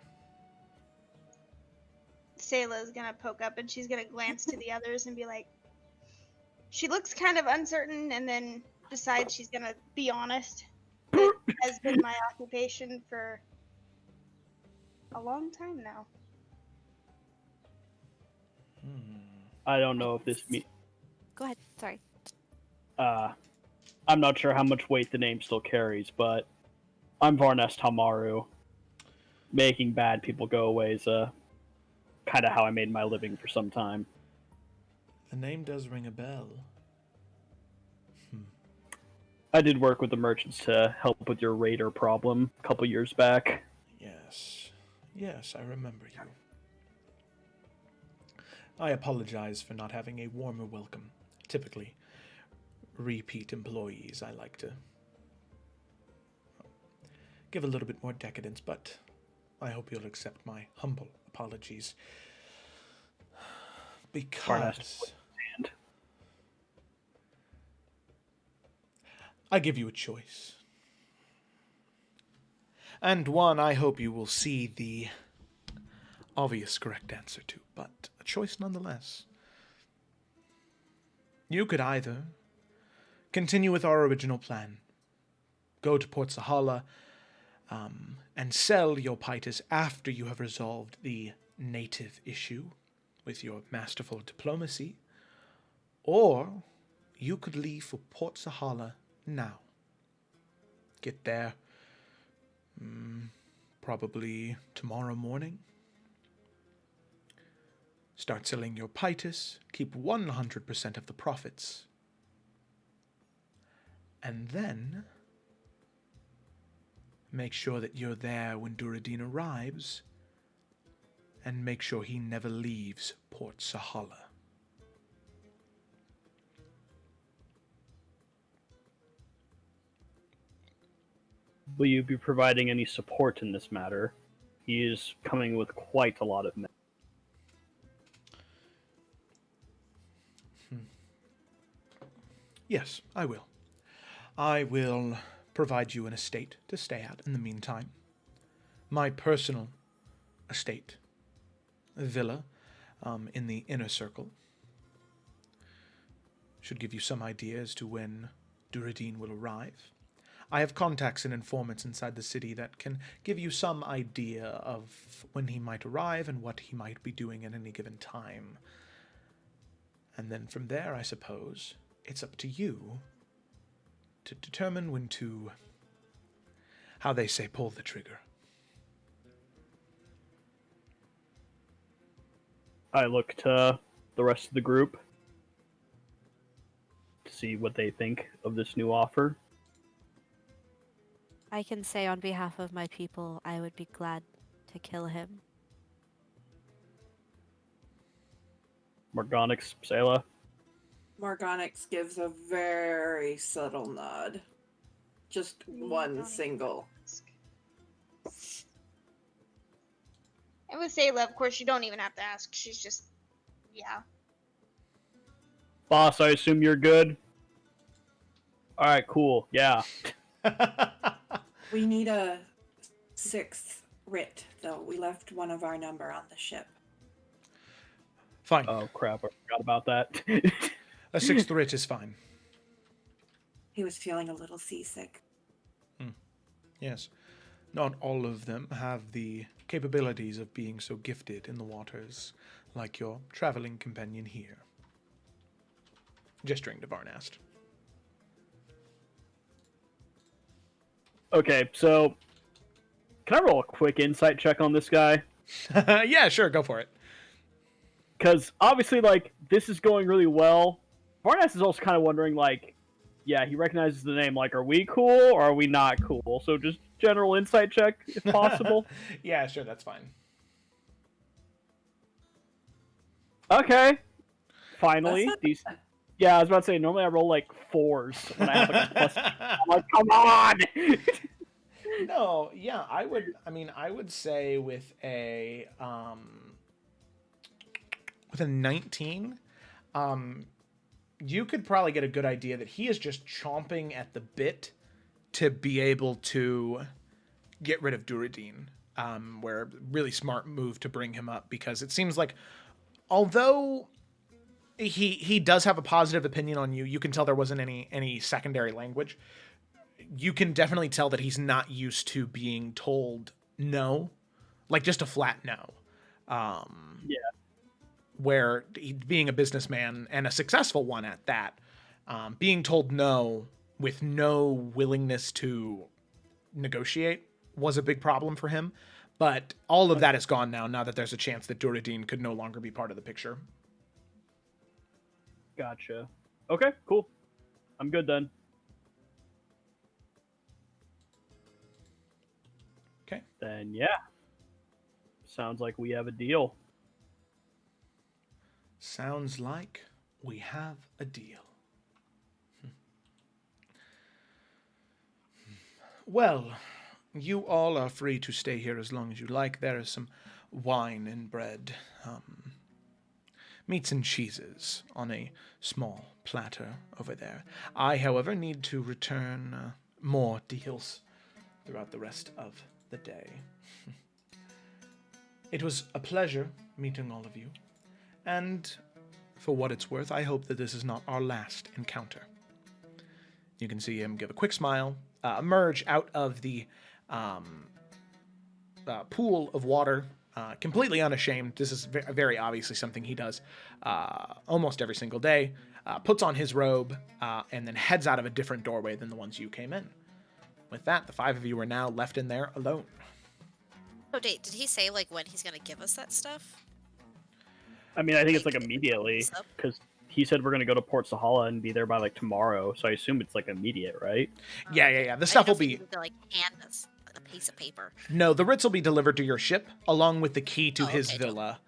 Sayla's gonna poke up and she's gonna glance to the others and be like, she looks kind of uncertain and then decides she's gonna be honest. It has been my occupation for a long time now. I don't know if this Go ahead. Sorry. I'm not sure how much weight the name still carries, but I'm Varnes Tamaru. Making bad people go away is kind of how I made my living for some time. The name does ring a bell. I did work with the merchants to help with your raider problem a couple years back. Yes. Yes, I remember you. I apologize for not having a warmer welcome. Typically, repeat employees I like to give a little bit more decadence, but I hope you'll accept my humble apologies. Because I give you a choice. And one I hope you will see the obvious correct answer to, but a choice nonetheless. You could either continue with our original plan, go to Port Sahala, and sell your Pytus after you have resolved the native issue with your masterful diplomacy, or you could leave for Port Sahala now. Get there probably tomorrow morning. Start selling your Pytus, keep 100% of the profits. And then make sure that you're there when Duradin arrives, and make sure he never leaves Port Sahala. Will you be providing any support in this matter? He is coming with quite a lot of men. Yes, I will. I will provide you an estate to stay at in the meantime. My personal estate, a villa in the inner circle. Should give you some idea as to when Duradin will arrive. I have contacts and informants inside the city that can give you some idea of when he might arrive and what he might be doing at any given time. And then from there, I suppose, it's up to you to determine when to, how they say, pull the trigger. I look to the rest of the group to see what they think of this new offer. I can say on behalf of my people, I would be glad to kill him. Morgonix, Sayla. Morgonix gives a very subtle nod. Just one single. And with Sayla, of course, you don't even have to ask. She's just, yeah. Boss, I assume you're good? Alright, cool. Yeah. We need a 6th writ, though. We left one of our number on the ship. Fine. Oh, crap. I forgot about that. A 6th writ is fine. He was feeling a little seasick. Yes. Not all of them have the capabilities of being so gifted in the waters like your traveling companion here. gesturing to Varnast. Okay, so can I roll a quick insight check on this guy? Yeah, sure, go for it. Because obviously, like, this is going really well. Varnast is also kind of wondering, like, yeah, he recognizes the name. Like, are we cool or are we not cool? So just general insight check, if possible. Yeah, sure, that's fine. Okay. Finally, That's not these. bad. Yeah, I was about to say, normally I roll, like, 4s when I have, like, a plus. I'm like, come on! No, yeah, I would say with a 19, you could probably get a good idea that he is just chomping at the bit to be able to get rid of Duradine. Where really smart move to bring him up, because it seems like, although he does have a positive opinion on you, you can tell there wasn't any secondary language. You can definitely tell that he's not used to being told no, like just a flat no. Yeah. Where being a businessman, and a successful one at that, being told no with no willingness to negotiate was a big problem for him. But all of that is gone now that there's a chance that Duradine could no longer be part of the picture. Gotcha. Okay, cool. I'm good then. Okay. Then, yeah. Sounds like we have a deal. Sounds like we have a deal. Well, you all are free to stay here as long as you like. There is some wine and bread, meats and cheeses on a small platter over there. I, however, need to return more deals throughout the rest of the day. It was a pleasure meeting all of you, and for what it's worth, I hope that this is not our last encounter. You can see him give a quick smile, emerge out of the pool of water, completely unashamed. This is very obviously something he does almost every single day. Puts on his robe, and then heads out of a different doorway than the ones you came in. With that, the 5 of you are now left in there alone. So, did he say, like, when he's gonna give us that stuff? I mean, I think it's like immediately, Stuff? because he said we're going to go to Port Sahala and be there by like tomorrow, so I assume it's like immediate, right? Yeah. The I stuff will don't think be... he need to, like, hand us a piece of paper. No, the writs will be delivered to your ship, along with the key to Oh, his okay, villa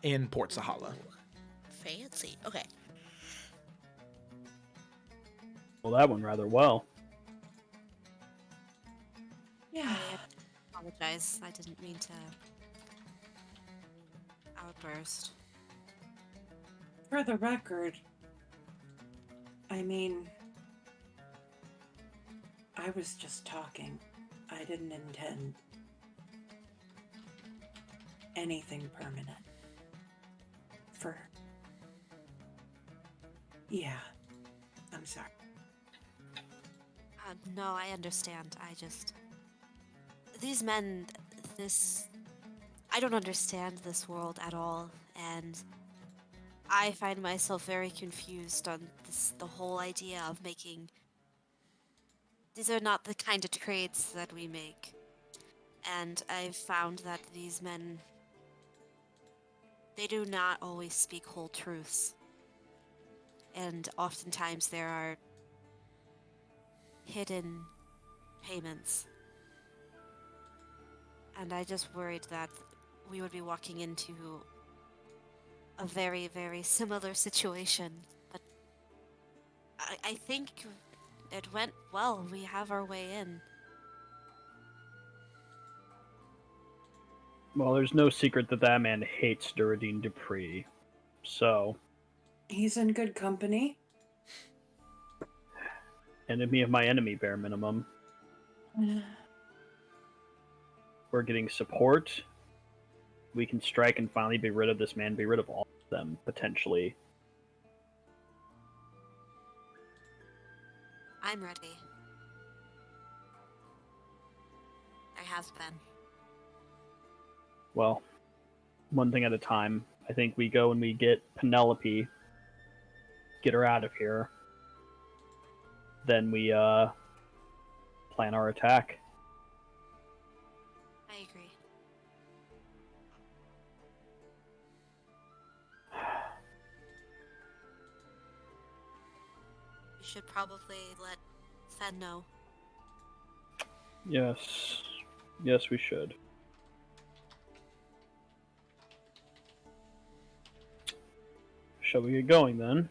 in Port Sahala. Fancy. Okay. Well, that went rather well. Yeah. I apologize. I didn't mean to outburst. For the record, I mean, I was just talking. I didn't intend anything permanent. Yeah, I'm sorry. No, I understand. These men, I don't understand this world at all, and I find myself very confused on the whole idea of making... These are not the kind of trades that we make. And I've found that these men, they do not always speak whole truths. And oftentimes there are hidden payments. And I just worried that we would be walking into a very, very similar situation. But I think it went well. We have our way in. Well, there's no secret that that man hates Duradine Dupree, so... He's in good company. Enemy of my enemy, bare minimum. We're getting support. We can strike and finally be rid of this man, be rid of all of them, potentially. I'm ready. I have been. Well, one thing at a time. I think we go and we get Penelope get her out of here, then we plan our attack. I agree. We should probably let Fen know. Yes. Yes, we should. Shall we get going then?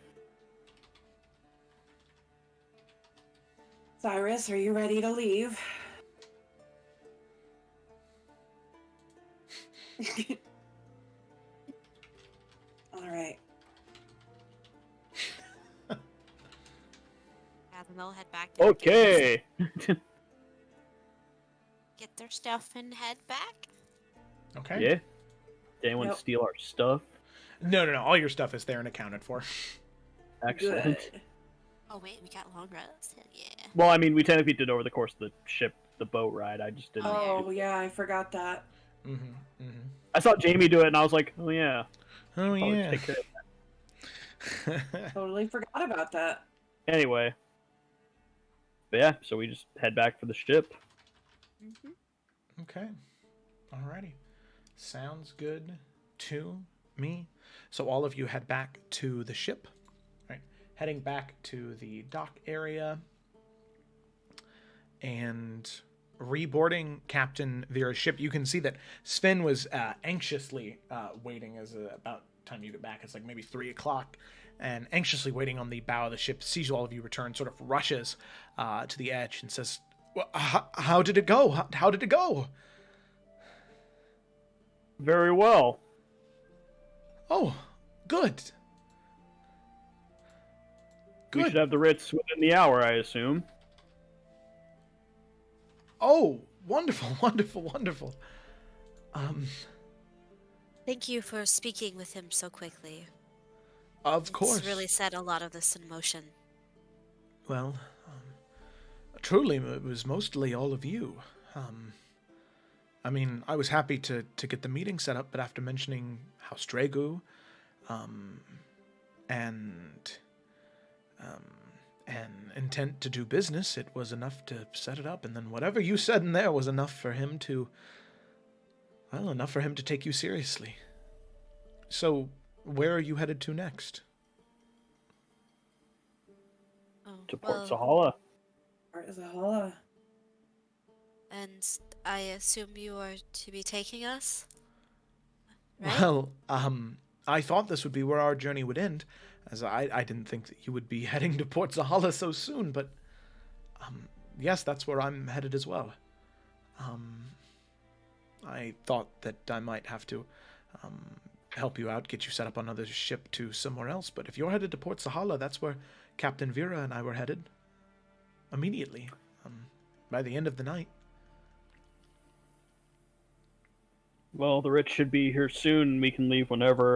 Cyrus, are you ready to leave? All right. Have them all head back. Okay. Get their stuff and head back. Okay. Yeah. Did anyone Nope. steal our stuff? No. All your stuff is there and accounted for. Excellent. Good. Oh wait, we got long rest. Hell yeah. Well, I mean, we technically did over the course of the boat ride. I just didn't. Oh, yeah, I forgot that. I saw Jamie do it, and I was like, oh yeah. Oh Probably yeah. take care of Totally forgot about that. Anyway. But yeah, so we just head back for the ship. Okay. Alrighty. Sounds good to me. So all of you head back to the ship. Right. Heading back to the dock area. And reboarding Captain Vera's ship. You can see that Sven was anxiously waiting as about time you get back. It's like maybe 3 o'clock. And anxiously waiting on the bow of the ship, sees all of you return, sort of rushes to the edge and says, well, how did it go? How did it go? Very well. Oh, good. We should have the Ritz within the hour, I assume. Oh, wonderful, wonderful. Thank you for speaking with him so quickly. Of course. It's really set a lot of this in motion. Well, truly, it was mostly all of you. I mean, I was happy to get the meeting set up, but after mentioning House Dragu, and intent to do business, it was enough to set it up, and then whatever you said in there was enough for him to take you seriously. So, where are you headed to next? Oh, To Port well, Sahala. Art Zahala. and I assume you are to be taking us? Right? Well, I thought this would be where our journey would end, as I didn't think that you would be heading to Port Zahala so soon, but, yes, that's where I'm headed as well. I thought that I might have to, help you out, get you set up on another ship to somewhere else, but if you're headed to Port Sahala, that's where Captain Vera and I were headed. Immediately. By the end of the night. Well, the Ritz should be here soon. We can leave whenever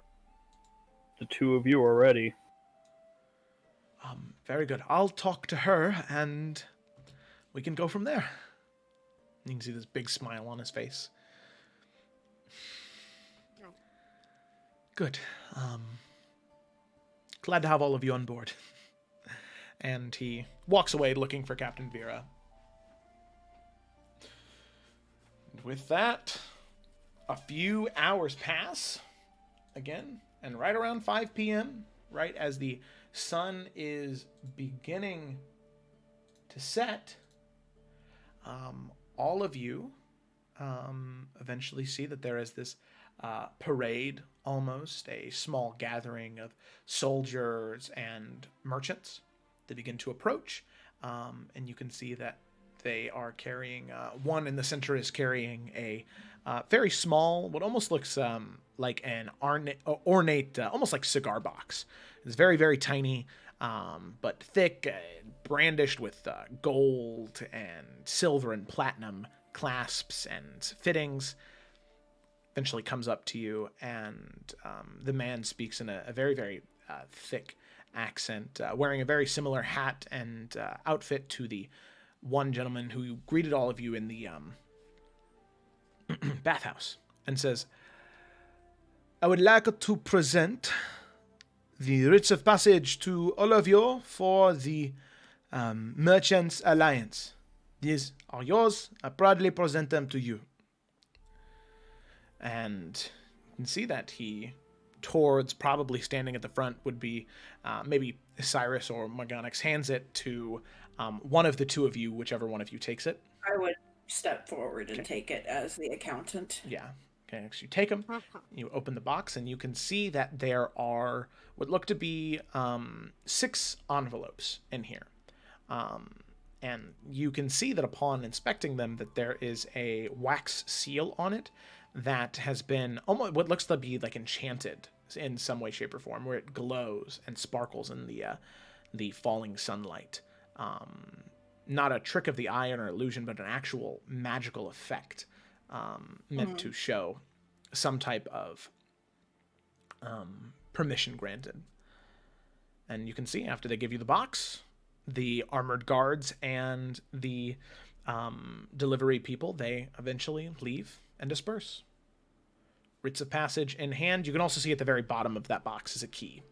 the two of you are ready. Very good. I'll talk to her, and we can go from there. You can see this big smile on his face. Good. Glad to have all of you on board. And he walks away looking for Captain Vera. And with that, a few hours pass again, and right around 5 p.m., right as the sun is beginning to set, all of you eventually see that there is this parade, almost a small gathering of soldiers and merchants that begin to approach, and you can see that they are carrying, one in the center is carrying a very small, what almost looks like an ornate, almost like cigar box. It's very, very tiny, but thick, brandished with gold and silver and platinum clasps and fittings. Eventually comes up to you, and the man speaks in a very, very thick accent, wearing a very similar hat and outfit to the one gentleman who greeted all of you in the bathhouse, and says, I would like to present the writs of passage to all of you for the Merchants Alliance. These are yours. I proudly present them to you. And you can see that he, towards probably standing at the front, would be maybe Cyrus or Morganix, hands it to one of the two of you, whichever one of you takes it. I would step forward and take it as the accountant. Yeah. Okay, so you take them, you open the box, and you can see that there are what look to be 6 envelopes in here. And you can see that upon inspecting them that there is a wax seal on it that has been almost what looks to be like enchanted in some way, shape, or form, where it glows and sparkles in the falling sunlight. Not a trick of the eye or illusion, but an actual magical effect meant to show some type of permission granted. And you can see after they give you the box, the armored guards and the delivery people, they eventually leave and disperse. Writs of passage in hand. You can also see at the very bottom of that box is a key,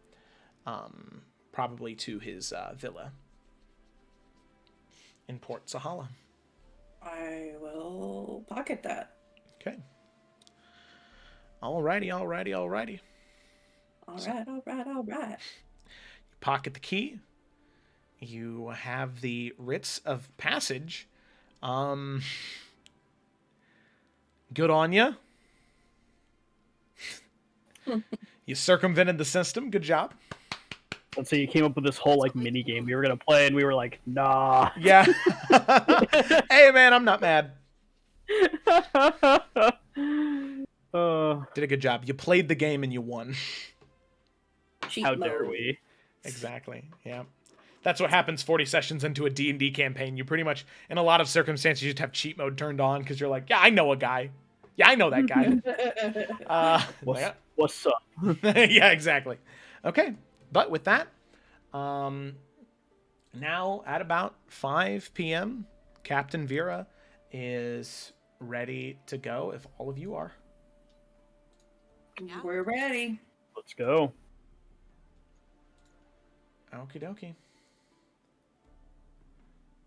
probably to his villa in Port Sahala. I will pocket that. Okay. Alrighty. All right. You pocket the key. You have the writs of passage. Good on you. You circumvented the system. Good job. Let's say you came up with this whole like mini game we were gonna play, and we were like, nah. Yeah. Hey man, I'm not mad. Did a good job. You played the game and you won. Cheat How mode. dare we? Exactly. Yeah. That's what happens 40 sessions into a D&D campaign. You pretty much, in a lot of circumstances, you just have cheat mode turned on because you're like, yeah, I know a guy. Yeah, I know that guy. What's up? Yeah, exactly. Okay. But with that, now at about 5 p.m., Captain Vera is ready to go if all of you are. Yeah. We're ready. Let's go. Okie dokie.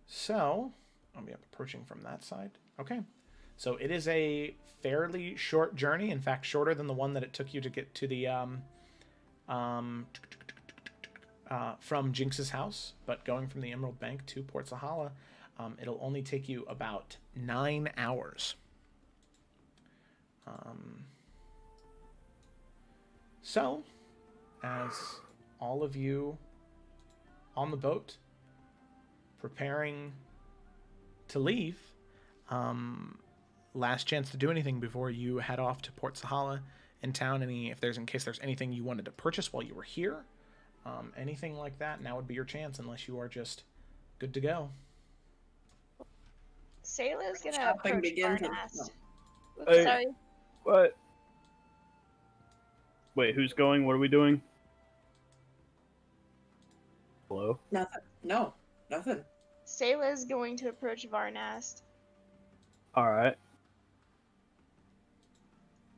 So, I'll be approaching from that side. Okay. So it is a fairly short journey. In fact, shorter than the one that it took you to get to the from Jinx's house. But going from the Emerald Bank to Port Sahala, it'll only take you about 9 hours. So, as all of you on the boat, preparing to leave, last chance to do anything before you head off to Port Sahala in town. In case there's anything you wanted to purchase while you were here, anything like that, now would be your chance, unless you are just good to go. Sayla's gonna Shopping approach begins. Barnast. Hey. Sorry. What? Wait, who's going? What are we doing? Hello? Nothing. No, nothing. Sayla's going to approach Varnast. Alright.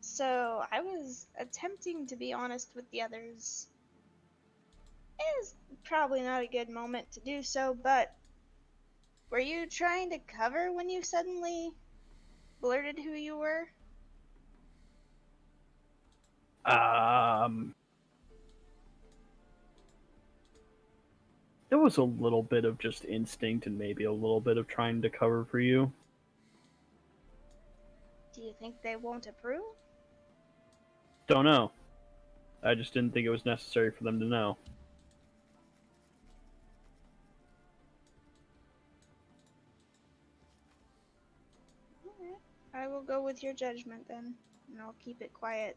So I was attempting to be honest with the others. It is probably not a good moment to do so, but were you trying to cover when you suddenly blurted who you were? There was a little bit of just instinct and maybe a little bit of trying to cover for you. Do you think they won't approve? Don't know. I just didn't think it was necessary for them to know. Alright. I will go with your judgment then, and I'll keep it quiet.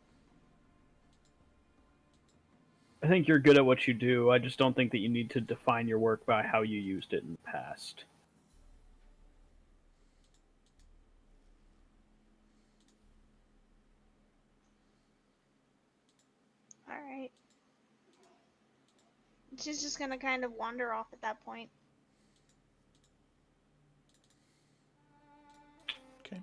I think you're good at what you do. I just don't think that you need to define your work by how you used it in the past. Alright. She's just gonna kind of wander off at that point. Okay.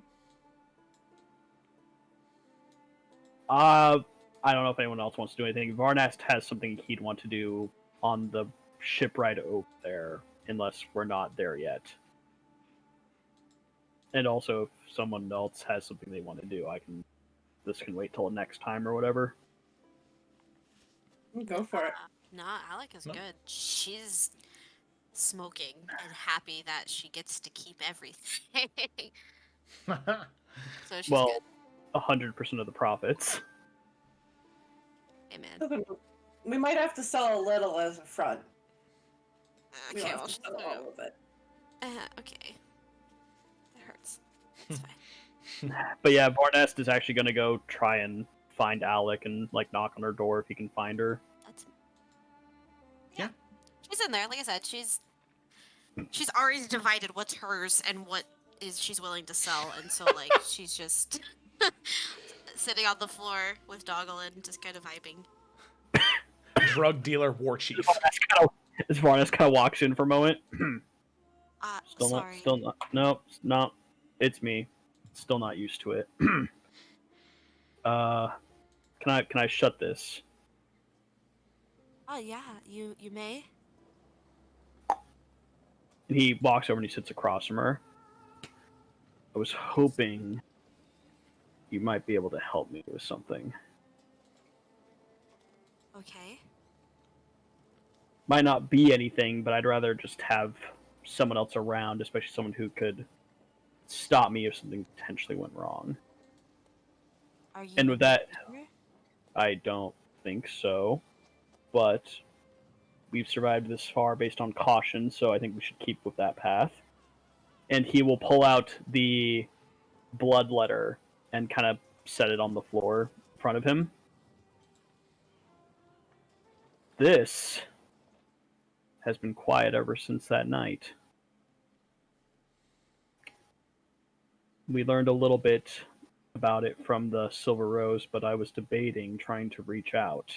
I don't know if anyone else wants to do anything. Varnast has something he'd want to do on the ship ride over there, unless we're not there yet. And also, if someone else has something they want to do, this can wait till next time or whatever. Go for it. No, Alec is No. good. She's smoking and happy that she gets to keep everything. So she's Well, good. 100% of the profits. Amen. We might have to sell a little as a front. We Okay, don't well, have to sell all of it. okay. That hurts. It's fine. But yeah, Varnest is actually going to go try and find Alec and like knock on her door if he can find her. That's... Yeah. She's in there. Like I said, she's already divided what's hers and what is she's willing to sell, and so like she's just sitting on the floor with Dogglin, just kind of vibing. Drug dealer war chief. Varnest kind of walks in for a moment. Sorry. No, it's me. Still not used to it. Can I shut this? Oh yeah, you may. And he walks over and he sits across from her. I was hoping you might be able to help me with something. Okay. Might not be anything, but I'd rather just have someone else around, especially someone who could stop me if something potentially went wrong. Are you? And with that, here? I don't think so, but we've survived this far based on caution, so I think we should keep with that path. And he will pull out the blood letter and kind of set it on the floor in front of him. This has been quiet ever since that night. We learned a little bit about it from the Silver Rose, but I was debating trying to reach out.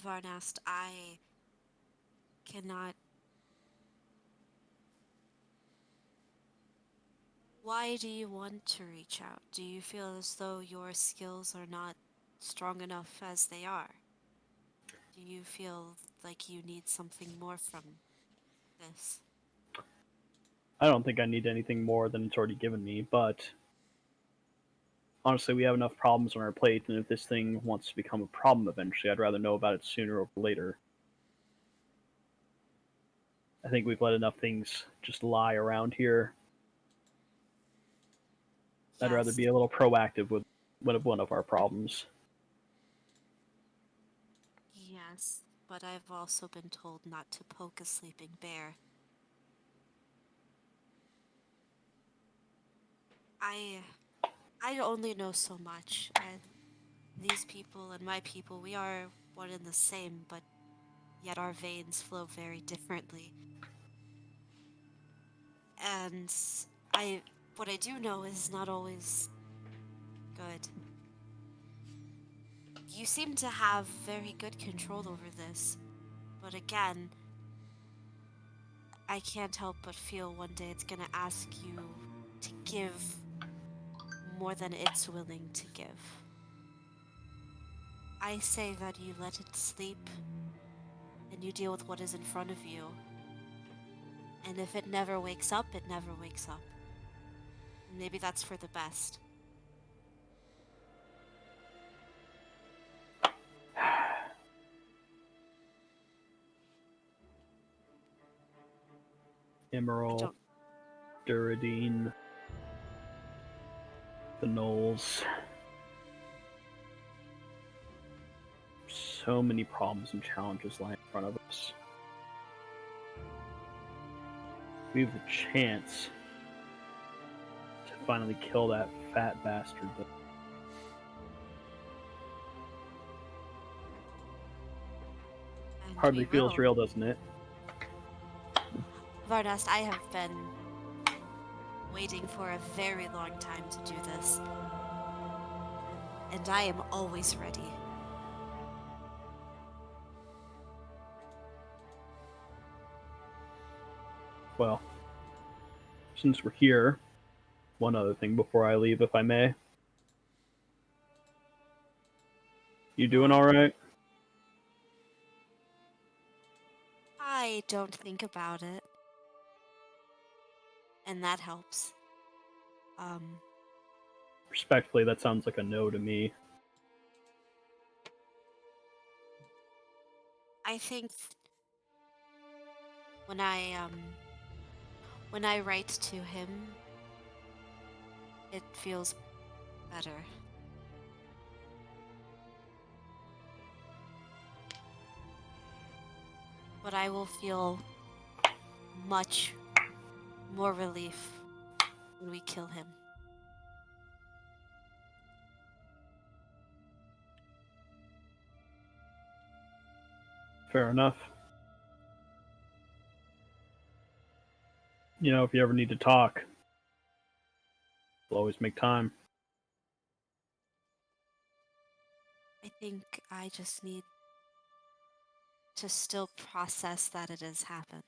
Varnast, I cannot. Why do you want to reach out? Do you feel as though your skills are not strong enough as they are? Do you feel like you need something more from this? I don't think I need anything more than it's already given me, but honestly, we have enough problems on our plate, and if this thing wants to become a problem eventually, I'd rather know about it sooner or later. I think we've let enough things just lie around here. I'd rather be a little proactive with one of our problems. Yes, but I've also been told not to poke a sleeping bear. I only know so much, and these people and my people, we are one and the same, but yet our veins flow very differently. And what I do know is not always good. You seem to have very good control over this, but again, I can't help but feel one day it's gonna ask you to give more than it's willing to give. I say that you let it sleep, and you deal with what is in front of you. And if it never wakes up, it never wakes up. Maybe that's for the best. Emerald, Duradine, the Knolls. So many problems and challenges lie in front of us. We have the chance to finally kill that fat bastard. And Hardly we feels will. real, doesn't it? Varnast, I have been waiting for a very long time to do this. And I am always ready. Well, since we're here, one other thing before I leave, if I may. You doing all right? I don't think about it. And that helps. Respectfully, that sounds like a no to me. I think when I write to him, it feels better. But I will feel much more relief when we kill him. Fair enough. You know, if you ever need to talk, we'll always make time. I think I just need to still process that it has happened.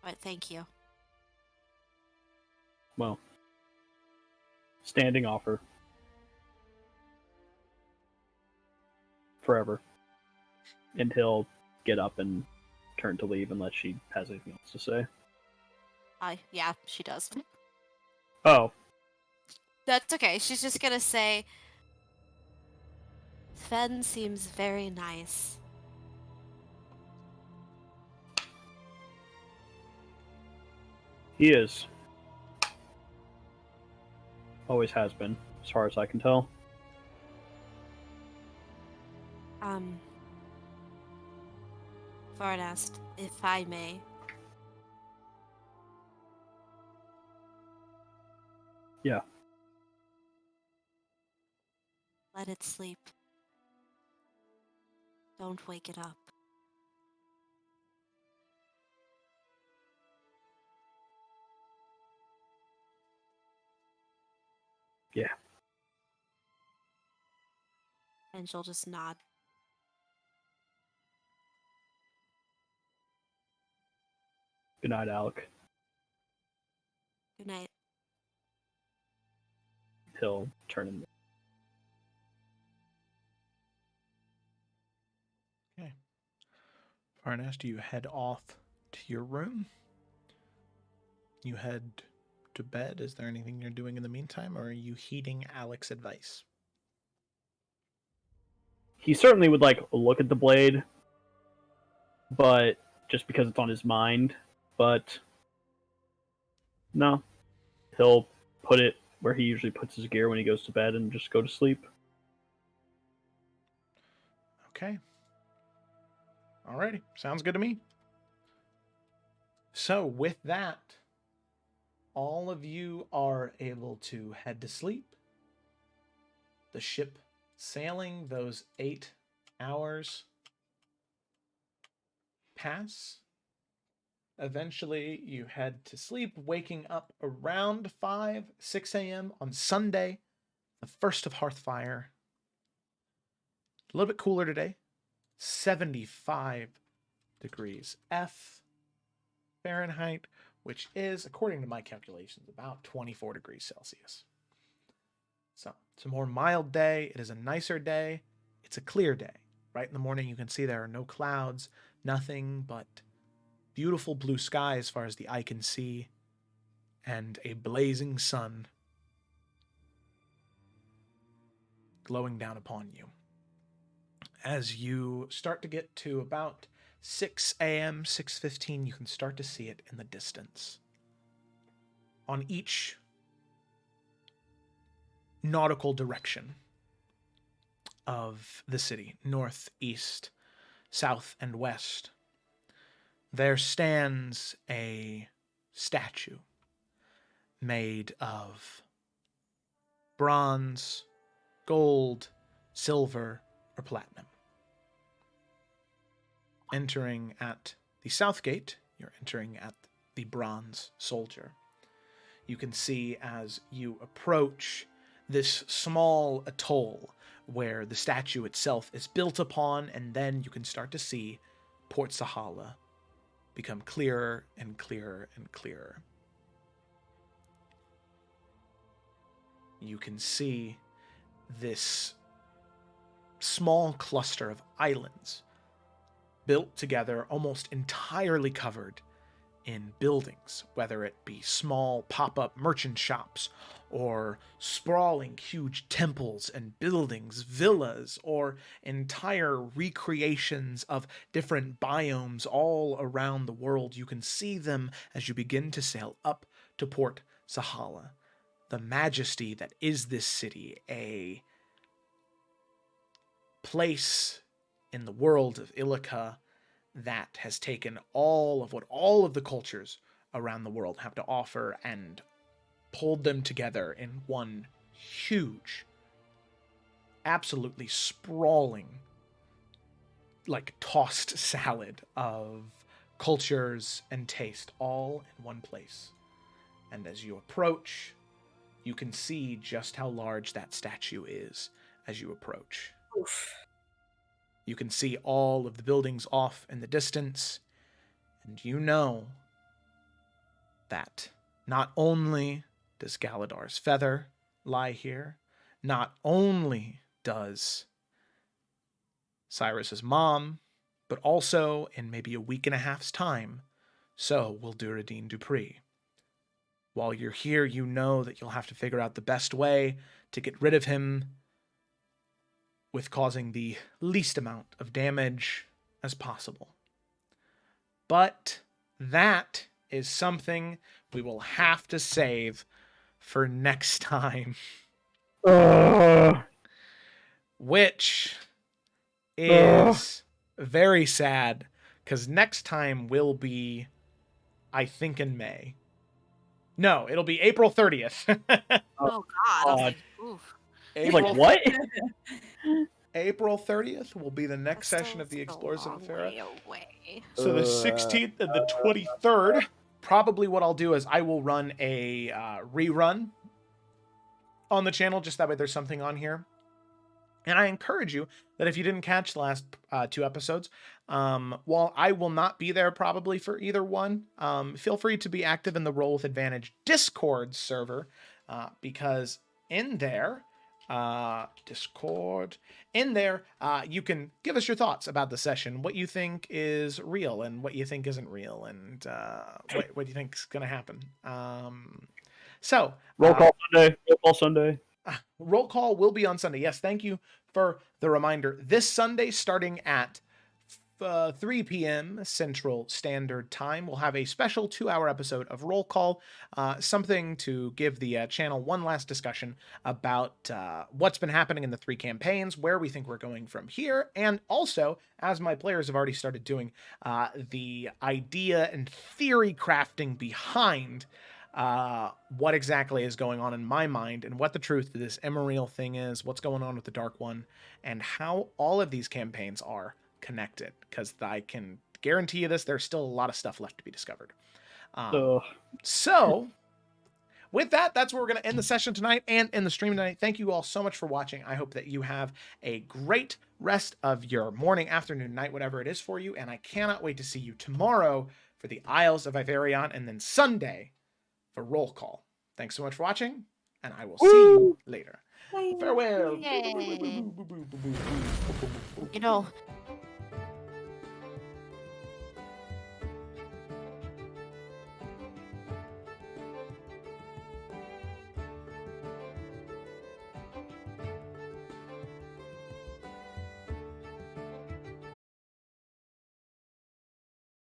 But thank you. Well, standing offer. Forever. And he'll get up and turn to leave unless she has anything else to say. Yeah, she does. Oh, That's okay. She's just gonna say, Sven seems very nice. he is. Always has been, as far as I can tell. Varnast, if I may. Yeah. Let it sleep. Don't wake it up. Yeah. And she'll just nod. Good night, Alec. Good night. He'll turn and Okay. Varnast, you head off to your room. You head to bed. Is there anything you're doing in the meantime, or are you heeding Alec's advice? he certainly would like look at the blade, but just because it's on his mind. But no, he'll put it where he usually puts his gear when he goes to bed and just go to sleep. Okay. Alrighty. Sounds good to me. So, with that, all of you are able to head to sleep. The ship sailing, those 8 hours pass. Eventually, you head to sleep, waking up around 6 a.m. on Sunday, the 1st of Hearthfire. A little bit cooler today. 75 degrees F Fahrenheit, which is, according to my calculations, about 24 degrees Celsius. So it's a more mild day. It is a nicer day. It's a clear day. Right in the morning, you can see there are no clouds, nothing but beautiful blue sky as far as the eye can see, and a blazing sun glowing down upon you. As you start to get to about 6 a.m., 6:15, you can start to see it in the distance. On each nautical direction of the city, north, east, south, and west, there stands a statue made of bronze, gold, silver, or platinum. Entering at the south gate, you're entering at the bronze soldier. You can see as you approach this small atoll where the statue itself is built upon, and then you can start to see Port Sahala become clearer and clearer and clearer. you can see this small cluster of islands built together, almost entirely covered in buildings, whether it be small pop-up merchant shops or sprawling huge temples and buildings, villas, or entire recreations of different biomes all around the world. You can see them as you begin to sail up to Port Sahala. The majesty that is this city, a place in the world of Illica that has taken all of the cultures around the world have to offer and pulled them together in one huge, absolutely sprawling, like tossed salad of cultures and taste all in one place. And as you approach, you can see just how large that statue is as you approach. Oof. You can see all of the buildings off in the distance, and you know that not only does Galadar's feather lie here, not only does Cyrus's mom, but also in maybe a week and a half's time, so will Duradine Dupree. While you're here, you know that you'll have to figure out the best way to get rid of him with causing the least amount of damage as possible. But that is something we will have to save for next time. Which is very sad, because next time will be, I think, in May. No, it'll be April 30th. Oh God. Oof. Like, what? April 30th will be the next That's session of the still Explorers a of long Efera. way away. So the 16th and the 23rd, probably what I'll do is I will run a rerun on the channel, just that way there's something on here. And I encourage you that if you didn't catch the last 2 episodes, while I will not be there probably for either one, feel free to be active in the Roll with Advantage Discord server, because in there, Discord, you can give us your thoughts about the session, what you think is real and what you think isn't real, and what you think is going to happen. So Roll call Sunday. Roll call Sunday. Roll call will be on Sunday. Yes, thank you for the reminder. This Sunday, starting at 3 p.m. Central Standard Time, we'll have a special 2-hour episode of Roll Call, something to give the channel one last discussion about what's been happening in the 3 campaigns, where we think we're going from here, and also, as my players have already started doing, the idea and theory crafting behind what exactly is going on in my mind and what the truth to this Emerald thing is, what's going on with the Dark One, and how all of these campaigns are connected, because I can guarantee you this, there's still a lot of stuff left to be discovered. So with that, that's where we're going to end the session tonight and in the stream tonight. Thank you all so much for watching. I hope that you have a great rest of your morning, afternoon, night, whatever it is for you, and I cannot wait to see you tomorrow for the Isles of Iverion, and then Sunday for Roll Call. Thanks so much for watching, and I will see you later. Bye. Farewell. Yay. You know,